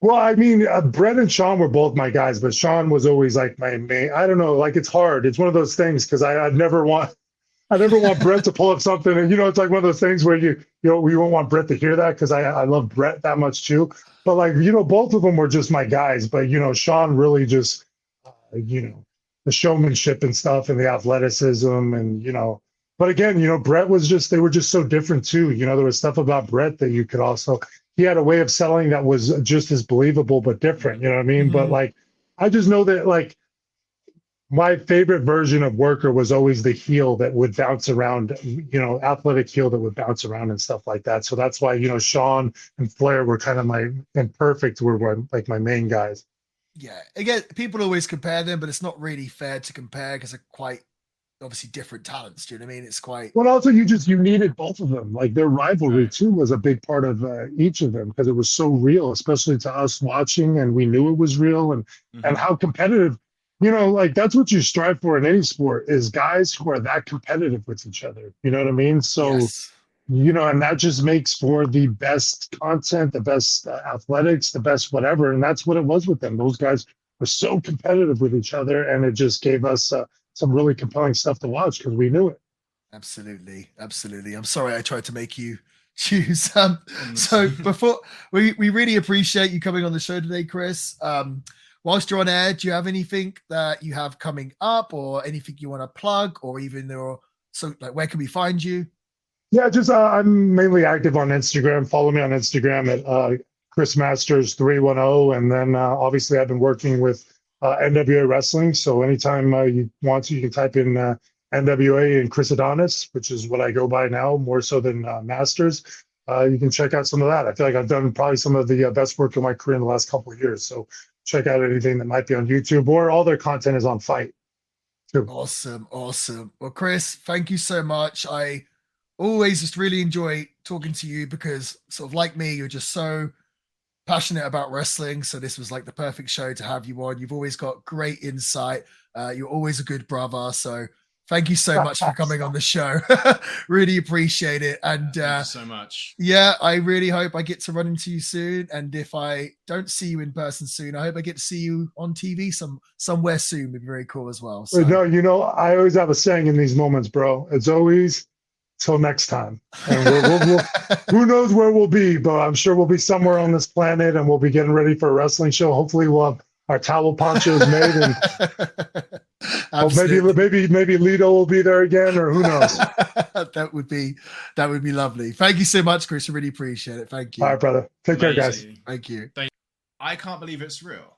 Well, I mean, Bret and Shawn were both my guys, but Shawn was always like my main. I don't know, like it's hard. It's one of those things because I never want Bret to pull up something, and it's like one of those things where you won't want Bret to hear that because I love Bret that much too. But like both of them were just my guys. But Shawn really just the showmanship and stuff and the athleticism and But again, Bret was they were just so different too. There was stuff about Bret that you could also. He had a way of selling that was just as believable but different. You know what I mean? Mm-hmm. But like, I just know that like. My favorite version of Worker was always the heel that would bounce around, athletic heel that would bounce around and stuff like that. So that's why, Shawn and Flair were kind of and Perfect were like my main guys. Yeah. Again, people always compare them, but it's not really fair to compare because they're quite obviously different talents. Do you know what I mean? It's quite Well, also you needed both of them. Like their rivalry Right. too was a big part of each of them because it was so real, especially to us watching, and we knew it was real, and Mhm. how competitive. Like that's what you strive for in any sport is guys who are that competitive with each other. You know what I mean? So yes. and that just makes for the best content, the best athletics, the best whatever, and that's what it was with them. Those guys were so competitive with each other, and it just gave us some really compelling stuff to watch because we knew it. Absolutely, absolutely. I'm sorry I tried to make you choose. Honest. So before we really appreciate you coming on the show today, Chris. Whilst you're on air, do you have anything that you have coming up, or anything you want to plug, or even like where can we find you? Yeah, just I'm mainly active on Instagram. Follow me on Instagram at Chris Masters 310, and then obviously I've been working with NWA Wrestling. So anytime you want to, you can type in NWA and Chris Adonis, which is what I go by now, more so than Masters. You can check out some of that. I feel like I've done probably some of the best work of my career in the last couple of years. So check out anything that might be on YouTube, or all their content is on Fight too. Awesome, awesome. Well, Chris, thank you so much. I always just really enjoy talking to you because, sort of like me, you're just so passionate about wrestling. So this was like the perfect show to have you on. You've always got great insight. You're always a good brother. So thank you so much for coming on the show. Really appreciate it. And Thank you so much. yeah, I really hope I get to run into you soon. And if I don't see you in person soon, I hope I get to see you on TV somewhere soon. Would be very cool as well. So No, I always have a saying in these moments, bro. It's always till next time. And who knows where we'll be, but I'm sure we'll be somewhere on this planet, and we'll be getting ready for a wrestling show. Hopefully we'll have our towel ponchos made, and maybe Lito will be there again, or who knows. that would be lovely. Thank you so much, Chris. I really appreciate it. Thank you. All right, brother. Take care, guys. Thank you. I can't believe it's real.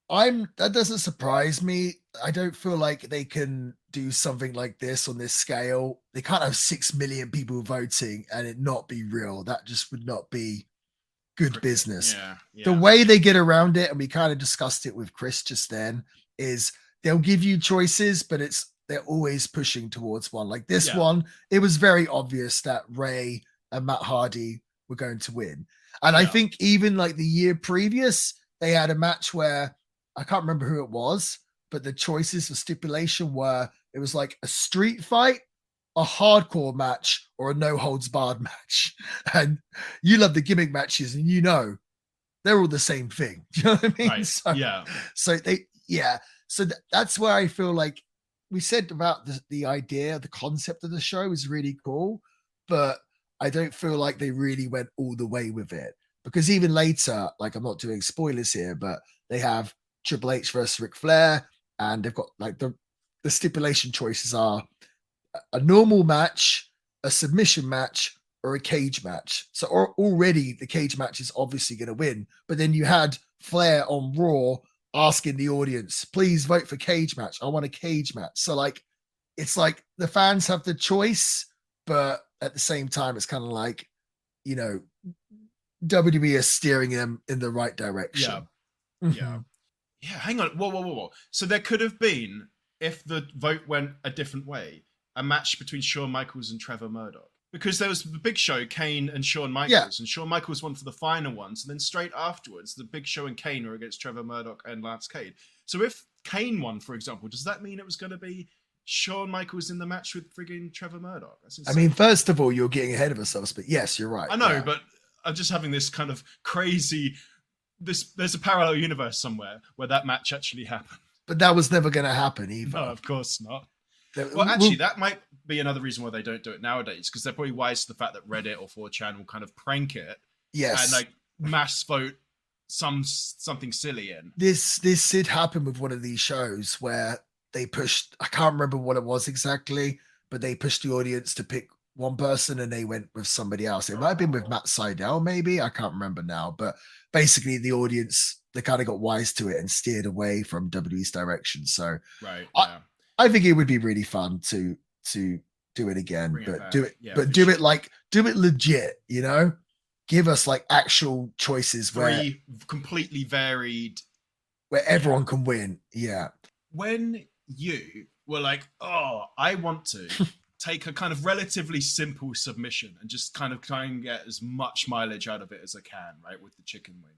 That doesn't surprise me. I don't feel like they can do something like this on this scale. They can't have 6 million people voting and it not be real. That just would not be good business. Yeah. The way they get around it, and we kind of discussed it with Chris just then, is they'll give you choices, but they're always pushing towards one. Like this one, it was very obvious that Ray and Matt Hardy were going to win. And I think even like the year previous, they had a match where I can't remember who it was, but the choices for stipulation were it was like a street fight, a hardcore match, or a no holds barred match. And you love the gimmick matches, and they're all the same thing. Do you know what I mean? Right. So that's where I feel like we said about the idea, the concept of the show is really cool, but I don't feel like they really went all the way with it. Because even later, like I'm not doing spoilers here, but they have Triple H versus Ric Flair, and they've got like the stipulation choices are a normal match, a submission match, or a cage match. So already the cage match is obviously going to win. But then you had Flair on Raw asking the audience, please vote for cage match. I want a cage match. So like, it's like the fans have the choice, but at the same time, it's kind of like, WWE is steering them in the right direction. Yeah. Yeah, hang on. Whoa. So there could have been, if the vote went a different way, a match between Shawn Michaels and Trevor Murdoch. Because there was the Big Show, Kane and Shawn Michaels, and Shawn Michaels won for the final ones, and then straight afterwards, the Big Show and Kane were against Trevor Murdoch and Lance Cade. So if Kane won, for example, does that mean it was going to be Shawn Michaels in the match with frigging Trevor Murdoch? I mean, first of all, you're getting ahead of ourselves, but yes, you're right. I know, but I'm just having this kind of crazy... There's a parallel universe somewhere where that match actually happened. But that was never going to happen either. No, of course not. Well, actually, that might be another reason why they don't do it nowadays, because they're probably wise to the fact that Reddit or 4chan will kind of prank it. Yes. And like mass vote something silly in. This did happen with one of these shows where they pushed, I can't remember what it was exactly, but they pushed the audience to pick one person and they went with somebody else. It might have been with Matt Sydal, maybe. I can't remember now. But basically the audience, they kind of got wise to it and steered away from WWE's direction. So right, I think it would be really fun to do it again, do it legit, give us like actual choices where completely varied, where everyone can win. Yeah. When you were like, oh, I want to take a kind of relatively simple submission and just kind of try and get as much mileage out of it as I can, right, with the chicken wing.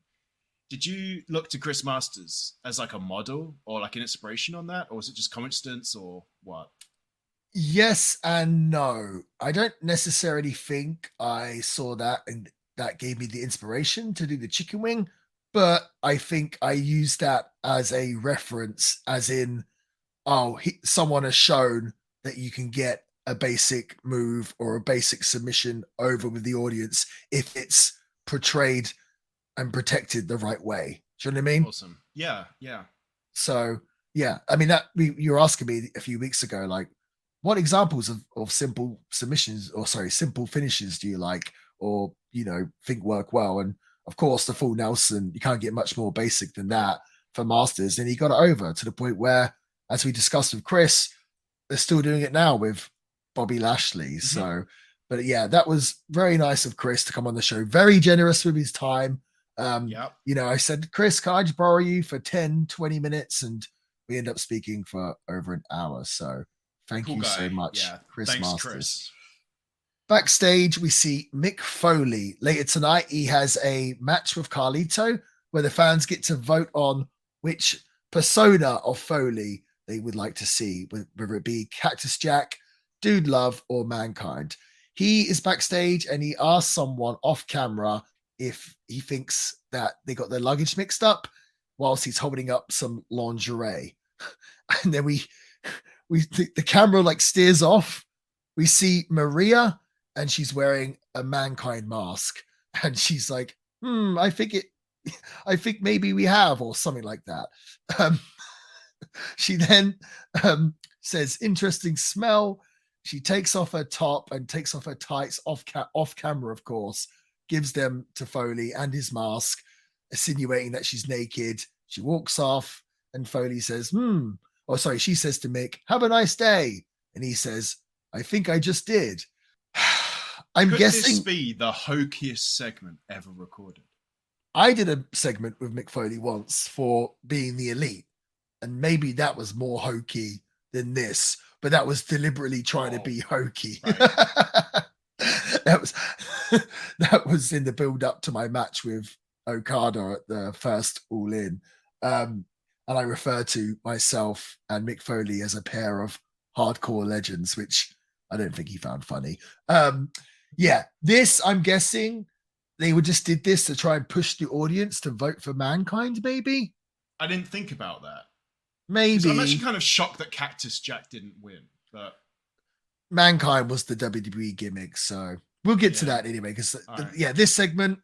Did you look to Chris Masters as like a model or like an inspiration on that? Or was it just coincidence or what? Yes and no. I don't necessarily think I saw that and that gave me the inspiration to do the chicken wing, but I think I used that as a reference, as in, someone has shown that you can get a basic move or a basic submission over with the audience if it's portrayed and protected the right way. Do you know what I mean? Awesome. Yeah. So yeah, I mean you were asking me a few weeks ago, like, what examples of simple submissions or simple finishes do you like or think work well? And of course, the full Nelson, you can't get much more basic than that for Masters, and he got it over to the point where, as we discussed with Chris, they're still doing it now with Bobby Lashley. Mm-hmm. So, but yeah, that was very nice of Chris to come on the show. Very generous with his time. I said, Chris, can I just borrow you for 10, 20 minutes? And we end up speaking for over an hour. So thank you so much, Chris Masters. Chris. Backstage, we see Mick Foley. Later tonight, he has a match with Carlito where the fans get to vote on which persona of Foley they would like to see, whether it be Cactus Jack, Dude Love, or Mankind. He is backstage and he asks someone off camera if he thinks that they got their luggage mixed up whilst he's holding up some lingerie. And then the camera like steers off. We see Maria and she's wearing a Mankind mask. And she's like, I think maybe we have, or something like that. She then says, interesting smell. She takes off her top and takes off her tights off camera, of course, gives them to Foley and his mask, insinuating that she's naked. She walks off and Foley says, she says to Mick, have a nice day. And he says, I think I just did. Could this be the hokiest segment ever recorded? I did a segment with Mick Foley once for being the elite, and maybe that was more hokey than this, but that was deliberately trying to be hokey. Right. that was in the build up to my match with Okada at the first All In. And I refer to myself and Mick Foley as a pair of hardcore legends, which I don't think he found funny. This, I'm guessing they just did this to try and push the audience to vote for Mankind, maybe? I didn't think about that. Maybe. I'm actually kind of shocked that Cactus Jack didn't win, but Mankind was the WWE gimmick, so we'll get to that anyway. Because this segment,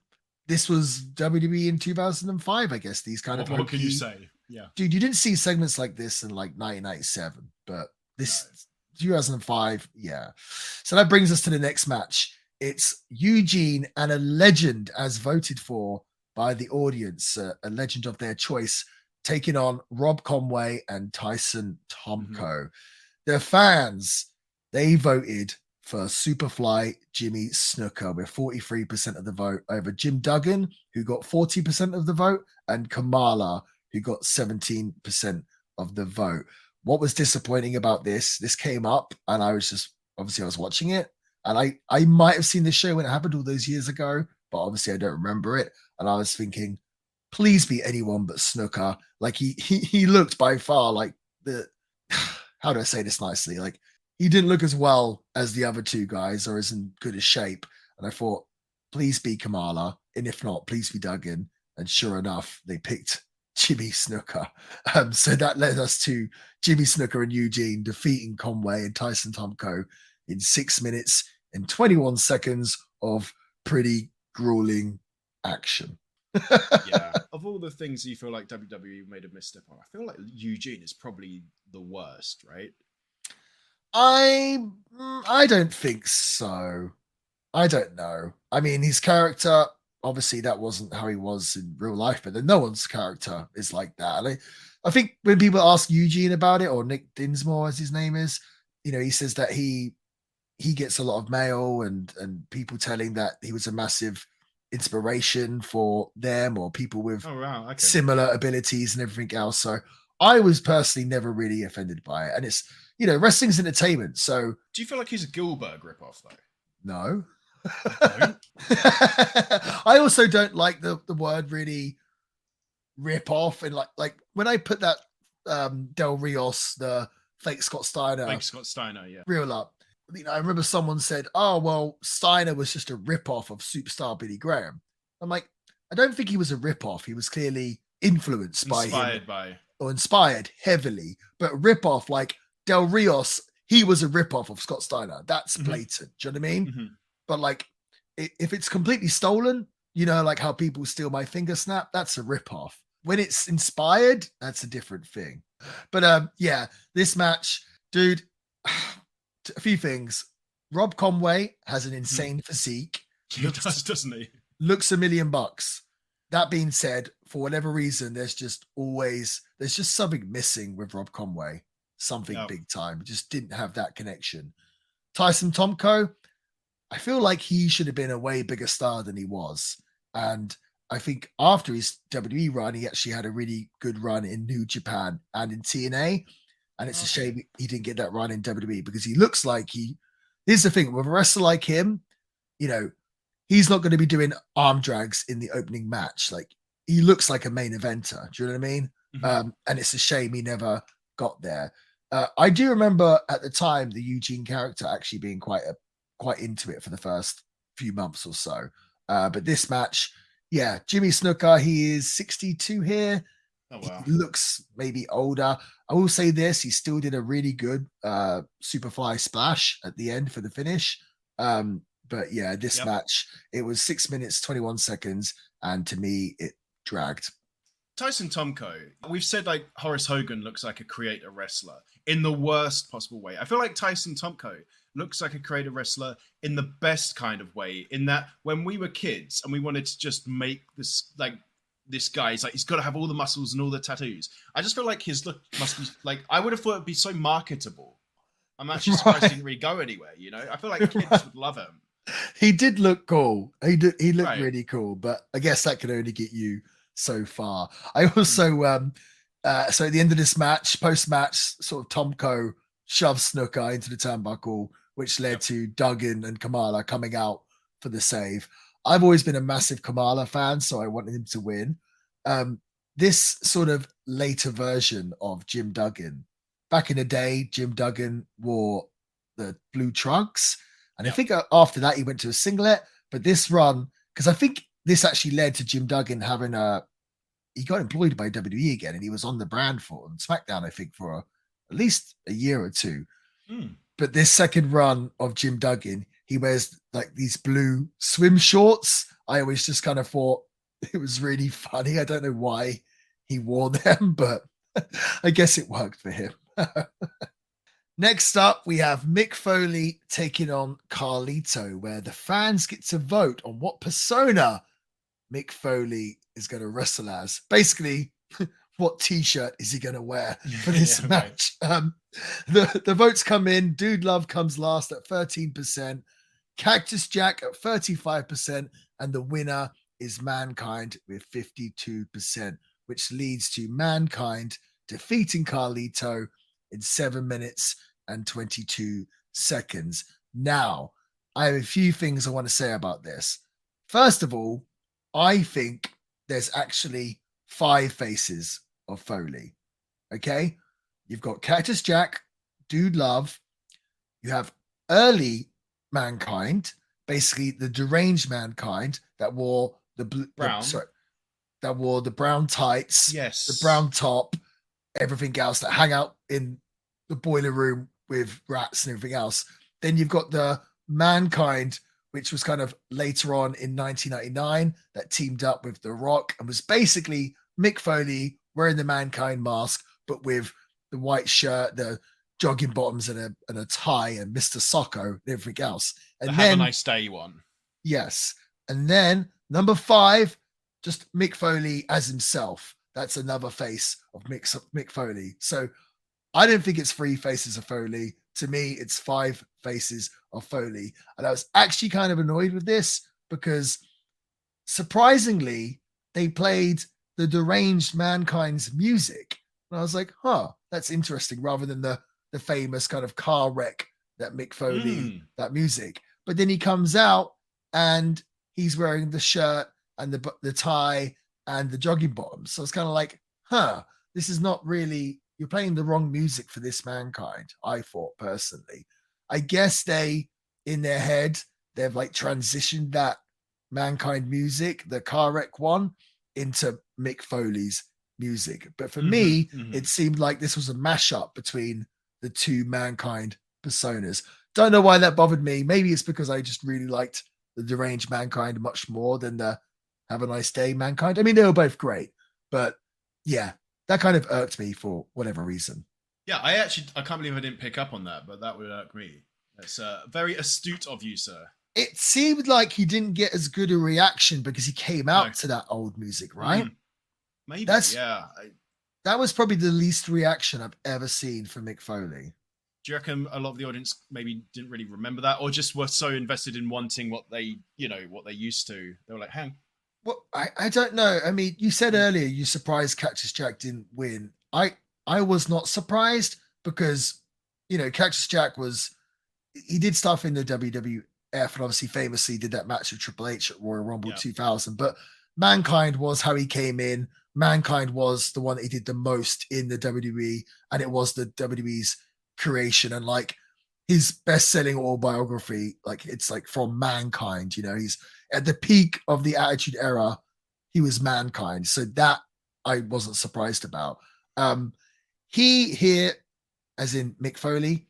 this was WWE in 2005, I guess. These kind of what can you say? Yeah, dude, you didn't see segments like this in like 1997, but this 2005, yeah. So that brings us to the next match. It's Eugene and a legend as voted for by the audience, a legend of their choice, taking on Rob Conway and Tyson Tomko. Mm-hmm. The fans, they voted for Superfly Jimmy Snuka with 43% of the vote over Jim Duggan, who got 40% of the vote, and Kamala, who got 17% of the vote. What was disappointing about this came up, and I was watching it, and I might have seen this show when it happened all those years ago, but obviously I don't remember it. And I was thinking, please be anyone but Snuka. Like he looked by far like how do I say this nicely? Like he didn't look as well as the other two guys or as in good a shape. And I thought, please be Kamala. And if not, please be Duggan. And sure enough, they picked Jimmy Snuka. So that led us to Jimmy Snuka and Eugene defeating Conway and Tyson Tomko in 6 minutes and 21 seconds of pretty grueling action. Yeah. Of all the things you feel like WWE made a misstep on, I feel like Eugene is probably the worst, right? I don't think so. I don't know. I mean, his character, obviously that wasn't how he was in real life, but then no one's character is like that. And I think when people ask Eugene about it, or Nick Dinsmore as his name is, he says that he gets a lot of mail and people telling that he was a massive inspiration for them or people with similar abilities and everything else. So I was personally never really offended by it. And it's, wrestling's entertainment. So Do you feel like he's a Gilbert ripoff though? no. Don't? I also don't like the word really rip off. And like when I put that Del Rios, the fake Scott Steiner Like Scott Steiner, yeah. reel up, I remember someone said, oh, well, Steiner was just a rip-off of superstar Billy Graham. I'm like, I don't think he was a rip-off. He was clearly influenced by him. Or inspired heavily. But rip-off, like Del Rios, he was a rip-off of Scott Steiner. That's blatant. Do you know what I mean? Mm-hmm. But like, if it's completely stolen, like how people steal my finger snap, that's a rip-off. When it's inspired, that's a different thing. But yeah, this match, dude, a few things. Rob Conway has an insane physique. He does, doesn't he? Looks $1 million. That being said, for whatever reason, there's just something missing with Rob Conway. Something big time. Just didn't have that connection. Tyson Tomko, I feel like he should have been a way bigger star than he was. And I think after his WWE run, he actually had a really good run in New Japan and in TNA. And it's a shame he didn't get that run in WWE because he looks like here's the thing, with a wrestler like him, he's not going to be doing arm drags in the opening match. Like, he looks like a main eventer. Do you know what I mean? Mm-hmm. And it's a shame he never got there. I do remember at the time the Eugene character actually being quite into it for the first few months or so. But this match, yeah, Jimmy Snuka, he is 62 here. Oh, wow. He looks maybe older. I will say this, he still did a really good Superfly splash at the end for the finish. But yeah, this match, it was 6 minutes, 21 seconds. And to me, it dragged. Tyson Tomko, we've said like Horace Hogan looks like a creator wrestler in the worst possible way. I feel like Tyson Tomko looks like a creator wrestler in the best kind of way, in that when we were kids and we wanted to just make this guy, he's got to have all the muscles and all the tattoos. I just feel like his look must be like, I would have thought it'd be so marketable. I'm actually surprised he didn't really go anywhere, I feel like kids would love him. He did look cool. He looked really cool, but I guess that could only get you so far. I also, so at the end of this match, post-match, sort of Tomko shoves Snuka into the turnbuckle, which led to Duggan and Kamala coming out for the save. I've always been a massive Kamala fan, so I wanted him to win. This sort of later version of Jim Duggan, back in the day, Jim Duggan wore the blue trunks. And I think after that, he went to a singlet. But this run, because I think this actually led to Jim Duggan having he got employed by WWE again, and he was on the brand for SmackDown, I think, for at least a year or two. But this second run of Jim Duggan, he wears like these blue swim shorts. I always just kind of thought it was really funny. I don't know why he wore them, but I guess it worked for him. Next up, we have Mick Foley taking on Carlito, where the fans get to vote on what persona Mick Foley is going to wrestle as. Basically, what t-shirt is he going to wear for this match? Right. The votes come in. Dude Love comes last at 13%, Cactus Jack at 35%, and the winner is Mankind with 52%, which leads to Mankind defeating Carlito in 7 minutes and 22 seconds. Now, I have a few things I want to say about this. First of all, I think there's actually 5 faces of Foley. Okay? You've got Cactus Jack, Dude Love. You have early Mankind, basically the deranged Mankind that wore the brown. That wore the brown tights, the brown top, everything else, that hang out in the boiler room with rats and everything else. Then you've got the Mankind, which was kind of later on in 1999, that teamed up with The Rock and was basically Mick Foley wearing the Mankind mask, but with the white shirt, the jogging bottoms, and a tie, and Mr. Socko and everything else. And have a nice day one. Yes. And then number 5, just Mick Foley as himself. That's another face of Mick Foley. So I don't think it's 3 faces of Foley. To me, it's 5 faces of Foley. And I was actually kind of annoyed with this because surprisingly, they played the deranged Mankind's music. And I was like, huh, that's interesting, rather than the famous kind of car wreck that Mick Foley, that music. But then he comes out and he's wearing the shirt and the tie and the jogging bottoms. So it's kind of like, huh, this is not really, you're playing the wrong music for this Mankind, I thought personally. I guess they, in their head, they've like transitioned that Mankind music, the car wreck one, into Mick Foley's music. But for me, it seemed like this was a mashup between the two Mankind personas. Don't know why that bothered me. Maybe it's because I just really liked the Deranged Mankind much more than the Have a Nice Day Mankind. I mean, they were both great, but yeah, that kind of irked me for whatever reason. Yeah, I can't believe I didn't pick up on that, but that would irk me. That's very astute of you, sir. It seemed like he didn't get as good a reaction because he came out to that old music, right? Maybe, yeah. That was probably the least reaction I've ever seen from Mick Foley. Do you reckon a lot of the audience maybe didn't really remember that, or just were so invested in wanting what they used to? They were like, hang. Well, I don't know. I mean, you said earlier you surprised Cactus Jack didn't win. I was not surprised because, Cactus Jack he did stuff in the WWF and obviously famously did that match with Triple H at Royal Rumble 2000. But Mankind was how he came in. Mankind was the one that he did the most in the WWE, and it was the WWE's creation. And like his best-selling autobiography, like it's like from Mankind, he's at the peak of the Attitude Era, he was Mankind. So that I wasn't surprised about. He here, as in Mick Foley,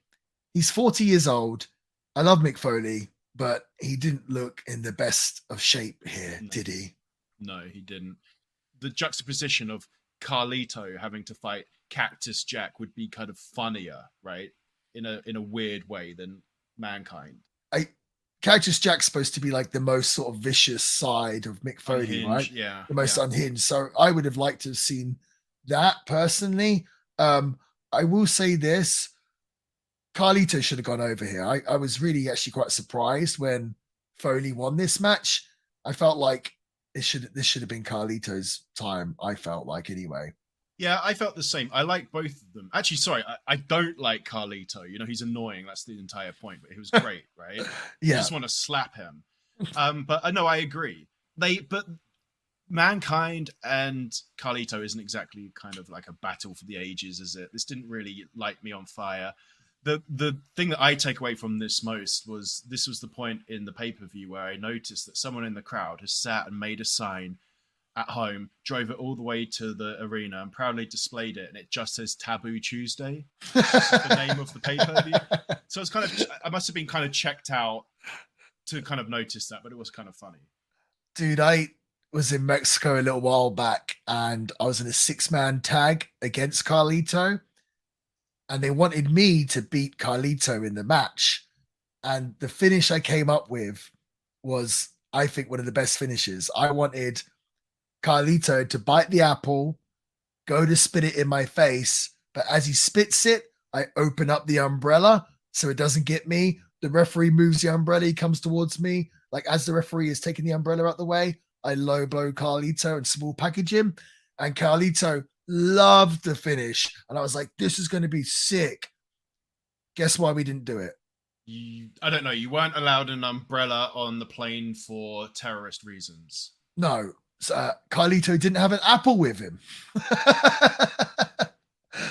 he's 40 years old. I love Mick Foley, but he didn't look in the best of shape here, did he? No, he didn't. The juxtaposition of Carlito having to fight Cactus Jack would be kind of funnier, right? In a weird way than Mankind. Cactus Jack's supposed to be like the most sort of vicious side of Mick Foley, Unhinged, right? Yeah. The most unhinged. So I would have liked to have seen that personally. I will say this. Carlito should have gone over here. I was really actually quite surprised when Foley won this match. I felt like this should have been Carlito's time, I felt like anyway. Yeah, I felt the same. I like both of them. Actually, sorry, I don't like Carlito. He's annoying. That's the entire point. But he was great, right? Yeah. I just want to slap him. But no, I agree. But Mankind and Carlito isn't exactly kind of like a battle for the ages, is it? This didn't really light me on fire. The thing that I take away from this most was this was the point in the pay-per-view where I noticed that someone in the crowd has sat and made a sign at home, drove it all the way to the arena and proudly displayed it, and it just says Taboo Tuesday. That's the name of the pay-per-view. So it's I must have been kind of checked out to kind of notice that, but it was kind of funny. Dude, I was in Mexico a little while back and I was in a 6-man tag against Carlito, and they wanted me to beat Carlito in the match. And the finish I came up with was, I think, one of the best finishes. I wanted Carlito to bite the apple, go to spit it in my face, but as he spits it, I open up the umbrella so it doesn't get me. The referee moves the umbrella, he comes towards me. Like as the referee is taking the umbrella out the way, I low blow Carlito and small package him. And Carlito loved the finish. And I was like, this is going to be sick. Guess why we didn't do it? I don't know. You weren't allowed an umbrella on the plane for terrorist reasons. No. Carlito didn't have an apple with him.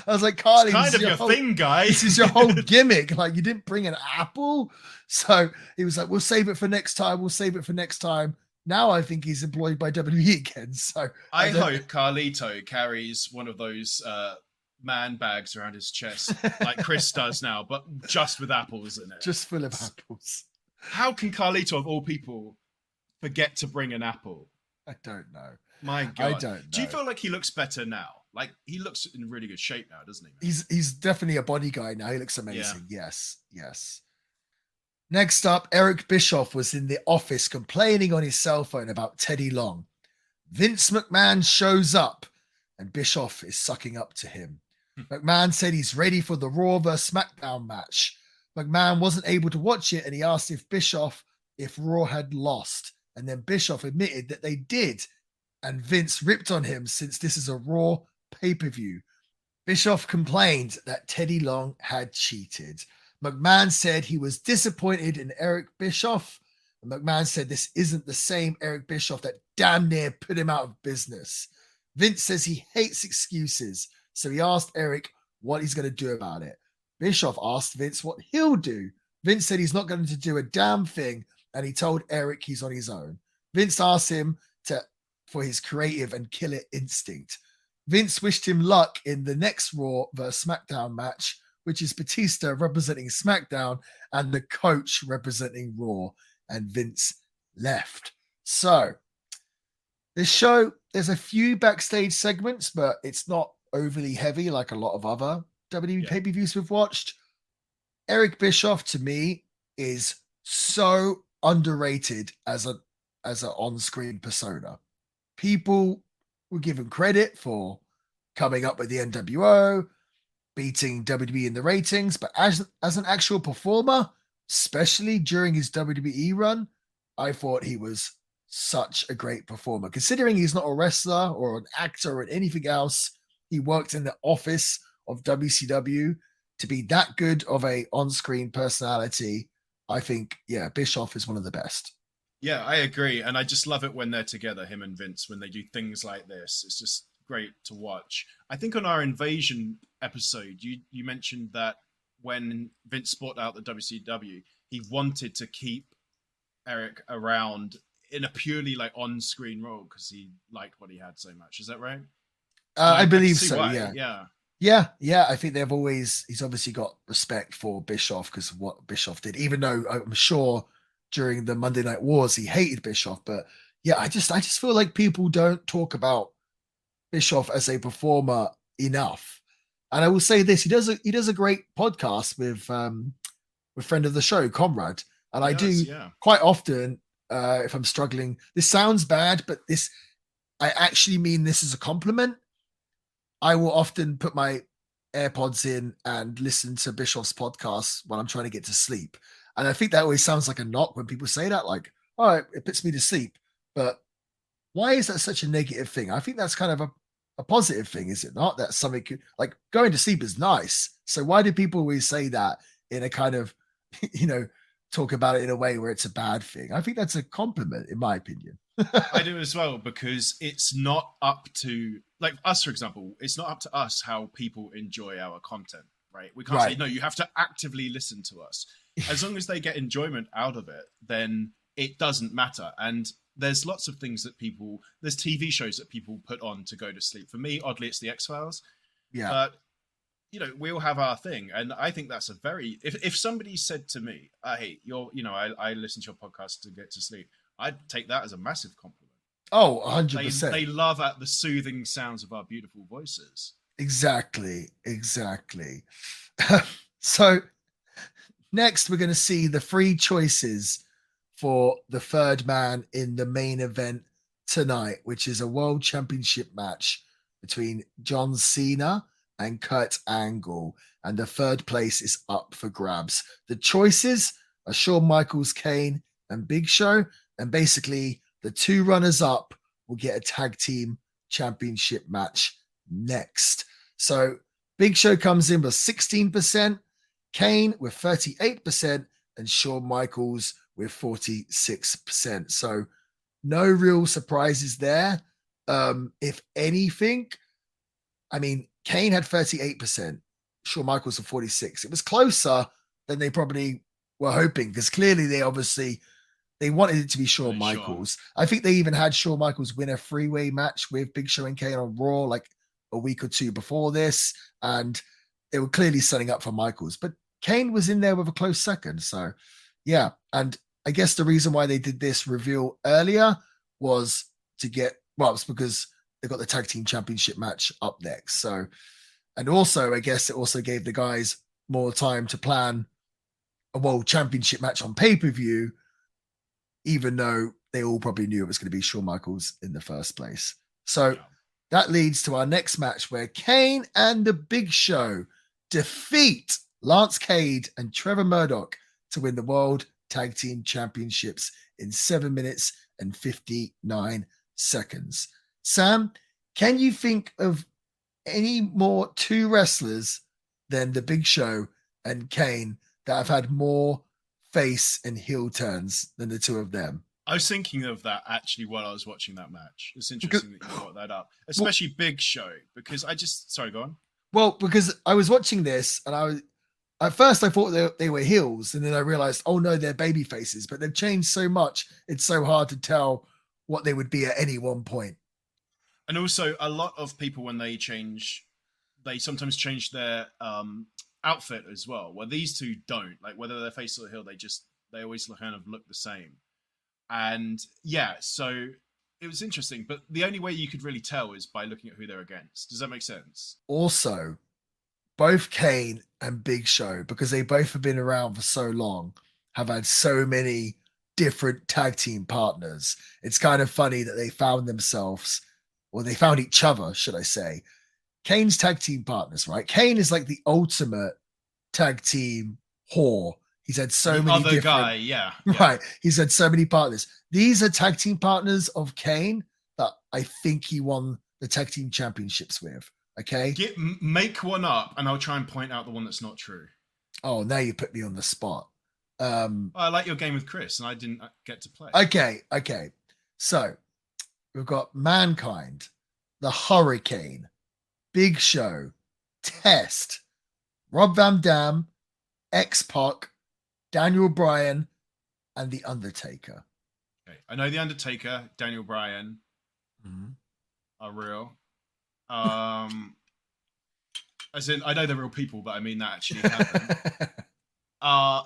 I was like, Carly, it's kind of your thing, guys. This is your whole gimmick. Like, you didn't bring an apple. So he was like, we'll save it for next time. We'll save it for next time. Now I think he's employed by WWE again. So I hope Carlito carries one of those man bags around his chest like Chris does now, but just with apples in it. Just full of apples. How can Carlito, of all people, forget to bring an apple? I don't know. My God. I don't know. Do you feel like he looks better now? Like, he looks in really good shape now, doesn't he? He's definitely a body guy now. He looks amazing. Yeah. Yes. Next up, Eric Bischoff was in the office complaining on his cell phone about Teddy Long. Vince McMahon shows up and Bischoff is sucking up to him. McMahon said he's ready for the Raw vs. SmackDown match. McMahon wasn't able to watch it and he asked if Raw had lost. And then Bischoff admitted that they did. And Vince ripped on him since this is a Raw pay-per-view. Bischoff complained that Teddy Long had cheated. McMahon said he was disappointed in Eric Bischoff. And McMahon said this isn't the same Eric Bischoff that damn near put him out of business. Vince says he hates excuses, so he asked Eric what he's going to do about it. Bischoff asked Vince what he'll do. Vince said he's not going to do a damn thing, and he told Eric he's on his own. Vince asked him for his creative and killer instinct. Vince wished him luck in the next Raw vs. SmackDown match, which is Batista representing SmackDown and the coach representing Raw, and Vince left. So, this show, there's a few backstage segments, but it's not overly heavy like a lot of other WWE pay-per-views we've watched. Eric Bischoff, to me, is so underrated as an on-screen persona. People will give him credit for coming up with the NWO, beating WWE in the ratings, but as an actual performer, especially during his WWE run, I thought he was such a great performer. Considering he's not a wrestler or an actor or anything else, he worked in the office of WCW. To be that good of a on-screen personality, I think, Bischoff is one of the best. Yeah, I agree. And I just love it when they're together, him and Vince, when they do things like this. It's just great to watch. I think on our Invasion episode, you mentioned that when Vince bought out the WCW, he wanted to keep Eric around in a purely like on-screen role because he liked what he had so much. Is that right? I believe so. Why. Yeah. I think he's obviously got respect for Bischoff because of what Bischoff did, even though I'm sure during the Monday Night Wars he hated Bischoff. But yeah, I just feel like people don't talk about Bischoff as a performer enough. And I will say this: he does a great podcast with friend of the show, Comrade, and I do quite often. If I'm struggling, this sounds bad, but I actually mean this as a compliment. I will often put my AirPods in and listen to Bischoff's podcast when I'm trying to get to sleep. And I think that always sounds like a knock when people say that, like, oh, it puts me to sleep. But why is that such a negative thing? I think that's kind of a positive thing, is it not? That something could, like, going to sleep is nice. So why do people always say that in a kind of, talk about it in a way where it's a bad thing? I think that's a compliment, in my opinion. I do as well, because it's not up to, like us, for example, it's not up to us how people enjoy our content, right? We can't say, no, you have to actively listen to us. As long as they get enjoyment out of it, then it doesn't matter. And there's lots of things that there's TV shows that people put on to go to sleep. For me, oddly, it's the X-Files. Yeah. But, we all have our thing. And I think that's if somebody said to me, hey, I listen to your podcast to get to sleep, I'd take that as a massive compliment. Oh, 100%. They love the soothing sounds of our beautiful voices. Exactly. So next, we're going to see the 3 choices for the third man in the main event tonight, which is a world championship match between John Cena and Kurt Angle. And the third place is up for grabs. The choices are Shawn Michaels, Kane, and Big Show. And basically, the 2 runners-up will get a tag team championship match next. So Big Show comes in with 16%, Kane with 38%, and Shawn Michaels with 46%. So no real surprises there. If anything, I mean, Kane had 38%, Shawn Michaels with 46%. It was closer than they probably were hoping, because clearly they wanted it to be Shawn Michaels. I think they even had Shawn Michaels win a 3-way match with Big Show and Kane on Raw like a week or 2 before this, and they were clearly setting up for Michaels. But Kane was in there with a close second. So, yeah. And I guess the reason why they did this reveal earlier was it's because they got the tag team championship match up next. So, and also, I guess it also gave the guys more time to plan a world championship match on pay-per-view, even though they all probably knew it was going to be Shawn Michaels in the first place. So that leads to our next match, where Kane and the Big Show defeat Lance Cade and Trevor Murdoch to win the World Tag Team Championships in 7 minutes and 59 seconds. Sam, can you think of any more two wrestlers than the Big Show and Kane that have had more face and heel turns than the two of them. I was thinking of that actually while I was watching that match. It's interesting that you brought that up, especially Big Show, because sorry, go on. Well, because I was watching this and at first I thought they were heels, and then I realized, oh no, they're baby faces, but they've changed so much. It's so hard to tell what they would be at any one point. And also a lot of people, when they change, they sometimes change their outfit as well. Well, these two don't. Like whether they're face or heel, they always kind of look the same. And yeah, so it was interesting. But the only way you could really tell is by looking at who they're against. Does that make sense? Also, both Kane and Big Show, because they both have been around for so long, have had so many different tag team partners. It's kind of funny that they found themselves, or they found each other, should I say. Kane's tag team partners, right? Kane is like the ultimate tag team whore. He's had so many other different guy, yeah. Right. He's had so many partners. These are tag team partners of Kane that I think he won the tag team championships with. Okay. Make one up and I'll try and point out the one that's not true. Oh, now you put me on the spot. I like your game with Chris and I didn't get to play. Okay. So we've got Mankind, the Hurricane, Big Show, Test, Rob Van Dam, X-Pac, Daniel Bryan, and The Undertaker. Okay. I know The Undertaker, Daniel Bryan are real. As in, I know they're real people, but I mean that actually happened.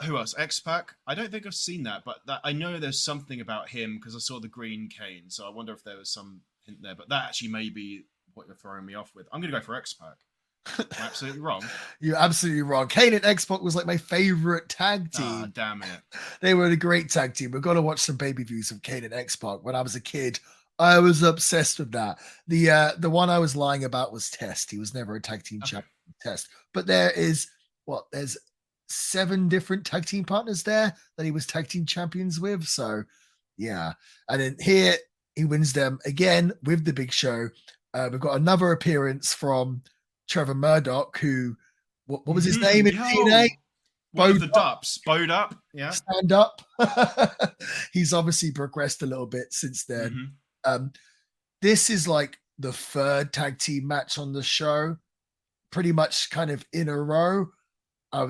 Who else? X-Pac? I don't think I've seen that, but I know there's something about him because I saw the green cane, so I wonder if there was some hint there. But that actually may be what you're throwing me off with. I'm going to go for X-Pac. I'm absolutely wrong. You're absolutely wrong. Kane and X-Pac was like my favorite tag team. Ah, damn it. They were a great tag team. We've got to watch some pay-per-views of Kane and X-Pac. When I was a kid, I was obsessed with that. The one I was lying about was Test. He was never a tag team champion. Test. But there's 7 different tag team partners there that he was tag team champions with. So yeah. And then here he wins them again with the Big Show. We've got another appearance from Trevor Murdoch, who what was his name in TNA? One of the Dups. Bowed up. Yeah. Stand up. He's obviously progressed a little bit since then. This is like the 3rd tag team match on the show, pretty much kind of in a row. At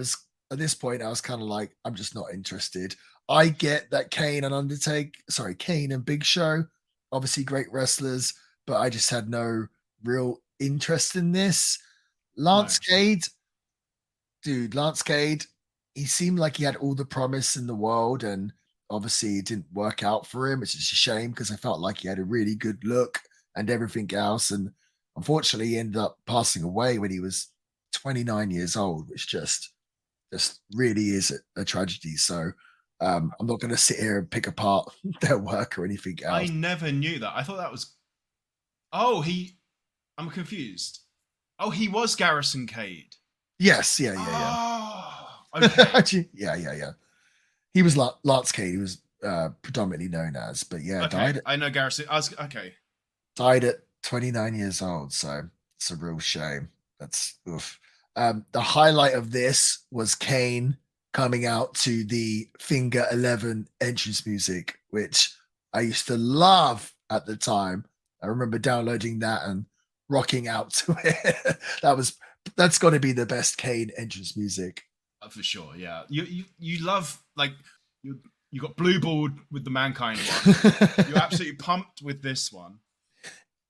this point, I was kind of like, I'm just not interested. I get that Kane and Big Show, obviously great wrestlers, but I just had no real interest in this. Lance Cade, he seemed like he had all the promise in the world, and obviously it didn't work out for him. It's just a shame because I felt like he had a really good look and everything else. And unfortunately, he ended up passing away when he was 29 years old, which just really is a tragedy. So I'm not going to sit here and pick apart their work or anything else. I never knew that. I thought that was... I'm confused. Oh, he was Garrison Cade. Yes, yeah. Oh, okay. Actually, yeah. He was Lance Cade. He was predominantly known as, but yeah, okay. I know Garrison. Okay. Died at 29 years old, so it's a real shame. That's oof. The highlight of this was Kane coming out to the Finger 11 entrance music, which I used to love at the time. I remember downloading that and rocking out to it. That's got to be the best Kane entrance music. For sure, yeah. You love, like, you got blue balled with the Mankind one. You're absolutely pumped with this one.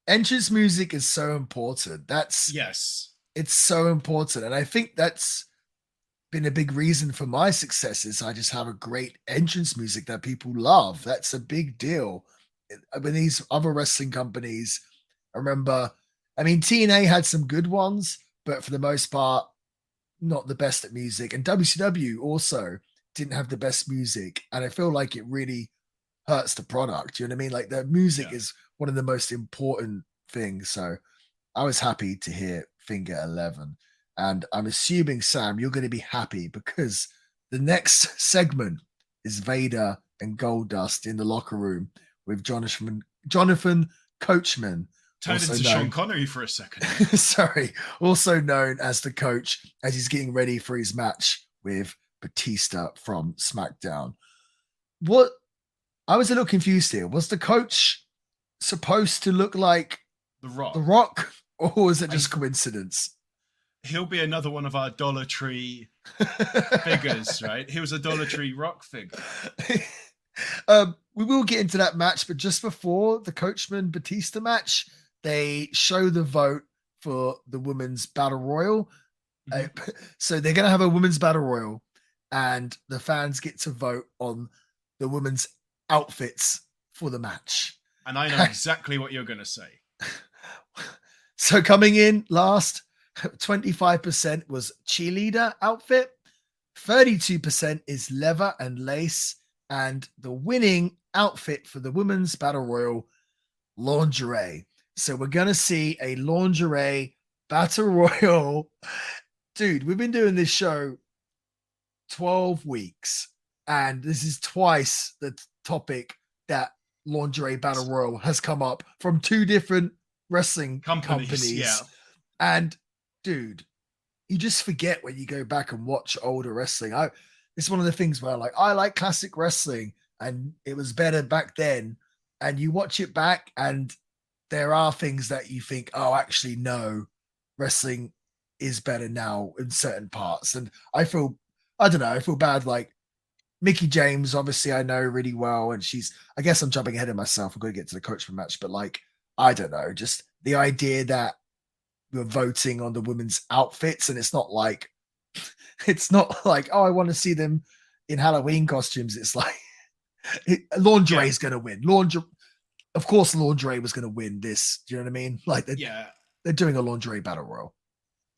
Entrance music is so important. Yes. It's so important. And I think that's been a big reason for my successes. I just have a great entrance music that people love. That's a big deal. I mean, these other wrestling companies, TNA had some good ones, but for the most part, not the best at music. And WCW also didn't have the best music. And I feel like it really hurts the product. You know what I mean? Like the music is one of the most important things. So I was happy to hear Finger 11. And I'm assuming, Sam, you're going to be happy because the next segment is Vader and Goldust in the locker room with Jonathan Coachman Turned Also into Sean known- Connery for a second. Sorry, also known as the coach, as he's getting ready for his match with Batista from SmackDown. What I was a little confused here. Was the coach supposed to look like The Rock. The Rock, or was it just coincidence? He'll be another one of our Dollar Tree figures, right? He was a Dollar Tree Rock figure. We will get into that match, but just before the Coachman Batista match, they show the vote for the women's battle royal. So they're going to have a women's battle royal, and the fans get to vote on the women's outfits for the match. And I know exactly what you're going to say. So coming in last, 25% was cheerleader outfit, 32% is leather and lace, and the winning outfit for the women's battle royal, lingerie. So we're going to see a lingerie battle royal. Dude, we've been doing this show 12 weeks, and this is twice the topic that lingerie battle royal has come up from two different wrestling companies. Yeah. And dude, you just forget when you go back and watch older wrestling. It's one of the things where I like classic wrestling, and it was better back then. And you watch it back, and there are things that you think, oh, actually, no, wrestling is better now in certain parts. And I feel bad. Like Mickey James, obviously, I know really well, and I guess I'm jumping ahead of myself. I'm going to get to the Coachman match, but I don't know, just the idea that we're voting on the women's outfits, and it's not like, oh, I want to see them in Halloween costumes. It's like lingerie is going to win. Of course, lingerie was going to win this. Do you know what I mean? Like, they're doing a lingerie battle royal.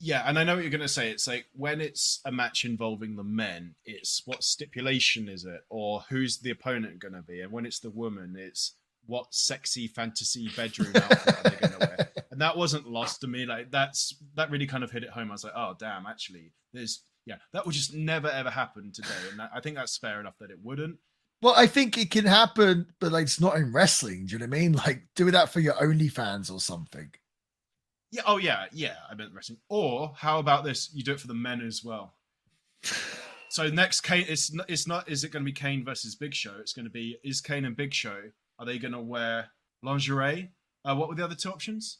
Yeah, and I know what you're going to say. It's like when it's a match involving the men, it's what stipulation is it, or who's the opponent going to be? And when it's the woman, it's what sexy fantasy bedroom outfit are they going to wear? And that wasn't lost to me. Like that really kind of hit it home. I was like, oh damn, actually, that would just never ever happen today. And I think that's fair enough that it wouldn't. Well, I think it can happen, but it's not in wrestling. Do you know what I mean? Like, do that for your OnlyFans or something. Yeah. Oh yeah. I meant wrestling. Or how about this? You do it for the men as well. So next, Kane. It's not. Is it going to be Kane versus Big Show? It's going to be. Is Kane and Big Show? Are they going to wear lingerie? What were the other two options?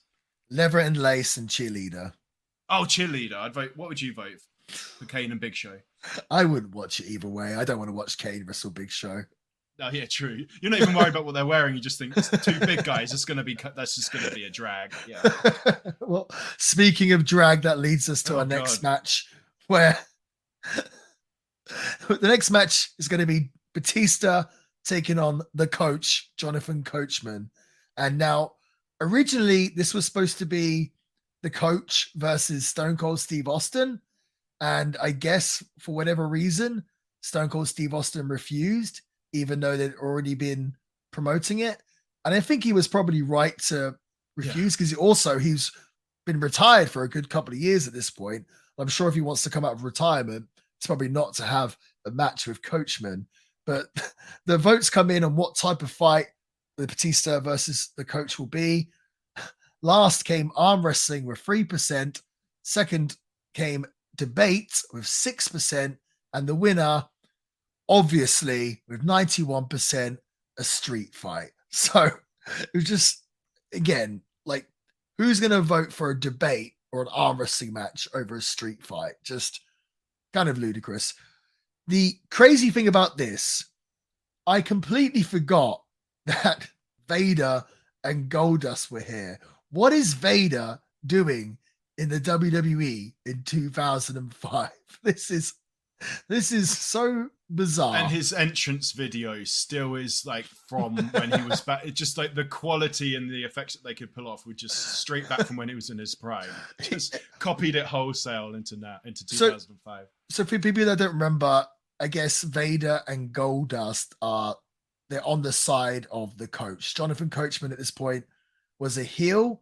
Leather and lace and cheerleader. Oh, cheerleader. I'd vote. What would you vote for Kane and Big Show? I wouldn't watch it either way. I don't want to watch Kane wrestle Big Show. Oh yeah, true. You're not even worried about what they're wearing. You just think it's two big guys. That's just going to be a drag. Yeah. Well, speaking of drag, that leads us to our next match, where the next match is going to be Batista taking on the coach, Jonathan Coachman. And now, originally, this was supposed to be the coach versus Stone Cold Steve Austin. And I guess for whatever reason, Stone Cold Steve Austin refused, even though they'd already been promoting it. And I think he was probably right to refuse because he's been retired for a good couple of years at this point. I'm sure if he wants to come out of retirement, it's probably not to have a match with Coachman. But the votes come in on what type of fight the Batista versus the coach will be. Last came arm wrestling with 3%. Second came debate with 6%. And the winner, obviously, with 91%, a street fight. So it was just, again, like, who's going to vote for a debate or an arm wrestling match over a street fight? Just kind of ludicrous. The crazy thing about this, I completely forgot that Vader and Goldust were here. What is Vader doing in the WWE in 2005? This is so bizarre. And his entrance video still is like from when he was back. It's just like the quality and the effects that they could pull off were just straight back from when he was in his prime. Just copied it wholesale into 2005. So for people that don't remember, I guess Vader and Goldust they're on the side of the coach. Jonathan Coachman at this point was a heel.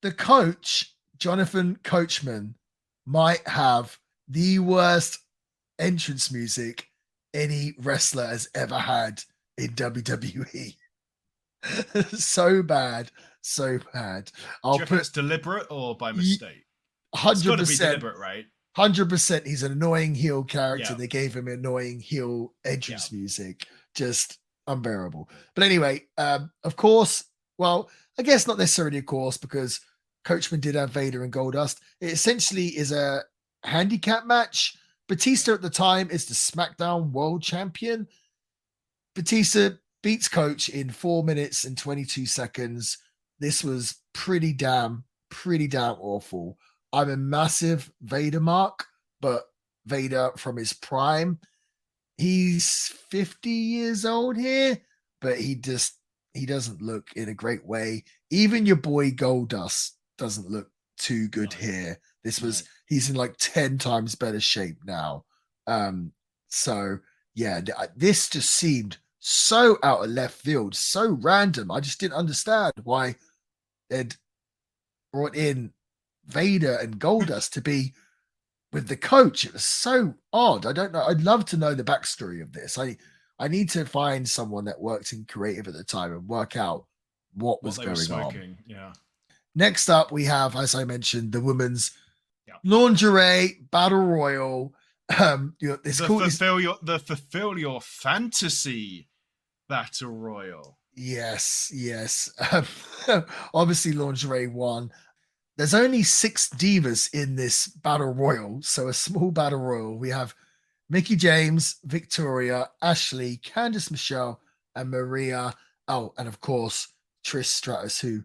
The coach, Jonathan Coachman, might have the worst entrance music any wrestler has ever had in WWE. So bad. So bad. Do I'll you reckon put it's deliberate or by mistake? It's got to be 100%. deliberate, right? 100% he's an annoying heel character. Yeah. They gave him annoying heel Yeah. entrance music. Just unbearable. But anyway, of course, well, I guess not necessarily of course, because Coachman did have Vader and Goldust. It essentially is a handicap match. Batista at the time is the SmackDown World Champion. Batista beats Coach in 4 minutes and 22 seconds. This was pretty damn awful. I'm a massive Vader mark, but Vader from his prime. He's 50 years old here, but he doesn't look in a great way. Even your boy Goldust doesn't look too good here. He's in like 10 times better shape now. So yeah, this just seemed so out of left field, so random. I just didn't understand why they'd brought in Vader and Goldust to be with the coach. It was so odd. I don't know. I'd love to know the backstory of this. I need to find someone that worked in creative at the time and work out what was going on. Yeah. Next up, we have, as I mentioned, the women's lingerie battle royal. Fulfill your fantasy battle royal. Yes. Obviously, lingerie won. There's only 6 divas in this battle royal, so a small battle royal. We have Mickie James, Victoria, Ashley, Candice Michelle, and Maria. Oh, and of course, Trish Stratus, who,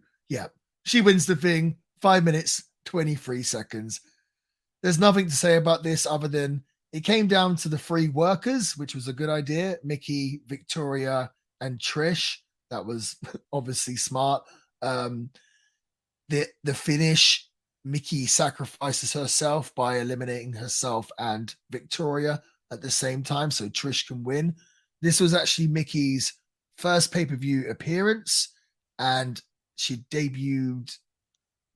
she wins the thing. 5 minutes, 23 seconds. There's nothing to say about this other than it came down to the 3 workers, which was a good idea. Mickie, Victoria, and Trish. That was obviously smart. The finish, Mickie sacrifices herself by eliminating herself and Victoria at the same time, so Trish can win. This was actually Mickey's first pay-per-view appearance, and she debuted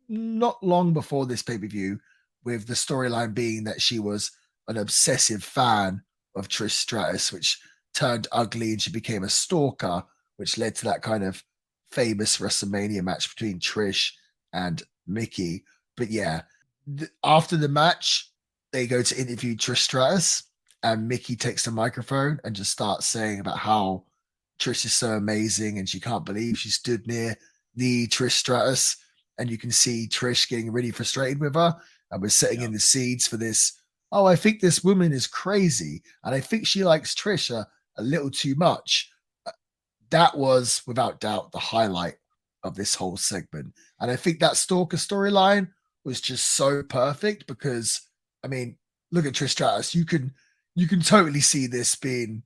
not long before this pay-per-view, with the storyline being that she was an obsessive fan of Trish Stratus, which turned ugly, and she became a stalker, which led to that kind of famous WrestleMania match between Trish and Mickie. But yeah, after the match, they go to interview Trish Stratus, and Mickie takes the microphone and just starts saying about how Trish is so amazing and she can't believe she stood near the Trish Stratus. And you can see Trish getting really frustrated with her, and we're setting in the seeds for this. Oh, I think this woman is crazy, and I think she likes Trish a little too much. That was without doubt the highlight of this whole segment. And I think that stalker storyline was just so perfect because, I mean, look at Trish Stratus. You can totally see this being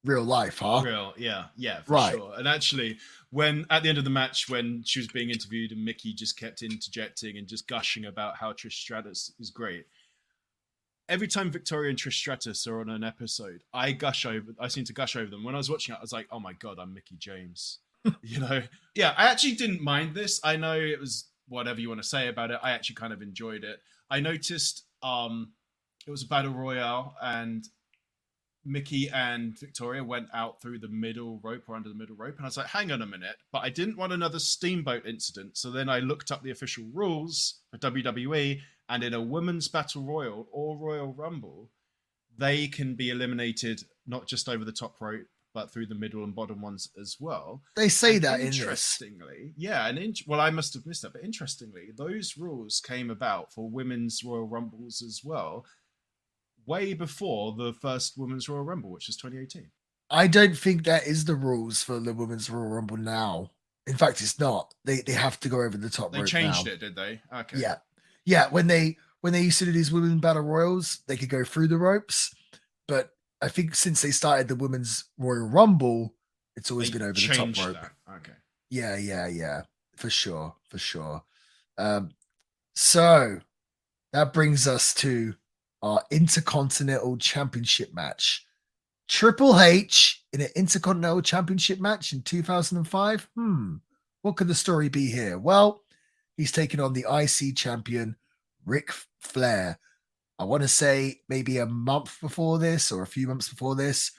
real life, huh? For sure. And actually, when at the end of the match, when she was being interviewed and Mickie just kept interjecting and just gushing about how Trish Stratus is great. Every time Victoria and Trish Stratus are on an episode, I seem to gush over them. When I was watching it, I was like, oh my God, I'm Mickie James. I actually didn't mind this. I know it was whatever you want to say about it. I actually kind of enjoyed it. I noticed it was a battle royale, and Mickie and Victoria went out through the middle rope or under the middle rope, and I was like, hang on a minute, but I didn't want another steamboat incident. So then I looked up the official rules for WWE, and in a women's battle royal or Royal Rumble, they can be eliminated not just over the top rope, but through the middle and bottom ones as well. They say and that interestingly, I must have missed that, but interestingly, those rules came about for women's Royal Rumbles as well, way before the first Women's Royal Rumble, which is 2018. I don't think that is the rules for the Women's Royal Rumble now. In fact, it's not. They have to go over the top rope. They changed it, did they? Okay. Yeah. When they used to do these women battle royals, they could go through the ropes, but I think since they started the Women's Royal Rumble, it's always been over the top rope. That. Okay. Yeah. For sure. So that brings us to our Intercontinental Championship match. Triple H in an Intercontinental Championship match in 2005. What could the story be here? Well, he's taken on the IC champion, Ric Flair. I want to say maybe a month before this or a few months before this,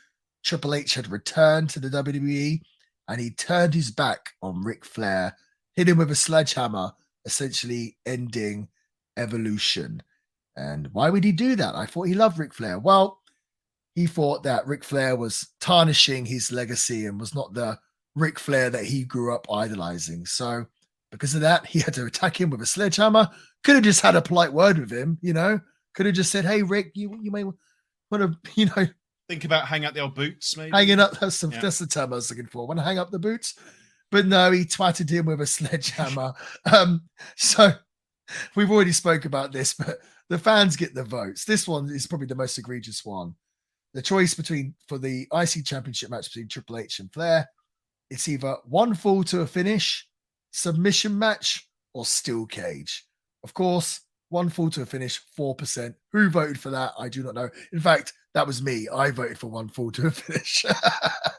Triple H had returned to the WWE and he turned his back on Ric Flair, hit him with a sledgehammer, essentially ending Evolution. And why would he do that? I thought he loved Ric Flair. Well, he thought that Ric Flair was tarnishing his legacy and was not the Ric Flair that he grew up idolizing. So because of that, he had to attack him with a sledgehammer. Could have just had a polite word with him, Could have just said, "Hey, Rick, you may want to, think about hang out the old boots, maybe." Hanging up. That's the term I was looking for. Want to hang up the boots? But no, he twatted him with a sledgehammer. So we've already spoke about this, but the fans get the votes. This one is probably the most egregious one. The choice for the IC Championship match between Triple H and Flair, it's either one fall to a finish, submission match, or steel cage. Of course, one fall to a finish, 4%. Who voted for that? I do not know. In fact, that was me. I voted for one fall to a finish.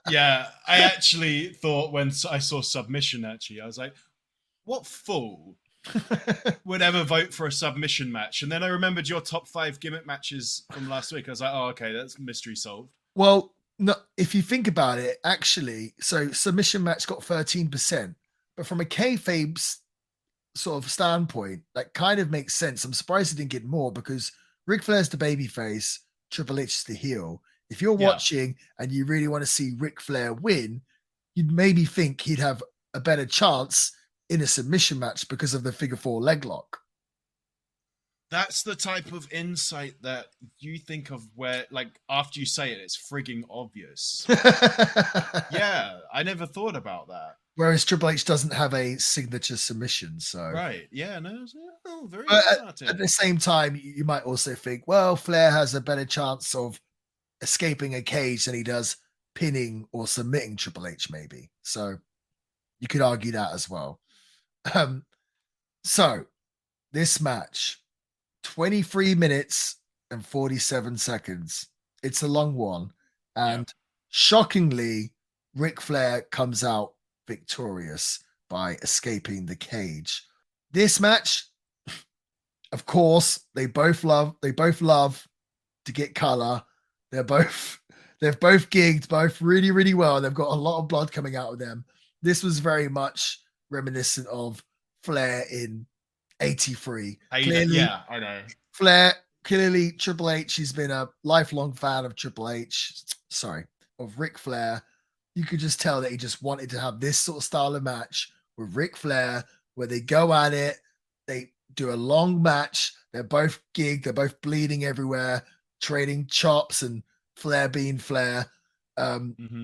Yeah, I actually thought when I saw submission, I was like, what fool would ever vote for a submission match? And then I remembered your top 5 gimmick matches from last week. I was like, oh, okay, that's mystery solved. Well, no, if you think about it, actually, so submission match got 13%, but from a kayfabe sort of standpoint, that kind of makes sense. I'm surprised it didn't get more because Ric Flair's the babyface, Triple H is the heel. If you're watching and you really want to see Ric Flair win, you'd maybe think he'd have a better chance in a submission match because of the figure 4 leg lock. That's the type of insight that you think of where, like, after you say it, it's frigging obvious. Yeah, I never thought about that. Whereas Triple H doesn't have a signature submission, so right, yeah, no, very but at the same time, you might also think, well, Flair has a better chance of escaping a cage than he does pinning or submitting Triple H, maybe. So you could argue that as well. So this match, 23 minutes and 47 seconds. It's a long one, and shockingly, Ric Flair comes out victorious by escaping the cage. This match, of course, they both love to get color. They've both gigged both really, really well. They've got a lot of blood coming out of them. This was very much reminiscent of Flair in 83. Clearly, yeah, I know. Flair, clearly Triple H, he's been a lifelong fan of of Ric Flair. You could just tell that he just wanted to have this sort of style of match with Ric Flair, where they go at it, they do a long match, they're both gigged, they're both bleeding everywhere, trading chops and Flair being Flair.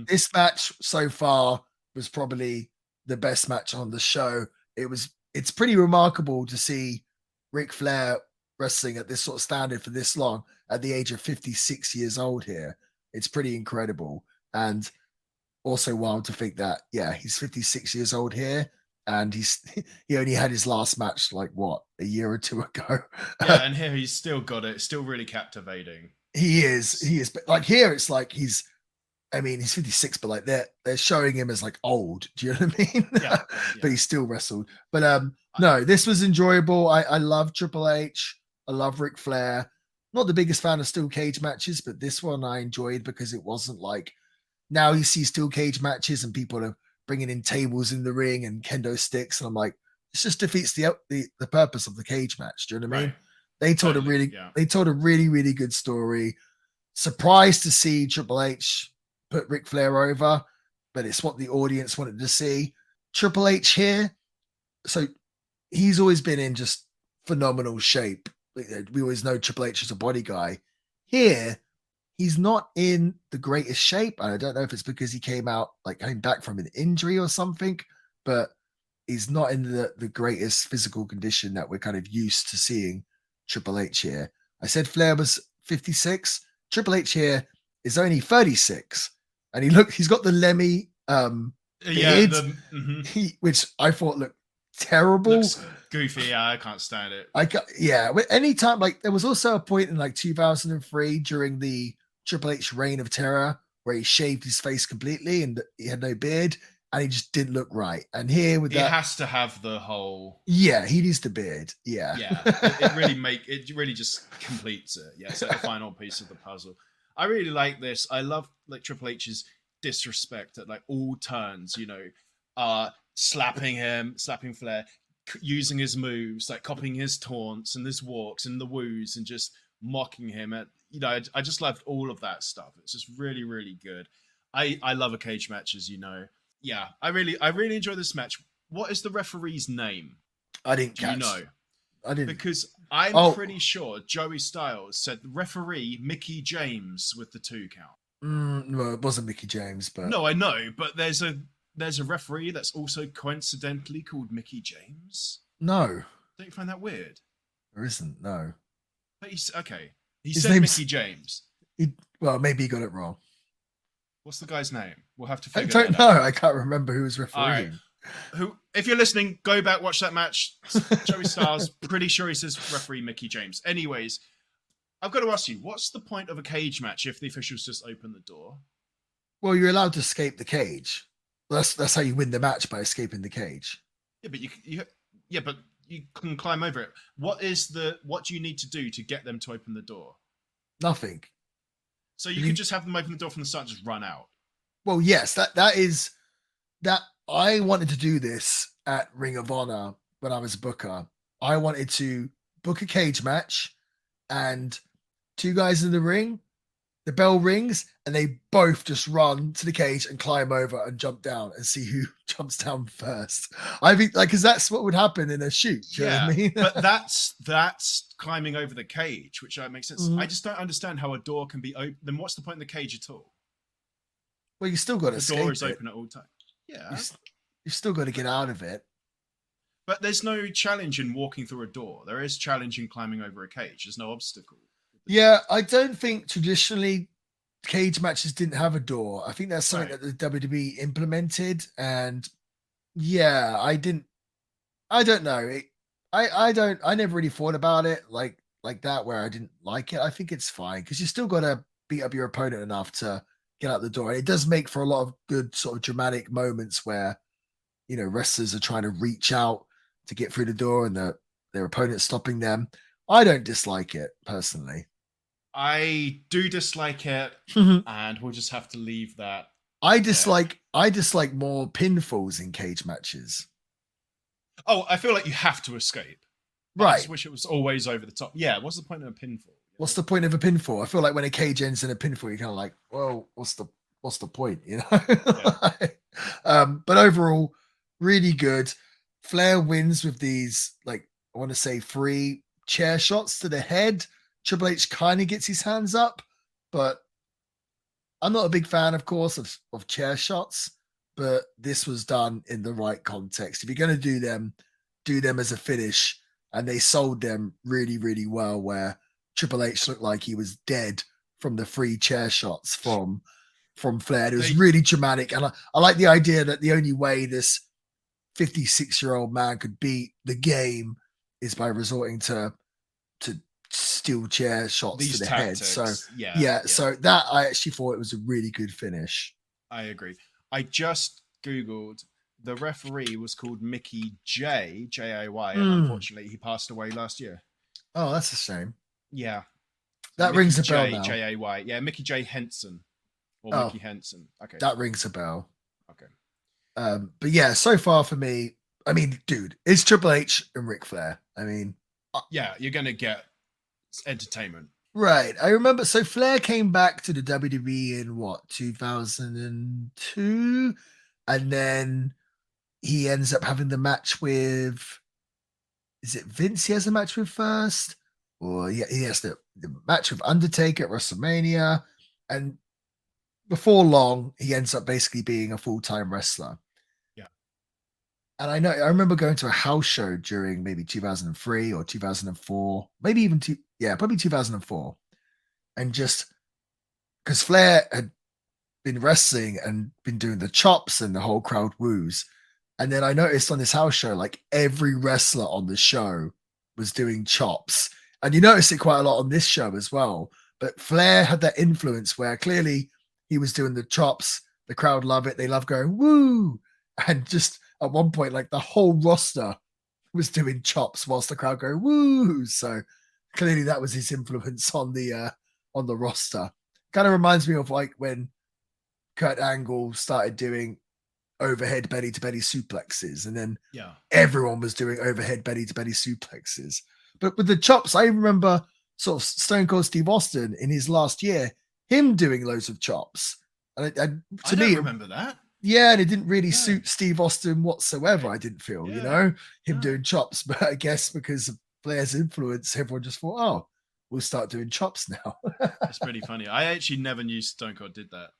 This match so far was probably the best match on the show. It's pretty remarkable to see Ric Flair wrestling at this sort of standard for this long at the age of 56 years old here. It's pretty incredible. And also wild to think that, he's 56 years old here and he only had his last match like a year or two ago. Yeah, and here he's still got it. Still really captivating. He is. But like here, it's like he's 56, but like they're showing him as like old. Do you know what I mean? Yeah. But he still wrestled. But no, this was enjoyable. I love Triple H. I love Ric Flair. Not the biggest fan of steel cage matches, but this one I enjoyed because it wasn't like now you see steel cage matches and people are bringing in tables in the ring and kendo sticks, and I'm like, this just defeats the purpose of the cage match. Do you know what I mean? They told a really, really good story. Surprised to see Triple H put Ric Flair over, but it's what the audience wanted to see. Triple H here, so he's always been in just phenomenal shape. We always know Triple H is a body guy. Here, he's not in the greatest shape. And I don't know if it's because he came back from an injury or something, but he's not in the greatest physical condition that we're kind of used to seeing Triple H here. I said Flair was 56. Triple H here is only 36. And he's got the Lemmy beard, which I thought looked terrible. Looks goofy. Yeah, I can't stand it. Anytime, like there was also a point in like 2003 during the Triple H reign of terror where he shaved his face completely and he had no beard and he just didn't look right. And here with that, he has to have the whole. Yeah, he needs the beard. Yeah, it really just completes it. Yeah, it's like the final piece of the puzzle. I really like this. I love like Triple H's. disrespect at like all turns, slapping Flair, using his moves, like copying his taunts and his walks and the woos and just mocking him. I just loved all of that stuff. It's just really, really good. I love a cage match, as you know. Yeah, I really enjoy this match. What is the referee's name? I didn't Do catch. you know? I didn't. Because I'm pretty sure Joey Styles said referee Mickey James with the 2 count. Well, it wasn't Mickey James, but No, I know, but there's a referee that's also coincidentally called Mickey James. No, Don't you find that weird? there isn't. No. But he's okay. He His said name's- Mickey James. Well, maybe he got it wrong. What's the guy's name? We'll have to I figure don't that know. out. I can't remember who was refereeing. Who, if you're listening, go back, watch that match. Joey Styles, pretty sure he says referee Mickey James. Anyways, I've got to ask you, what's the point of a cage match if the officials just open the door? Well, you're allowed to escape the cage. That's how you win the match, by escaping the cage. Yeah, but you can climb over it. What do you need to do to get them to open the door? Nothing. So you could just have them open the door from the start and just run out. Well, yes, that I wanted to do this at Ring of Honor when I was a booker. I wanted to book a cage match and 2 guys in the ring, the bell rings, and they both just run to the cage and climb over and jump down and see who jumps down first. I think, because that's what would happen in a shoot. Do you know what I mean? But that's climbing over the cage, which makes sense. Mhm. I just don't understand how a door can be open. Then what's the point in the cage at all? Well, you still got to The escape door is it. open at all times. Yeah. You've still got to get out of it. But there's no challenge in walking through a door. There is challenge in climbing over a cage. There's no obstacle. Yeah, I don't think traditionally cage matches didn't have a door. I think that's something Right. that the WWE implemented, and yeah, I don't know. I never really thought about it like that where I didn't like it. I think it's fine because you still got to beat up your opponent enough to get out the door. And it does make for a lot of good sort of dramatic moments where wrestlers are trying to reach out to get through the door and their opponent's stopping them. I don't dislike it personally. I do dislike it, and we'll just have to leave that. I dislike more pinfalls in cage matches. Oh, I feel like you have to escape. I Right. just wish it was always over the top. Yeah, what's the point of a pinfall? What's the point of a pinfall? I feel like when a cage ends in a pinfall, you're kind of like, well, what's the point? But overall, really good. Flair wins with these, I want to say 3 chair shots to the head. Triple H kind of gets his hands up, but I'm not a big fan, of course, of chair shots, but this was done in the right context. If you're going to do them as a finish, and they sold them really, really well, where Triple H looked like he was dead from the 3 chair shots from Flair. It was really dramatic, and I like the idea that the only way this 56-year-old man could beat the game is by resorting to steel chair shots These to the tactics. head. So yeah. so that I actually thought it was a really good finish. I agree. I just Googled, the referee was called Mickey J-A-Y, and unfortunately he passed away last year. Oh, that's a shame. Yeah. That Mickey rings a bell J, now. J-A-Y. Yeah, Mickey J. Henson. Or Mickey Henson. Okay. That rings a bell. Okay. But yeah, so far for me, I mean, dude, it's Triple H and Ric Flair. I mean, yeah, you're going to get entertainment. Right. I remember. So Flair came back to the WWE in 2002, and then he ends up having the match with. Is it Vince? He has a match with first, or he has the match with Undertaker at WrestleMania, and before long, he ends up basically being a full-time wrestler. Yeah. And I remember going to a house show during maybe 2003 or 2004, maybe even probably 2004. And just because Flair had been wrestling and been doing the chops and the whole crowd woos. And then I noticed on this house show, every wrestler on the show was doing chops. And you notice it quite a lot on this show as well. But Flair had that influence where clearly he was doing the chops. The crowd love it. They love going, woo. And just at one point, the whole roster was doing chops whilst the crowd go, woo. So clearly that was his influence on the roster. Kind of reminds me of when Kurt Angle started doing overhead belly to belly suplexes, and then Yeah. everyone was doing overhead belly to belly suplexes. But with the chops, I remember sort of Stone Cold Steve Austin in his last year, him doing loads of chops. And I to don't me, remember that. yeah, and it didn't really No. suit Steve Austin whatsoever. I didn't feel, him No. doing chops. But I guess because of Flair's influence, everyone just thought, oh, we'll start doing chops now. It's pretty funny. I actually never knew Stone Cold did that.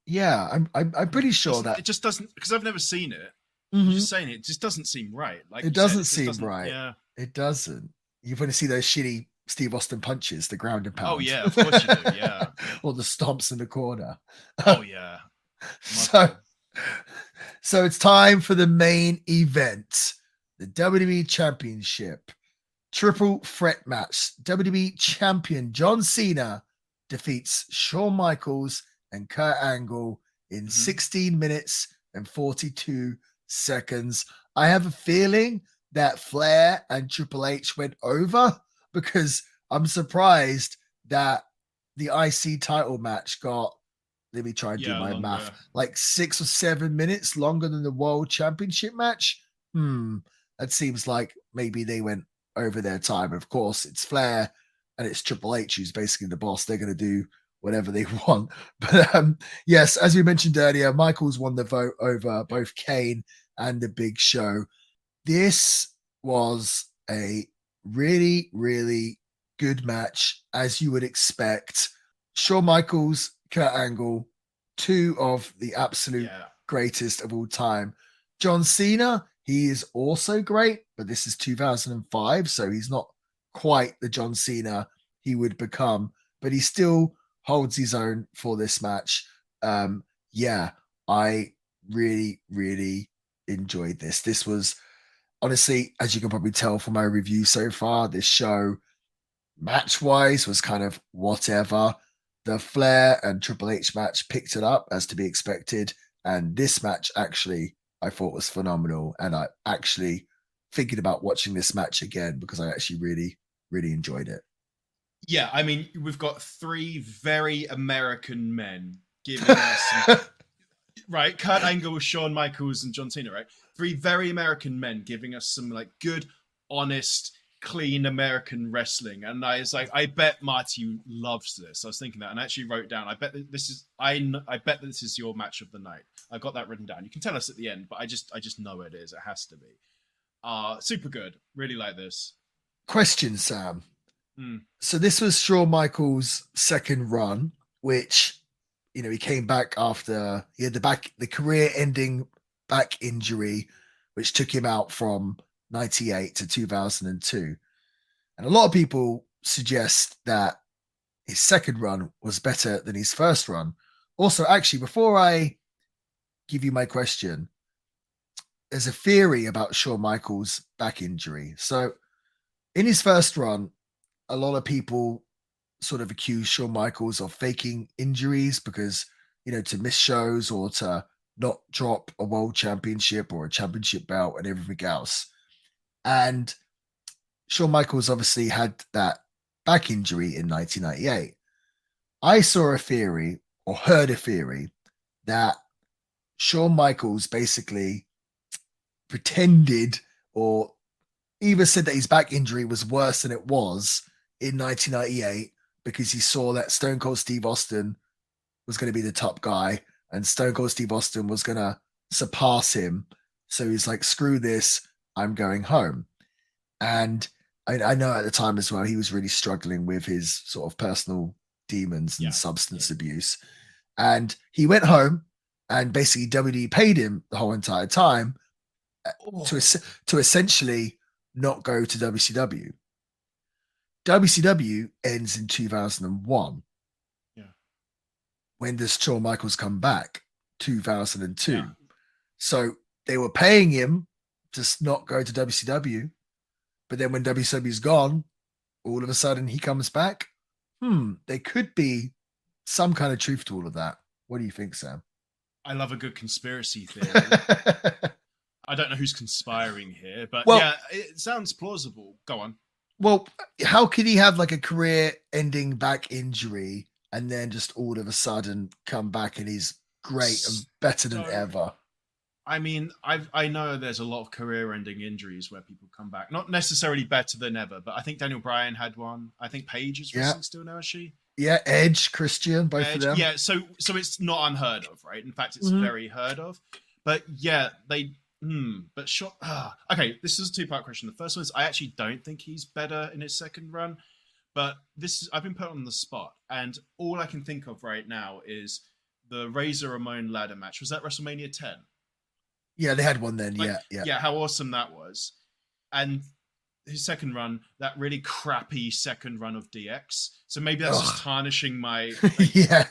Yeah, I'm pretty sure that It just doesn't, because I've never seen it. Mhm. Just saying it just doesn't seem right. Like It you said, doesn't just seem right. Yeah. It doesn't. You want to see those shitty Steve Austin punches, the ground and pound. Oh yeah, of course you do. Yeah. Or the stomps in the corner. Oh yeah. So it's time for the main event, the WWE Championship triple threat match. WWE Champion John Cena defeats Shawn Michaels and Kurt Angle in 16 minutes and 42 seconds. I have a feeling that Flair and Triple H went over, because I'm surprised that the IC title match got, let me try and do my math, like 6 or 7 minutes longer than the World Championship match. That seems like maybe they went over their time. Of course, it's Flair and it's Triple H who's basically the boss. They're going to do whatever they want. But yes, as we mentioned earlier, Michaels won the vote over both Kane and the Big Show. This was a really, really good match, as you would expect. Shawn Michaels, Kurt Angle, two of the absolute greatest of all time. John Cena, he is also great, but this is 2005, so he's not quite the John Cena he would become, but he still holds his own for this match. I really, really enjoyed this. This was, honestly, as you can probably tell from my review so far, this show, match-wise, was kind of whatever. The Flair and Triple H match picked it up, as to be expected, and this match actually I thought was phenomenal, and I actually thinking about watching this match again because I actually really, really enjoyed it. Yeah, I mean, we've got three very American men giving us right, Kurt Angle, Shawn Michaels, and John Cena, right? Three very American men giving us some like good, honest, clean American wrestling. And I was like, I bet Marty loves this. I was thinking that, and I actually wrote down, I bet that this is your match of the night. I got that written down. You can tell us at the end, but I just know it is. It has to be. Super good. Really like this. Question, Sam. So this was Shawn Michaels' second run, which, he came back after he had the career-ending back injury, which took him out from 98 to 2002. And a lot of people suggest that his second run was better than his first run. Also, actually, before I give you my question, there's a theory about Shawn Michaels' back injury. So in his first run, a lot of people sort of accuse Shawn Michaels of faking injuries because, to miss shows or to not drop a world championship or a championship belt and everything else. And Shawn Michaels obviously had that back injury in 1998. I saw a theory or heard a theory that Shawn Michaels basically pretended or either said that his back injury was worse than it was in 1998 because he saw that Stone Cold Steve Austin was going to be the top guy and Stone Cold Steve Austin was going to surpass him. So he's like, screw this, I'm going home. And I know at the time as well, he was really struggling with his sort of personal demons and substance abuse. And he went home and basically WWE paid him the whole entire time to essentially not go to WCW. WCW ends in 2001. Yeah. When does Shawn Michaels come back? 2002. Yeah. So they were paying him to not go to WCW, but then when WCW's gone, all of a sudden he comes back. There could be some kind of truth to all of that. What do you think, Sam? I love a good conspiracy theory. I don't know who's conspiring here, but it sounds plausible. Go on. Well, how could he have like a career-ending back injury and then just all of a sudden come back and he's great and better than So, ever. I mean, I know there's a lot of career-ending injuries where people come back, not necessarily better than ever, but I think Daniel Bryan had one. I think Paige is Yeah. wrestling still now, is she? Yeah, Edge, Christian, both of Edge. them. Yeah, so it's not unheard of, right? In fact, it's very heard of. But yeah, but sure. Okay, this is a two-part question. The first one is I actually don't think he's better in his second run, but I've been put on the spot, and all I can think of right now is the Razor Ramon ladder match. Was that WrestleMania 10? Yeah, they had one then. Like, yeah. How awesome that was. And his second run, that really crappy second run of DX. So maybe that's just tarnishing my. Yeah.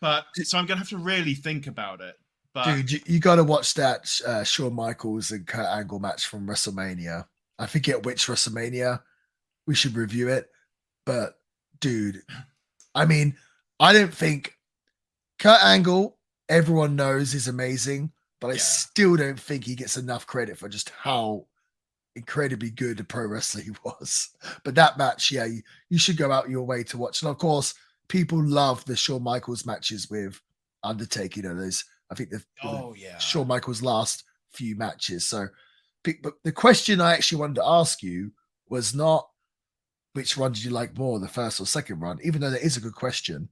But so I'm gonna have to really think about it. But dude, you got to watch that Shawn Michaels and Kurt Angle match from WrestleMania. I forget which WrestleMania. We should review it. But dude, I mean, I don't think Kurt Angle, everyone knows, is amazing. But I still don't think he gets enough credit for just how incredibly good a pro wrestler he was. But that match, yeah, you should go out your way to watch. And of course, people love the Shawn Michaels matches with Undertaker. You know, those, I think the Shawn Michaels' last few matches. So, but the question I actually wanted to ask you was not which run did you like more, the first or second run, even though that is a good question.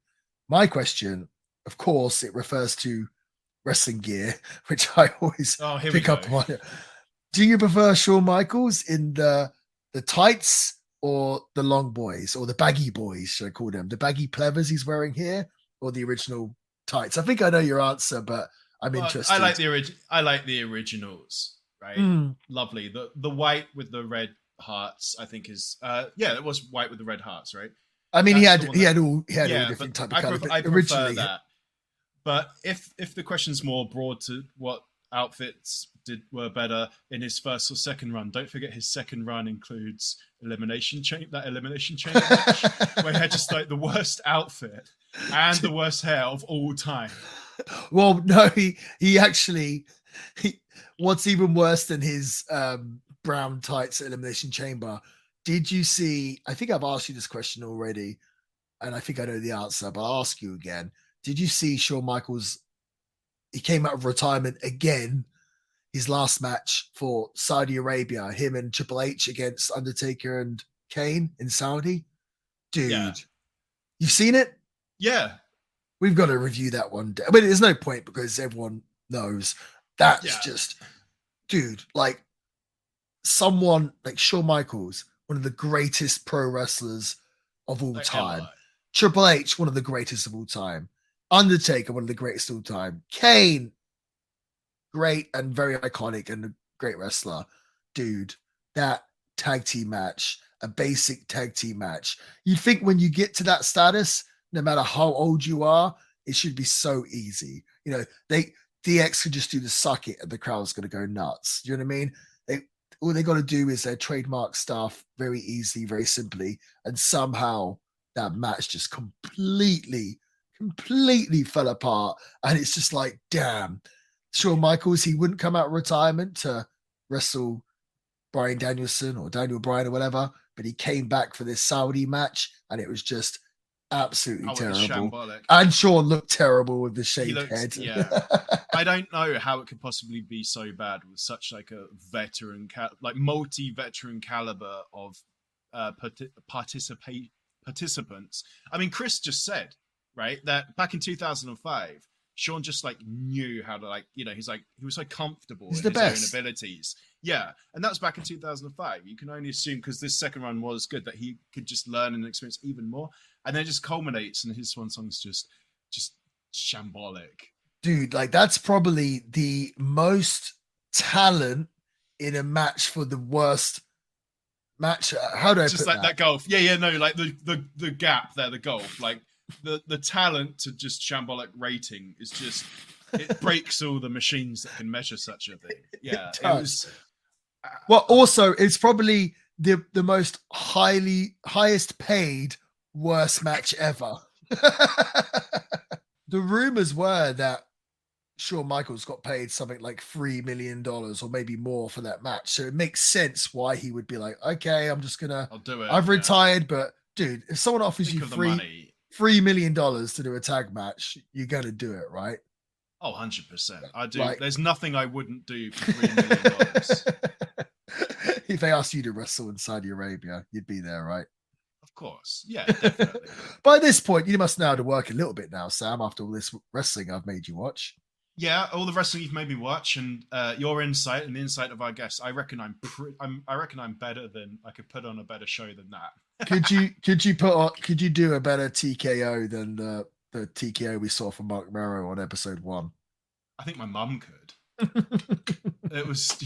My question, of course, it refers to wrestling gear, which I always pick up on. Do you prefer Shawn Michaels in the tights or the long boys or the baggy boys, should I call them? The baggy plevers he's wearing here or the original tights? I think I know your answer, but I'm interested. I like the originals, right? Lovely. The white with the red hearts, I think is it was white with the red hearts, right? I mean, he had all different type of colors. I prefer that. But if the question's more broad to what outfits were better in his first or second run, don't forget his second run includes elimination chamber match where he had just like the worst outfit and the worst hair of all time. Well, no, he actually what's even worse than his brown tights at Elimination Chamber. Did you see? I think I've asked you this question already, and I think I know the answer, but I'll ask you again. Did you see Shawn Michaels? He came out of retirement again. His last match for Saudi Arabia, him and Triple H against Undertaker and Kane in Saudi. Dude, you've seen it? Yeah. We've got to review that one day. I mean, there's no point because everyone knows that's just, dude, like someone like Shawn Michaels, one of the greatest pro wrestlers of all time. Ever. Triple H, one of the greatest of all time. Undertaker, one of the greatest of all time. Kane, great and very iconic and a great wrestler. Dude, that tag team match, a basic tag team match. You'd think when you get to that status, no matter how old you are, it should be so easy. You know, DX could just do the suck it and the crowd's going to go nuts. You know what I mean? All they got to do is their trademark stuff very easily, very simply. And somehow that match just completely fell apart. And it's just like, damn, Shawn Michaels, he wouldn't come out of retirement to wrestle Bryan Danielson or Daniel Bryan or whatever, but he came back for this Saudi match and it was just absolutely terrible. And Shawn looked terrible with the shaved head. Yeah. I don't know how it could possibly be so bad with such like a veteran, multi-veteran caliber of participants. I mean, Chris just said, right, that back in 2005, Shawn just like knew how to he was so comfortable in his own abilities. Yeah. And that was back in 2005. You can only assume because this second run was good that he could just learn and experience even more. And then it just culminates and his swan song's just shambolic. Dude, like that's probably the most talent in a match for the worst match. How do I just put like that golf? No, like the gap there, the golf, like the talent to just shambolic rating is just it breaks all the machines that can measure such a thing. Yeah, it was. Well, also it's probably the most highest paid worst match ever. The rumors were that Shawn Michaels got paid something like $3 million or maybe more for that match. So it makes sense why he would be like, okay, I'll do it. I've retired, but dude, if someone offers you $3 million to do a tag match, you're going to do it, right? Oh, 100%. I do. Like- There's nothing I wouldn't do for $3 million. If they asked you to wrestle in Saudi Arabia, you'd be there, right? Of course. Yeah, definitely. By this point, you must know how to work a little bit now, Sam, after all this wrestling I've made you watch. Yeah, all the wrestling you've made me watch, and your insight and the insight of our guests, I reckon I'm better than I could put on a better show than that. Could you do a better TKO than the TKO we saw from Mark Merrow on episode 1? I think my mum could. It was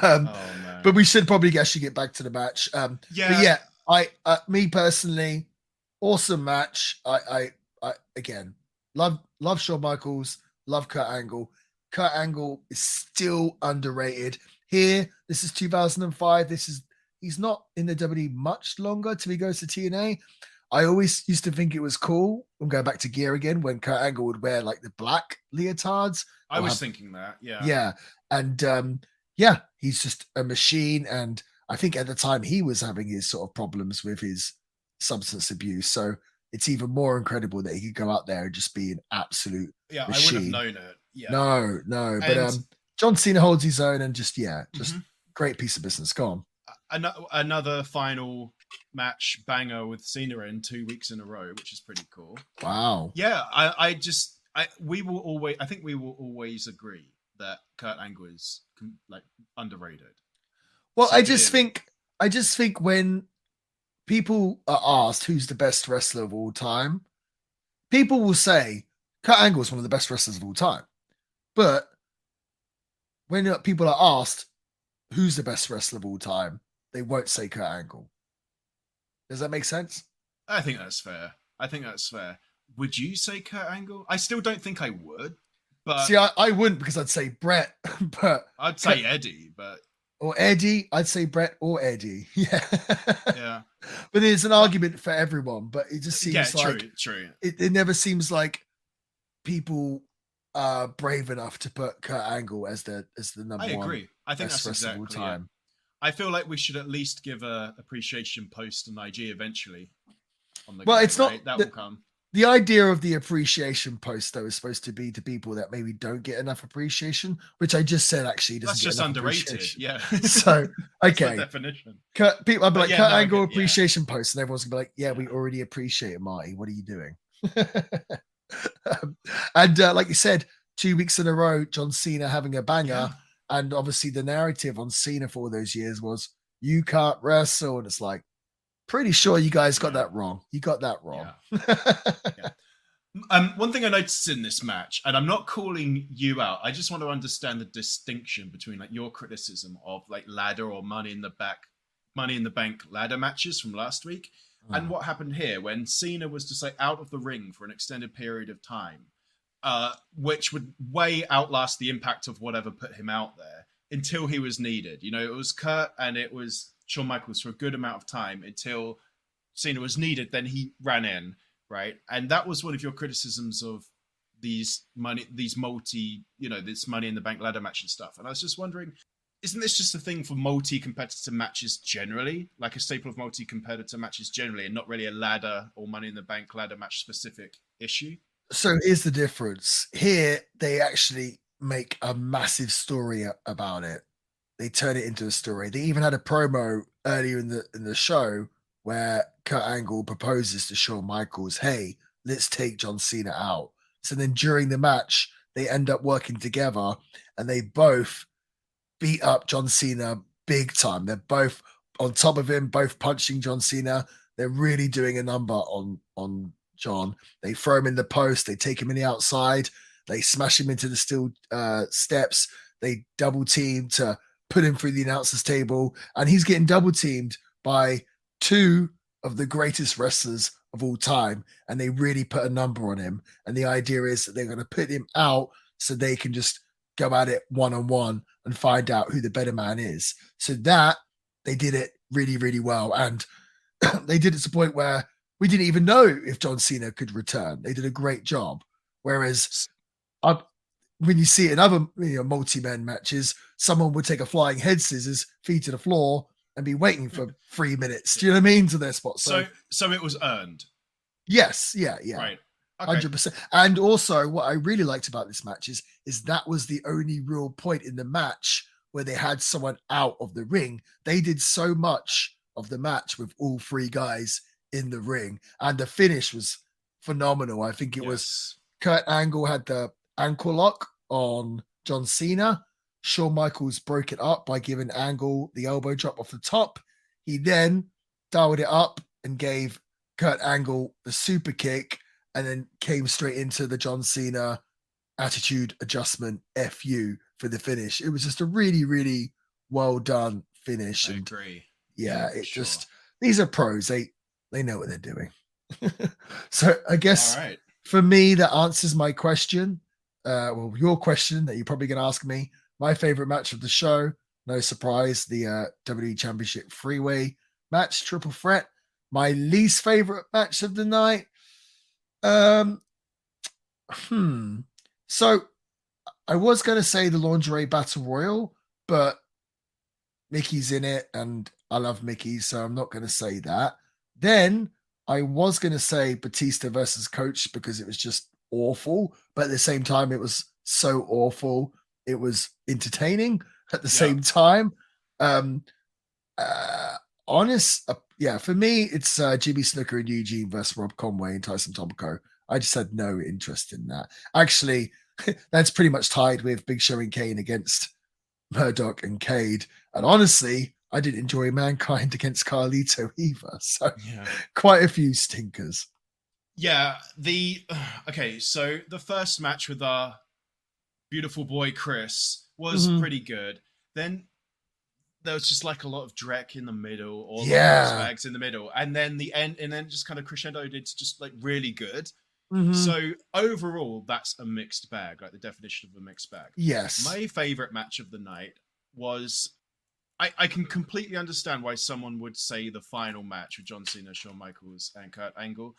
Oh man. But we should probably actually get back to the match. But yeah, me personally, awesome match. I again love Shawn Michaels, love Kurt Angle. Kurt Angle is still underrated. Here, this is 2005. He's not in the WWE much longer till he goes to TNA. I always used to think it was cool. I'm going back to gear again when Kurt Angle would wear like the black leotards. I was thinking that, yeah. Yeah. And he's just a machine. And I think at the time he was having his sort of problems with his substance abuse. So it's even more incredible that he could go out there and just be an absolute machine. I would have known it. Yeah. No. But John Cena holds his own and just great piece of business. Go on. Another final match banger with Cena in 2 weeks in a row, which is pretty cool. Wow. Yeah, I think we will always agree that Kurt Angle is like underrated. Well, I just think when people are asked who's the best wrestler of all time, people will say Kurt Angle is one of the best wrestlers of all time. But when people are asked who's the best wrestler of all time, they won't say Kurt Angle. Does that make sense? I think that's fair. Would you say Kurt Angle? I still don't think I would. But see, I wouldn't, because I'd say Brett, but I'd say Eddie, or Eddie. I'd say Brett or Eddie. Yeah. Yeah. But there's an argument for everyone, but it just seems like true. It never seems like people are brave enough to put Kurt Angle as the number one. I agree. I think best that's wrestler of exactly all time. I feel like we should at least give a appreciation post on IG eventually. On the It's not that will come. The idea of the appreciation post, though, is supposed to be to people that maybe don't get enough appreciation, which I just said actually doesn't. That's get just enough underrated. Yeah. So okay, definition. I'd be like Kurt Angle yeah. appreciation post, and everyone's gonna be like, "Yeah, we already appreciate it, Marty. What are you doing?" And like you said, 2 weeks in a row, John Cena having a banger. Yeah. And obviously the narrative on Cena for all those years was, you can't wrestle. And it's like, pretty sure you guys got that wrong. You got that wrong. Yeah. One thing I noticed in this match, and I'm not calling you out, I just want to understand the distinction between like your criticism of like ladder or Money in the Bank ladder matches from last week, and what happened here when Cena was just like out of the ring for an extended period of time. Which would way outlast the impact of whatever put him out there until he was needed. You know, it was Kurt and it was Shawn Michaels for a good amount of time until Cena was needed. Then he ran in, right? And that was one of your criticisms of this Money in the Bank ladder match and stuff. And I was just wondering, isn't this just a thing for multi-competitor matches generally, like a staple of multi-competitor matches generally, and not really a ladder or Money in the Bank ladder match specific issue? So here's the difference. Here, they actually make a massive story about it. They turn it into a story. They even had a promo earlier in the show where Kurt Angle proposes to Shawn Michaels, "Hey, let's take John Cena out." So then during the match, they end up working together, and they both beat up John Cena big time. They're both on top of him, both punching John Cena. They're really doing a number on John. They throw him in the post. They take him in the outside. They smash him into the steel steps. They double team to put him through the announcer's table. And he's getting double teamed by two of the greatest wrestlers of all time. And they really put a number on him. And the idea is that they're going to put him out so they can just go at it one-on-one and find out who the better man is. So that they did it really, really well. And they did it to the point where we didn't even know if John Cena could return. They did a great job. Whereas when you see it in other multi-man matches, someone would take a flying head scissors, feet to the floor, and be waiting for 3 minutes. Do you know what I mean? To their spot. So it was earned. Yes. Yeah. Right. Okay. 100%. And also, what I really liked about this match is that was the only real point in the match where they had someone out of the ring. They did so much of the match with all three guys in the ring, and the finish was phenomenal. I think it was Kurt Angle had the ankle lock on John Cena. Shawn Michaels broke it up by giving Angle the elbow drop off the top. He then dialed it up and gave Kurt Angle the super kick, and then came straight into the John Cena attitude adjustment FU for the finish. It was just a really, really well done finish. I and agree. Yeah, it just, these are pros. They know what they're doing. So I guess All right. for me, that answers my question. Well, your question that you're probably going to ask me. My favorite match of the show, no surprise, the WWE Championship Freeway match, triple threat. My least favorite match of the night. So I was going to say the Lingerie Battle Royal, but Mickey's in it and I love Mickey, so I'm not going to say that. Then I was going to say Batista versus Coach because it was just awful, but at the same time, it was so awful. It was entertaining at the same time. For me, it's Jimmy Snuka and Eugene versus Rob Conway and Tyson Tomko. I just had no interest in that. Actually, that's pretty much tied with Big Show and Kane against Murdoch and Cade. And honestly, I didn't enjoy Mankind against Carlito either. So quite a few stinkers. Yeah. So the first match with our beautiful boy Chris was pretty good. Then there was just like a lot of Drek in the middle, or bags in the middle, and then the end, and then just kind of crescendoed into just like really good. So overall, that's a mixed bag, like the definition of a mixed bag. Yes. My favorite match of the night was, I can completely understand why someone would say the final match with John Cena, Shawn Michaels, and Kurt Angle.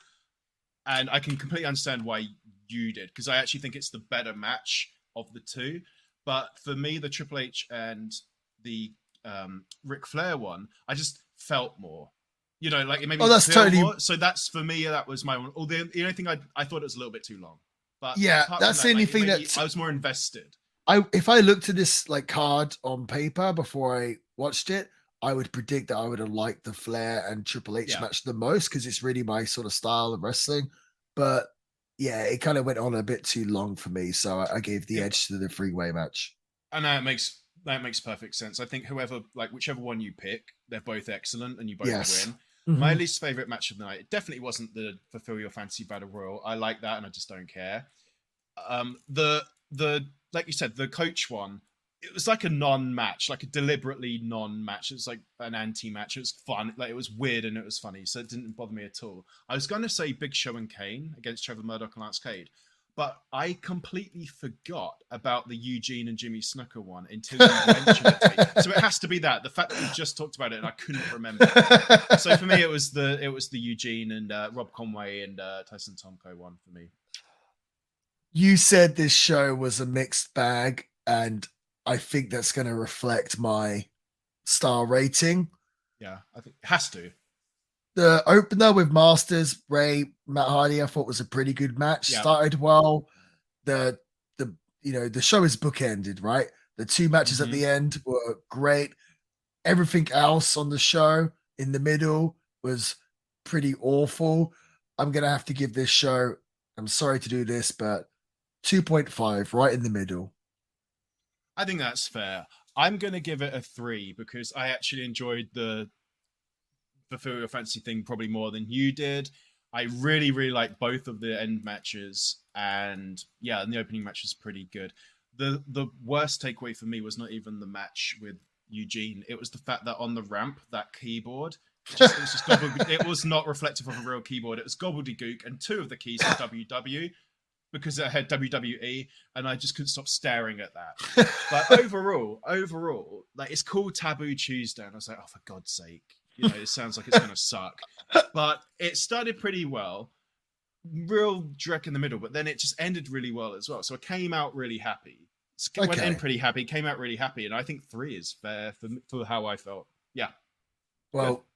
And I can completely understand why you did, because I actually think it's the better match of the two. But for me, the Triple H and the Ric Flair one, I just felt more. You know, like it made me that's feel totally more. So that's, for me, that was my one. Although the only thing I thought it was a little bit too long. But that's the only thing that I was more invested. If I looked at this like card on paper before I watched it, I would predict that I would have liked the Flair and Triple H match the most because it's really my sort of style of wrestling. But yeah, it kind of went on a bit too long for me, so I gave the edge to the freeway match. And that makes perfect sense. I think whichever one you pick, they're both excellent, and you both win. My least favorite match of the night, it definitely wasn't the Fulfill Your Fantasy Battle Royal. I like that, and I just don't care. The like you said, the coach one, it was like a non-match, like a deliberately non-match. It was like an anti-match. It was fun. Like, it was weird and it was funny, so it didn't bother me at all. I was going to say Big Show and Kane against Trevor Murdoch and Lance Cade, but I completely forgot about the Eugene and Jimmy Snuka one until you mentioned it. So it has to be that. The fact that we just talked about it and I couldn't remember. So for me, it was the Eugene and Rob Conway and Tyson Tomko one for me. You said this show was a mixed bag, and I think that's going to reflect my star rating. Yeah, I think it has to. The opener with Masters, Ray, Matt Hardy, I thought was a pretty good match. Yeah. Started well. The show is bookended, right? The two matches at the end were great. Everything else on the show in the middle was pretty awful. I'm going to have to give this show, I'm sorry to do this, but 2.5, right in the middle. I think that's fair. I'm going to give it a 3 because I actually enjoyed the Fulfill Your Fantasy thing probably more than you did. I really, really like both of the end matches, and the opening match was pretty good. The worst takeaway for me was not even the match with Eugene. It was the fact that on the ramp, that keyboard, it was not reflective of a real keyboard. It was gobbledygook, and 2 of the keys were WW. Because it had WWE, and I just couldn't stop staring at that. But overall, like, it's called Taboo Tuesday, and I was like, oh, for God's sake, it sounds like it's going to suck. But it started pretty well, real dreck in the middle, but then it just ended really well as well. So I came out really happy. Went in pretty happy, came out really happy, and I think 3 is fair for how I felt. Yeah. Well,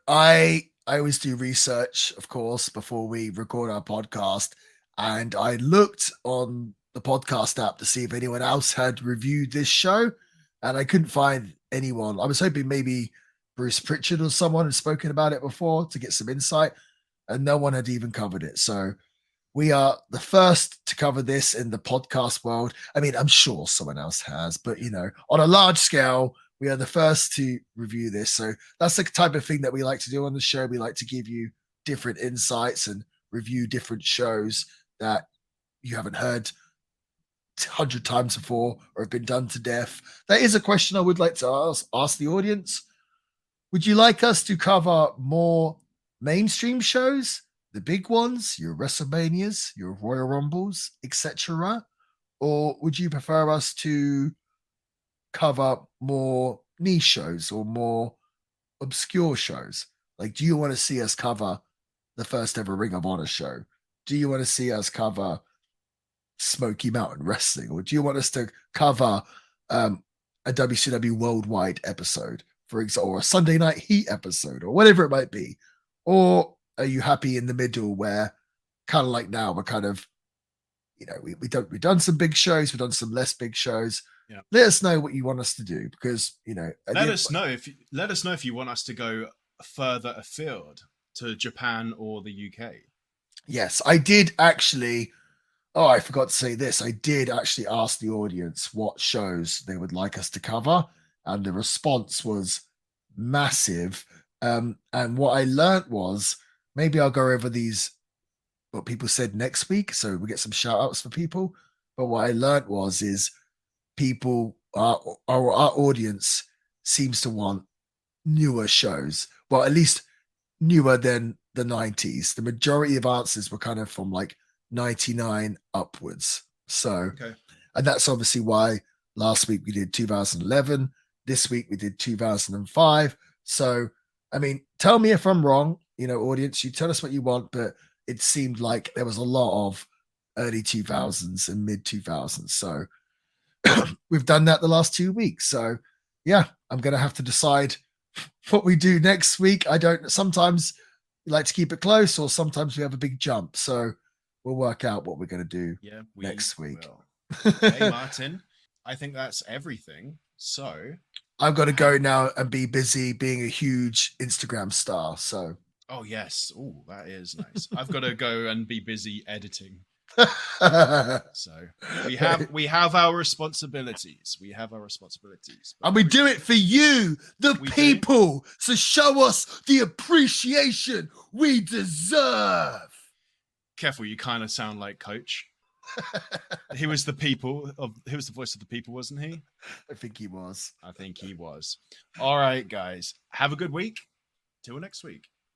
I I always do research, of course, before we record our podcast. And I looked on the podcast app to see if anyone else had reviewed this show. And I couldn't find anyone. I was hoping maybe Bruce Pritchard or someone had spoken about it before to get some insight. And no one had even covered it. So we are the first to cover this in the podcast world. I mean, I'm sure someone else has, but on a large scale, we are the first to review this. So that's the type of thing that we like to do on the show. We like to give you different insights and review different shows that you haven't heard 100 times before or have been done to death. That is a question I would like to ask the audience. Would you like us to cover more mainstream shows, the big ones, your WrestleManias, your Royal Rumbles, etc.? Or would you prefer us to cover more niche shows or more obscure shows? Like, do you want to see us cover the first ever Ring of Honor show? Do you want to see us cover Smoky Mountain Wrestling? Or do you want us to cover a WCW Worldwide episode, for example, or a Sunday Night Heat episode, or whatever it might be? Or are you happy in the middle where, kind of like now, we're kind of, we've done some big shows, we've done some less big shows. Yeah. Let us know what you want us to do, because let us know if you want us to go further afield to Japan or the UK. Yes, I did actually. Oh, I forgot to say this. I did actually ask the audience what shows they would like us to cover, and the response was massive. And what I learned was, maybe I'll go over these, what people said next week, so we get some shout outs for people. But what I learned is people, our audience seems to want newer shows. Well, at least newer than the 90s. The majority of answers were kind of from like 99 upwards. So, and that's obviously why last week we did 2011. This week we did 2005. So, I mean, tell me if I'm wrong, audience, you tell us what you want, but it seemed like there was a lot of early 2000s and mid 2000s. So we've done that the last 2 weeks. So yeah, I'm going to have to decide what we do next week. Sometimes we like to keep it close, or sometimes we have a big jump. So we'll work out what we're going to do next week. Hey, Martin, I think that's everything. So I've got to go now and be busy being a huge Instagram star. So. Oh yes. Oh, that is nice. I've got to go and be busy editing. So we have our responsibilities. And we do it for you, the people. So show us the appreciation we deserve. Careful, you kind of sound like Coach. He was the voice of the people, wasn't he? I think he was. All right, guys. Have a good week. Till next week.